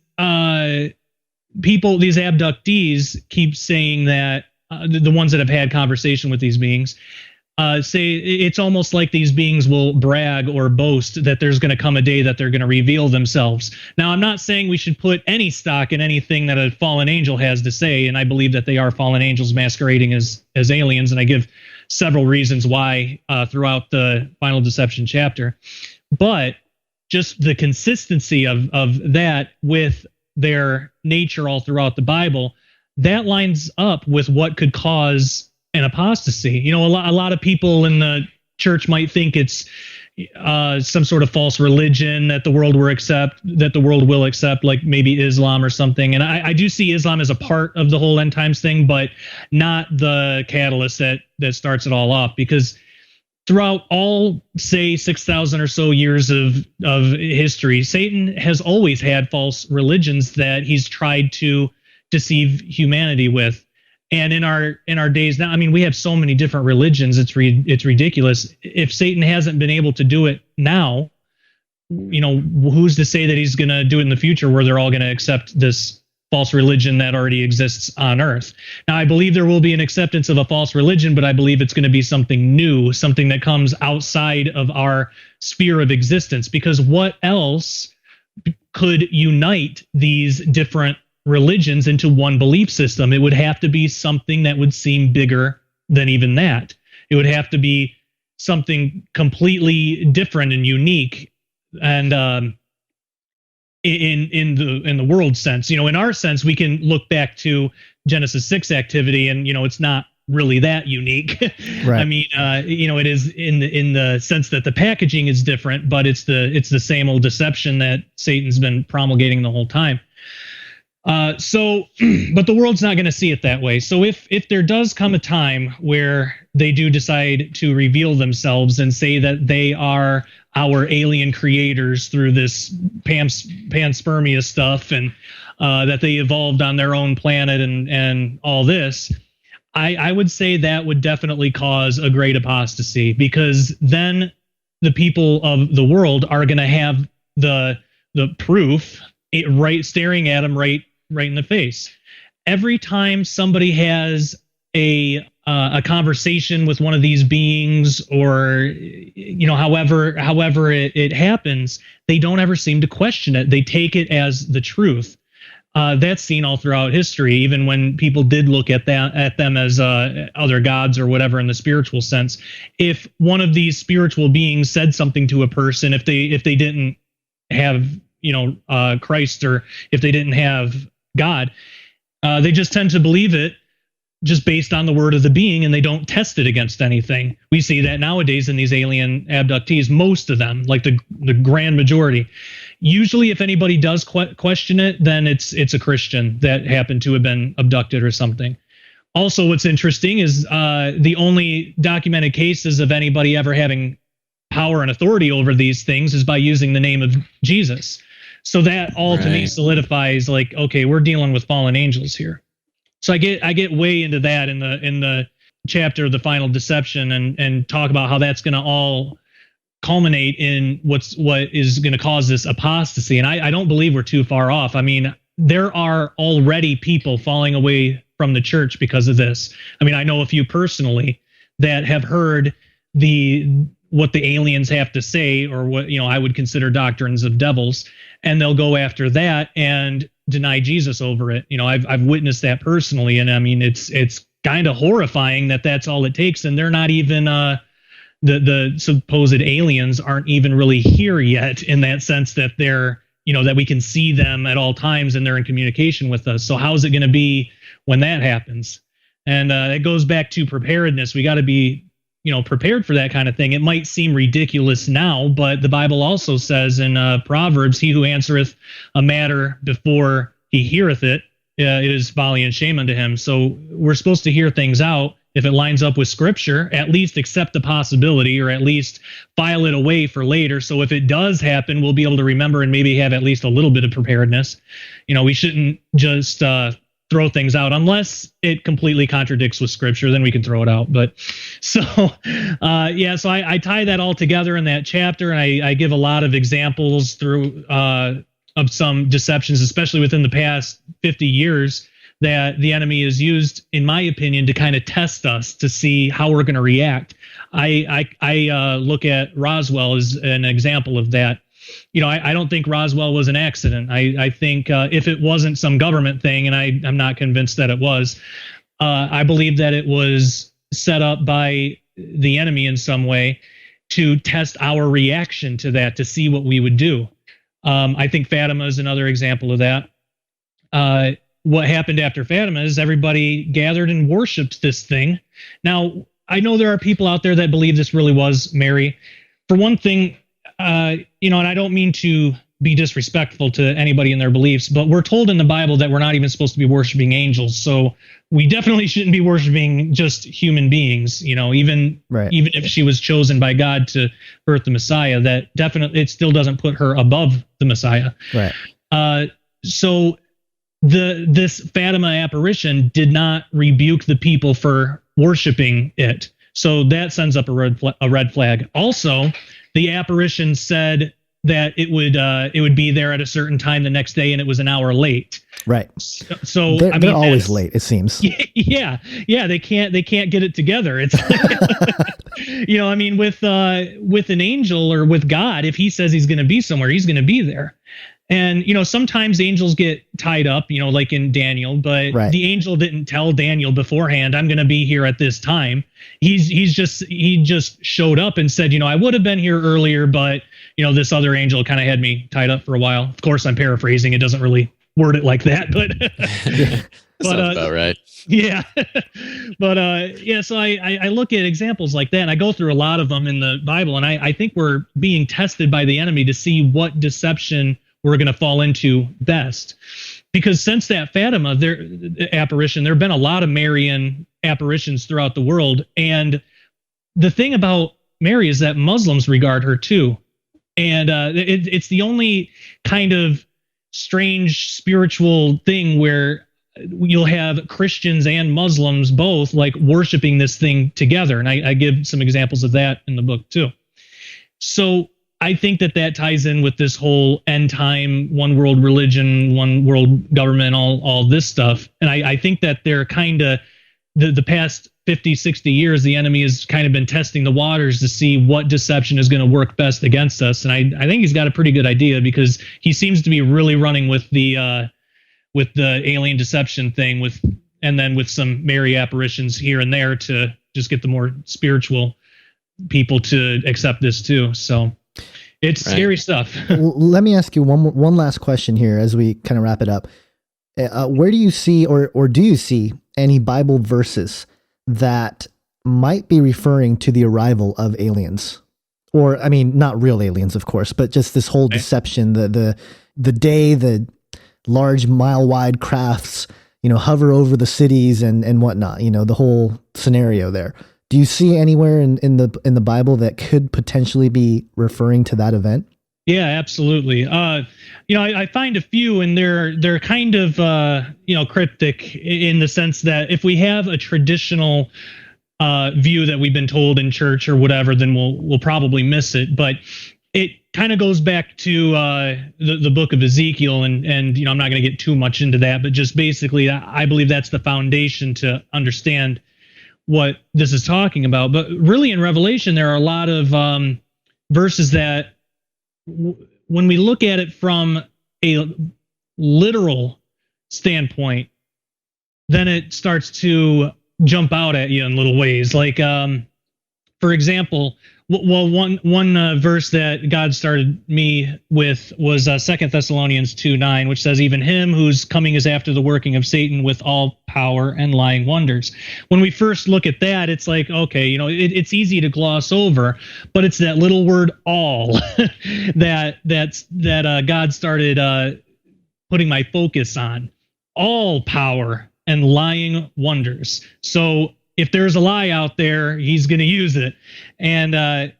people, these abductees keep saying that the ones that have had conversation with these beings say it's almost like these beings will brag or boast that there's going to come a day that they're going to reveal themselves. Now, I'm not saying we should put any stock in anything that a fallen angel has to say, and I believe that they are fallen angels masquerading as aliens, and I give several reasons why throughout the final deception chapter. But just the consistency of that with their nature all throughout the Bible, that lines up with what could cause an apostasy. A lot of people in the church might think it's some sort of false religion that the world will accept, like maybe Islam or something. And I do see Islam as a part of the whole end times thing, but not the catalyst that starts it all off. Because throughout all, say, 6,000 or so years of history, Satan has always had false religions that he's tried to deceive humanity with. And in our days now, I mean, we have so many different religions. It's ridiculous. If Satan hasn't been able to do it now, who's to say that he's going to do it in the future, where they're all going to accept this false religion that already exists on Earth? Now, I believe there will be an acceptance of a false religion, but I believe it's going to be something new, something that comes outside of our sphere of existence. Because what else could unite these different religions into one belief system? It would have to be something that would seem bigger than even that. It would have to be something completely different and unique, and in the world sense. In our sense, we can look back to Genesis 6 activity, and it's not really that unique. Right. I mean, it is in the sense that the packaging is different, but it's the same old deception that Satan's been promulgating the whole time. But the world's not going to see it that way. So if there does come a time where they do decide to reveal themselves and say that they are our alien creators through this panspermia stuff, and that they evolved on their own planet and all this, I would say that would definitely cause a great apostasy, because then the people of the world are going to have the proof staring at them right in the face. Every time somebody has a conversation with one of these beings, or however it happens, they don't ever seem to question it. They take it as the truth. That's seen all throughout history, even when people did look at them as other gods or whatever in the spiritual sense. If one of these spiritual beings said something to a person, if they didn't have Christ, or if they didn't have God, they just tend to believe it just based on the word of the being, and they don't test it against anything. We see that nowadays in these alien abductees, most of them, like the grand majority. Usually, if anybody does question it, then it's a Christian that happened to have been abducted or something. Also, what's interesting is the only documented cases of anybody ever having power and authority over these things is by using the name of Jesus. So that all to me solidifies, like, okay, we're dealing with fallen angels here. So I get way into that in the chapter of the final deception, and talk about how that's going to all culminate in what is going to cause this apostasy. And I don't believe we're too far off. I mean, there are already people falling away from the church because of this. I mean, I know a few personally that have heard what the aliens have to say, or what I would consider doctrines of devils, and they'll go after that and deny Jesus over it. I've witnessed that personally, and I mean, it's kind of horrifying that that's all it takes, and they're not even the supposed aliens aren't even really here yet, in that sense that they're that we can see them at all times and they're in communication with us. So how's it going to be when that happens? And it goes back to preparedness. We got to be prepared for that kind of thing. It might seem ridiculous now, but the Bible also says in Proverbs, he who answereth a matter before he heareth it, it is folly and shame unto him. So we're supposed to hear things out. If it lines up with Scripture, at least accept the possibility, or at least file it away for later. So if it does happen, we'll be able to remember and maybe have at least a little bit of preparedness. We shouldn't just throw things out unless it completely contradicts with Scripture. Then we can throw it out. But so I tie that all together in that chapter, and I give a lot of examples through of some deceptions, especially within the past 50 years, that the enemy has used, in my opinion, to kind of test us to see how we're going to react. I look at Roswell as an example of that. I don't think Roswell was an accident. I think if it wasn't some government thing, and I'm not convinced that it was, I believe that it was set up by the enemy in some way to test our reaction to that, to see what we would do. I think Fatima is another example of that. What happened after Fatima is everybody gathered and worshipped this thing. Now, I know there are people out there that believe this really was Mary. For one thing, and I don't mean to be disrespectful to anybody in their beliefs, but we're told in the Bible that we're not even supposed to be worshiping angels. So we definitely shouldn't be worshiping just human beings, even if she was chosen by God to birth the Messiah, that definitely, it still doesn't put her above the Messiah. Right. So this Fatima apparition did not rebuke the people for worshiping it. So that sends up a red flag. Also, the apparition said that it would be there at a certain time the next day, and it was an hour late. Right. So they're always late, it seems. Yeah. They can't get it together. It's with an angel or with God, if he says he's going to be somewhere, he's going to be there. And, sometimes angels get tied up, like in Daniel, but the angel didn't tell Daniel beforehand, I'm going to be here at this time. He just showed up and said, I would have been here earlier, but, this other angel kind of had me tied up for a while. Of course, I'm paraphrasing. It doesn't really word it like that, but sounds about right. Yeah. But so I look at examples like that, and I go through a lot of them in the Bible, and I think we're being tested by the enemy to see what deception we're going to fall into best. Because since that Fatima apparition, there have been a lot of Marian apparitions throughout the world. And the thing about Mary is that Muslims regard her too. And it's the only kind of strange spiritual thing where you'll have Christians and Muslims both like worshiping this thing together. And I give some examples of that in the book too. So I think that ties in with this whole end time, one world religion, one world government, all this stuff. And I think that they're kind of the past 50, 60 years, the enemy has kind of been testing the waters to see what deception is going to work best against us. And I think he's got a pretty good idea, because he seems to be really running with the alien deception thing, and then with some Mary apparitions here and there to just get the more spiritual people to accept this too. So it's scary stuff. Let me ask you one last question here as we kind of wrap it up. Where do you see, or do you see any Bible verses that might be referring to the arrival of aliens? Or, I mean, not real aliens, of course, but just this whole deception, the day the large mile-wide crafts, hover over the cities and whatnot, the whole scenario there. Do you see anywhere in the Bible that could potentially be referring to that event? Yeah, absolutely. I find a few, and they're kind of cryptic in the sense that if we have a traditional view that we've been told in church or whatever, then we'll probably miss it. But it kind of goes back to the book of Ezekiel, and I'm not going to get too much into that, but just basically, I believe that's the foundation to understand what this is talking about. But really, in Revelation, there are a lot of verses that, when we look at it from a literal standpoint, then it starts to jump out at you in little ways. Like, for example, one verse that God started me with was 2 Thessalonians 2:9, which says, "Even him whose coming is after the working of Satan with all power and lying wonders." When we first look at that, it's like, okay, it's easy to gloss over, but it's that little word "all" that God started putting my focus on. All power and lying wonders. So if there's a lie out there, he's going to use it. And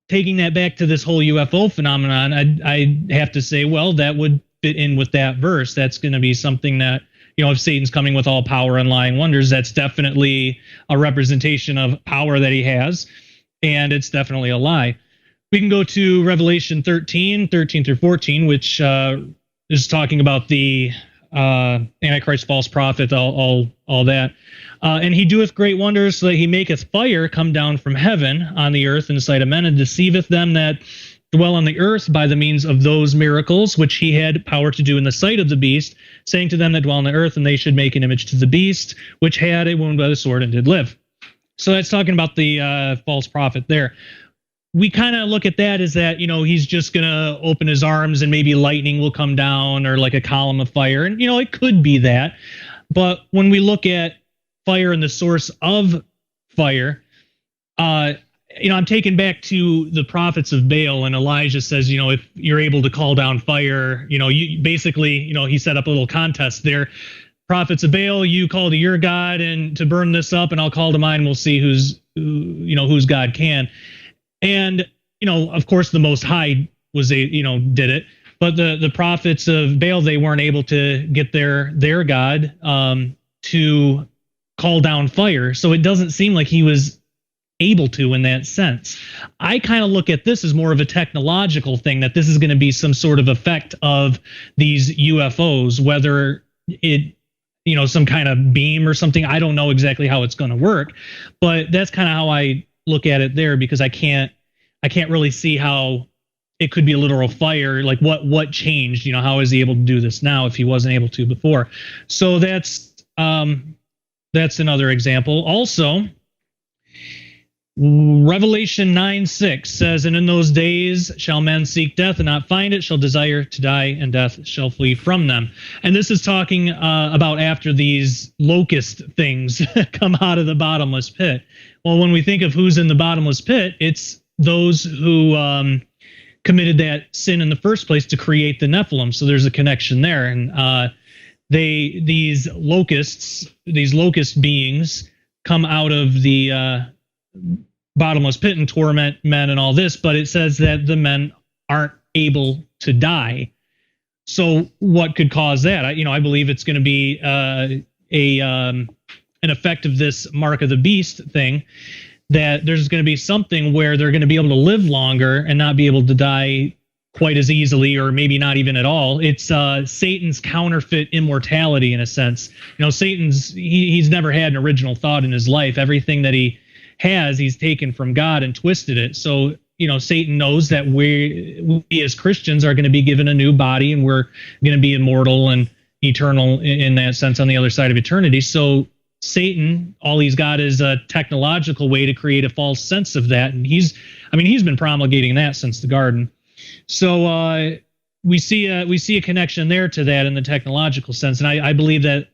taking that back to this whole UFO phenomenon, I have to say, well, that would fit in with that verse. That's going to be something that, if Satan's coming with all power and lying wonders, that's definitely a representation of power that he has, and it's definitely a lie. We can go to Revelation 13 through 14, which is talking about the Antichrist, false prophet, all that. And he doeth great wonders, so that he maketh fire come down from heaven on the earth in the sight of men, and deceiveth them that dwell on the earth by the means of those miracles which he had power to do in the sight of the beast, saying to them that dwell on the earth, and they should make an image to the beast, which had a wound by the sword and did live. So that's talking about the false prophet there. We kind of look at that as that, he's just going to open his arms and maybe lightning will come down, or like a column of fire. And, it could be that. But when we look at fire and the source of fire, I'm taken back to the prophets of Baal, and Elijah says, if you're able to call down fire, you basically, he set up a little contest there. Prophets of Baal, you call to your God and to burn this up, and I'll call to mine. We'll see whose God can. And, of course, the Most High did it. But the prophets of Baal, they weren't able to get their God to call down fire. So it doesn't seem like he was able to in that sense. I kind of look at this as more of a technological thing, that this is going to be some sort of effect of these UFOs, whether it, some kind of beam or something. I don't know exactly how it's going to work, but that's kind of how I look at it there, because I can't really see how it could be a literal fire. Like what changed? How is he able to do this now if he wasn't able to before? So that's another example. Also, Revelation 9:6 says, "And in those days shall men seek death and not find it, shall desire to die, and death shall flee from them." And this is talking about after these locust things come out of the bottomless pit. Well, when we think of who's in the bottomless pit, it's those who committed that sin in the first place to create the Nephilim. So there's a connection there. And these locust beings come out of the bottomless pit and torment men and all this, but it says that the men aren't able to die. So what could cause that? I believe it's going to be an effect of this mark of the beast thing, that there's going to be something where they're going to be able to live longer and not be able to die quite as easily, or maybe not even at all. It's Satan's counterfeit immortality, in a sense. He's never had an original thought in his life. Everything that he has, he's taken from God and twisted it. So, Satan knows that we as Christians are going to be given a new body, and we're going to be immortal and eternal in that sense on the other side of eternity. So Satan, all he's got is a technological way to create a false sense of that. And he's been promulgating that since the garden. So we see a connection there to that in the technological sense. And I believe that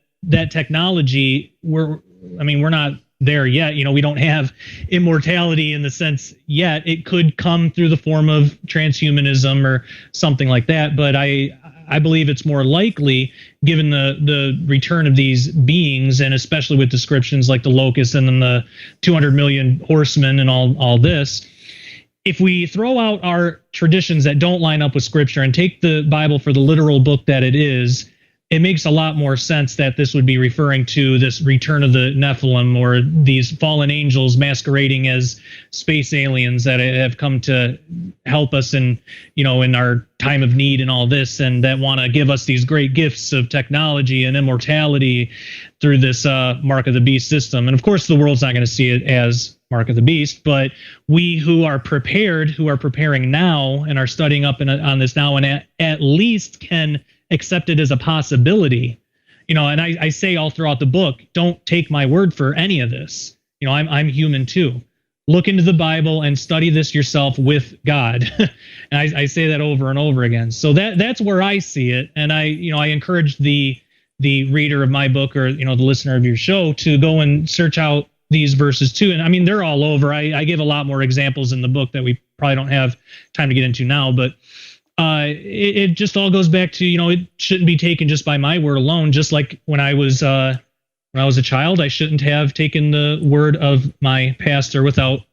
technology, we're not there yet. We don't have immortality in the sense yet. It could come through the form of transhumanism or something like that. But I believe it's more likely, given the return of these beings, and especially with descriptions like the locust and then the 200 million horsemen and all this. If we throw out our traditions that don't line up with Scripture and take the Bible for the literal book that it is, it makes a lot more sense that this would be referring to this return of the Nephilim, or these fallen angels masquerading as space aliens that have come to help us in our time of need and all this, and that want to give us these great gifts of technology and immortality through this Mark of the Beast system. And of course, the world's not going to see it as Mark of the Beast, but we who are prepared, who are preparing now and are studying up on this now, and at least can accept it as a possibility, and I say all throughout the book, don't take my word for any of this. I'm human too. Look into the Bible and study this yourself with God. And I say that over and over again. So that's where I see it. And I encourage the reader of my book, or the listener of your show, to go and search out these verses too. And they're all over. I give a lot more examples in the book that we probably don't have time to get into now, but it just all goes back to, it shouldn't be taken just by my word alone. Just like when I was a child, I shouldn't have taken the word of my pastor without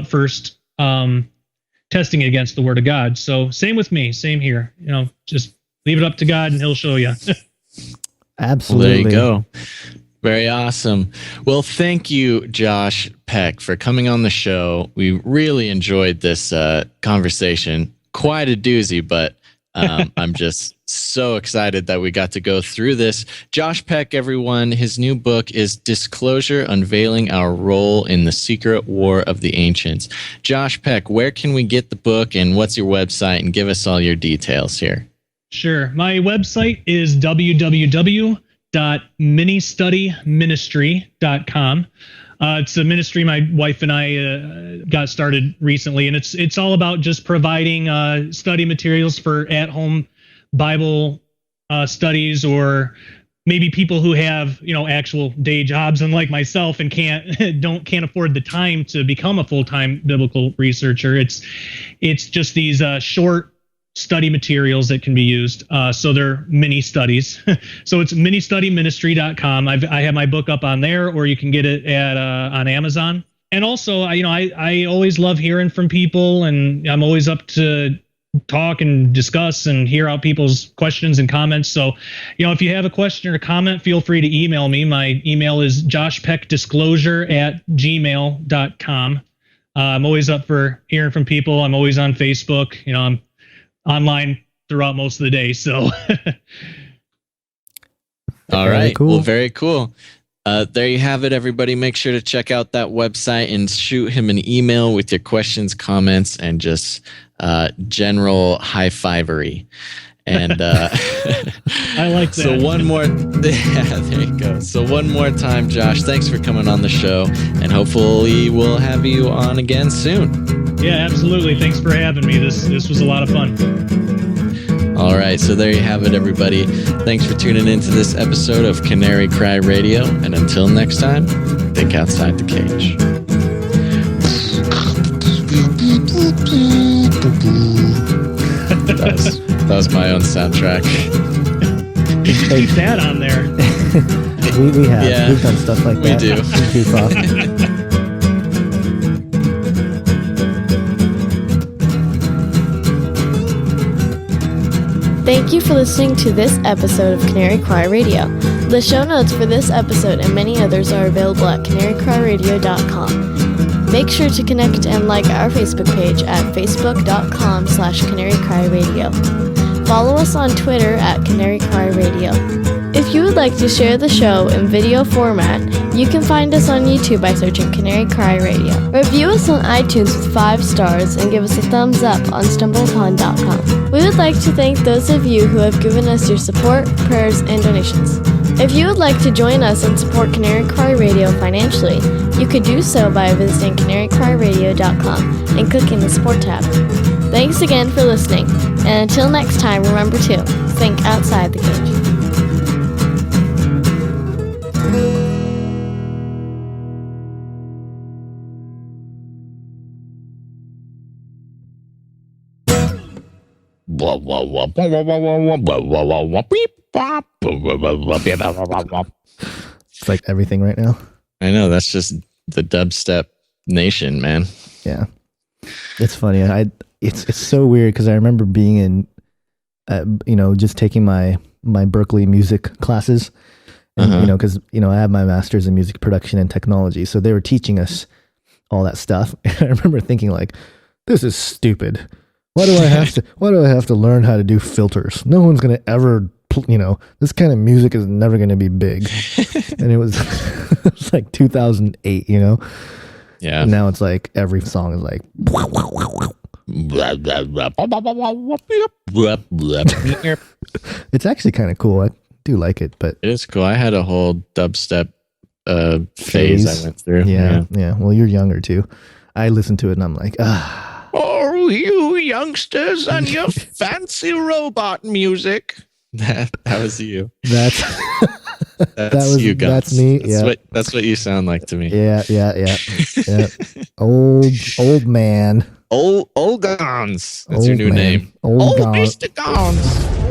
first testing it against the word of God. So same with me, same here. Just leave it up to God and He'll show you. Absolutely. Well, there you go. Very awesome. Well, thank you, Josh Peck, for coming on the show. We really enjoyed this conversation. Quite a doozy, but I'm just so excited that we got to go through this. Josh Peck, everyone, his new book is Disclosure, Unveiling Our Role in the Secret War of the Ancients. Josh Peck, where can we get the book, and what's your website, and give us all your details here. Sure. My website is www.ministudyministry.com. It's a ministry my wife and I got started recently, and it's all about just providing study materials for at-home Bible studies, or maybe people who have actual day jobs, unlike myself, and can't afford the time to become a full-time biblical researcher. It's just these short study materials that can be used. So they're mini studies. So it's ministudyministry.com. I have my book up on there, or you can get it at on Amazon. And also, I always love hearing from people, and I'm always up to talk and discuss and hear out people's questions and comments. So, if you have a question or a comment, feel free to email me. My email is joshpeckdisclosure@gmail.com. I'm always up for hearing from people. I'm always on Facebook. I'm online throughout most of the day. So, all right. Cool. Well, very cool. There you have it, everybody. Make sure to check out that website and shoot him an email with your questions, comments, and just general high-fivery. And I like that. So one more, there you go. So one more time, Josh, thanks for coming on the show, and hopefully we'll have you on again soon. Yeah, absolutely. Thanks for having me. This was a lot of fun. All right, so there you have it, everybody. Thanks for tuning into this episode of Canary Cry Radio, and until next time, think outside the cage. That was my own soundtrack. Keep that on there. we have. Yeah, we've done stuff like that. We do. Goof off. Thank you for listening to this episode of Canary Cry Radio. The show notes for this episode and many others are available at canarycryradio.com. Make sure to connect and like our Facebook page at facebook.com/canarycryradio. Follow us on Twitter at Canary Cry Radio. If you would like to share the show in video format, you can find us on YouTube by searching Canary Cry Radio. Review us on iTunes with 5 stars and give us a thumbs up on StumbleUpon.com. We would like to thank those of you who have given us your support, prayers, and donations. If you would like to join us and support Canary Cry Radio financially, you could do so by visiting canarycryradio.com and clicking the support tab. Thanks again for listening, and until next time, remember to think outside the cage. It's like everything right now. I know, that's just the dubstep nation, man. Yeah, it's funny. It's so weird because I remember being in, just taking my Berkeley music classes, and, because I have my master's in music production and technology, so they were teaching us all that stuff. And I remember thinking like, this is stupid. Why do I have to learn how to do filters? No one's gonna ever, this kind of music is never gonna be big. And it was, it was like 2008, Yeah. And now it's like every song is like. It's actually kind of cool. I do like it, but it is cool. I had a whole dubstep phase I went through. Yeah. Well, you're younger too. I listened to it and I'm like, Oh, you youngsters and your fancy robot music. That was you. That's you guys. That's me. That's what you sound like to me. Yeah. Old man. Old Gons. That's your new name. Old Mr. Gons.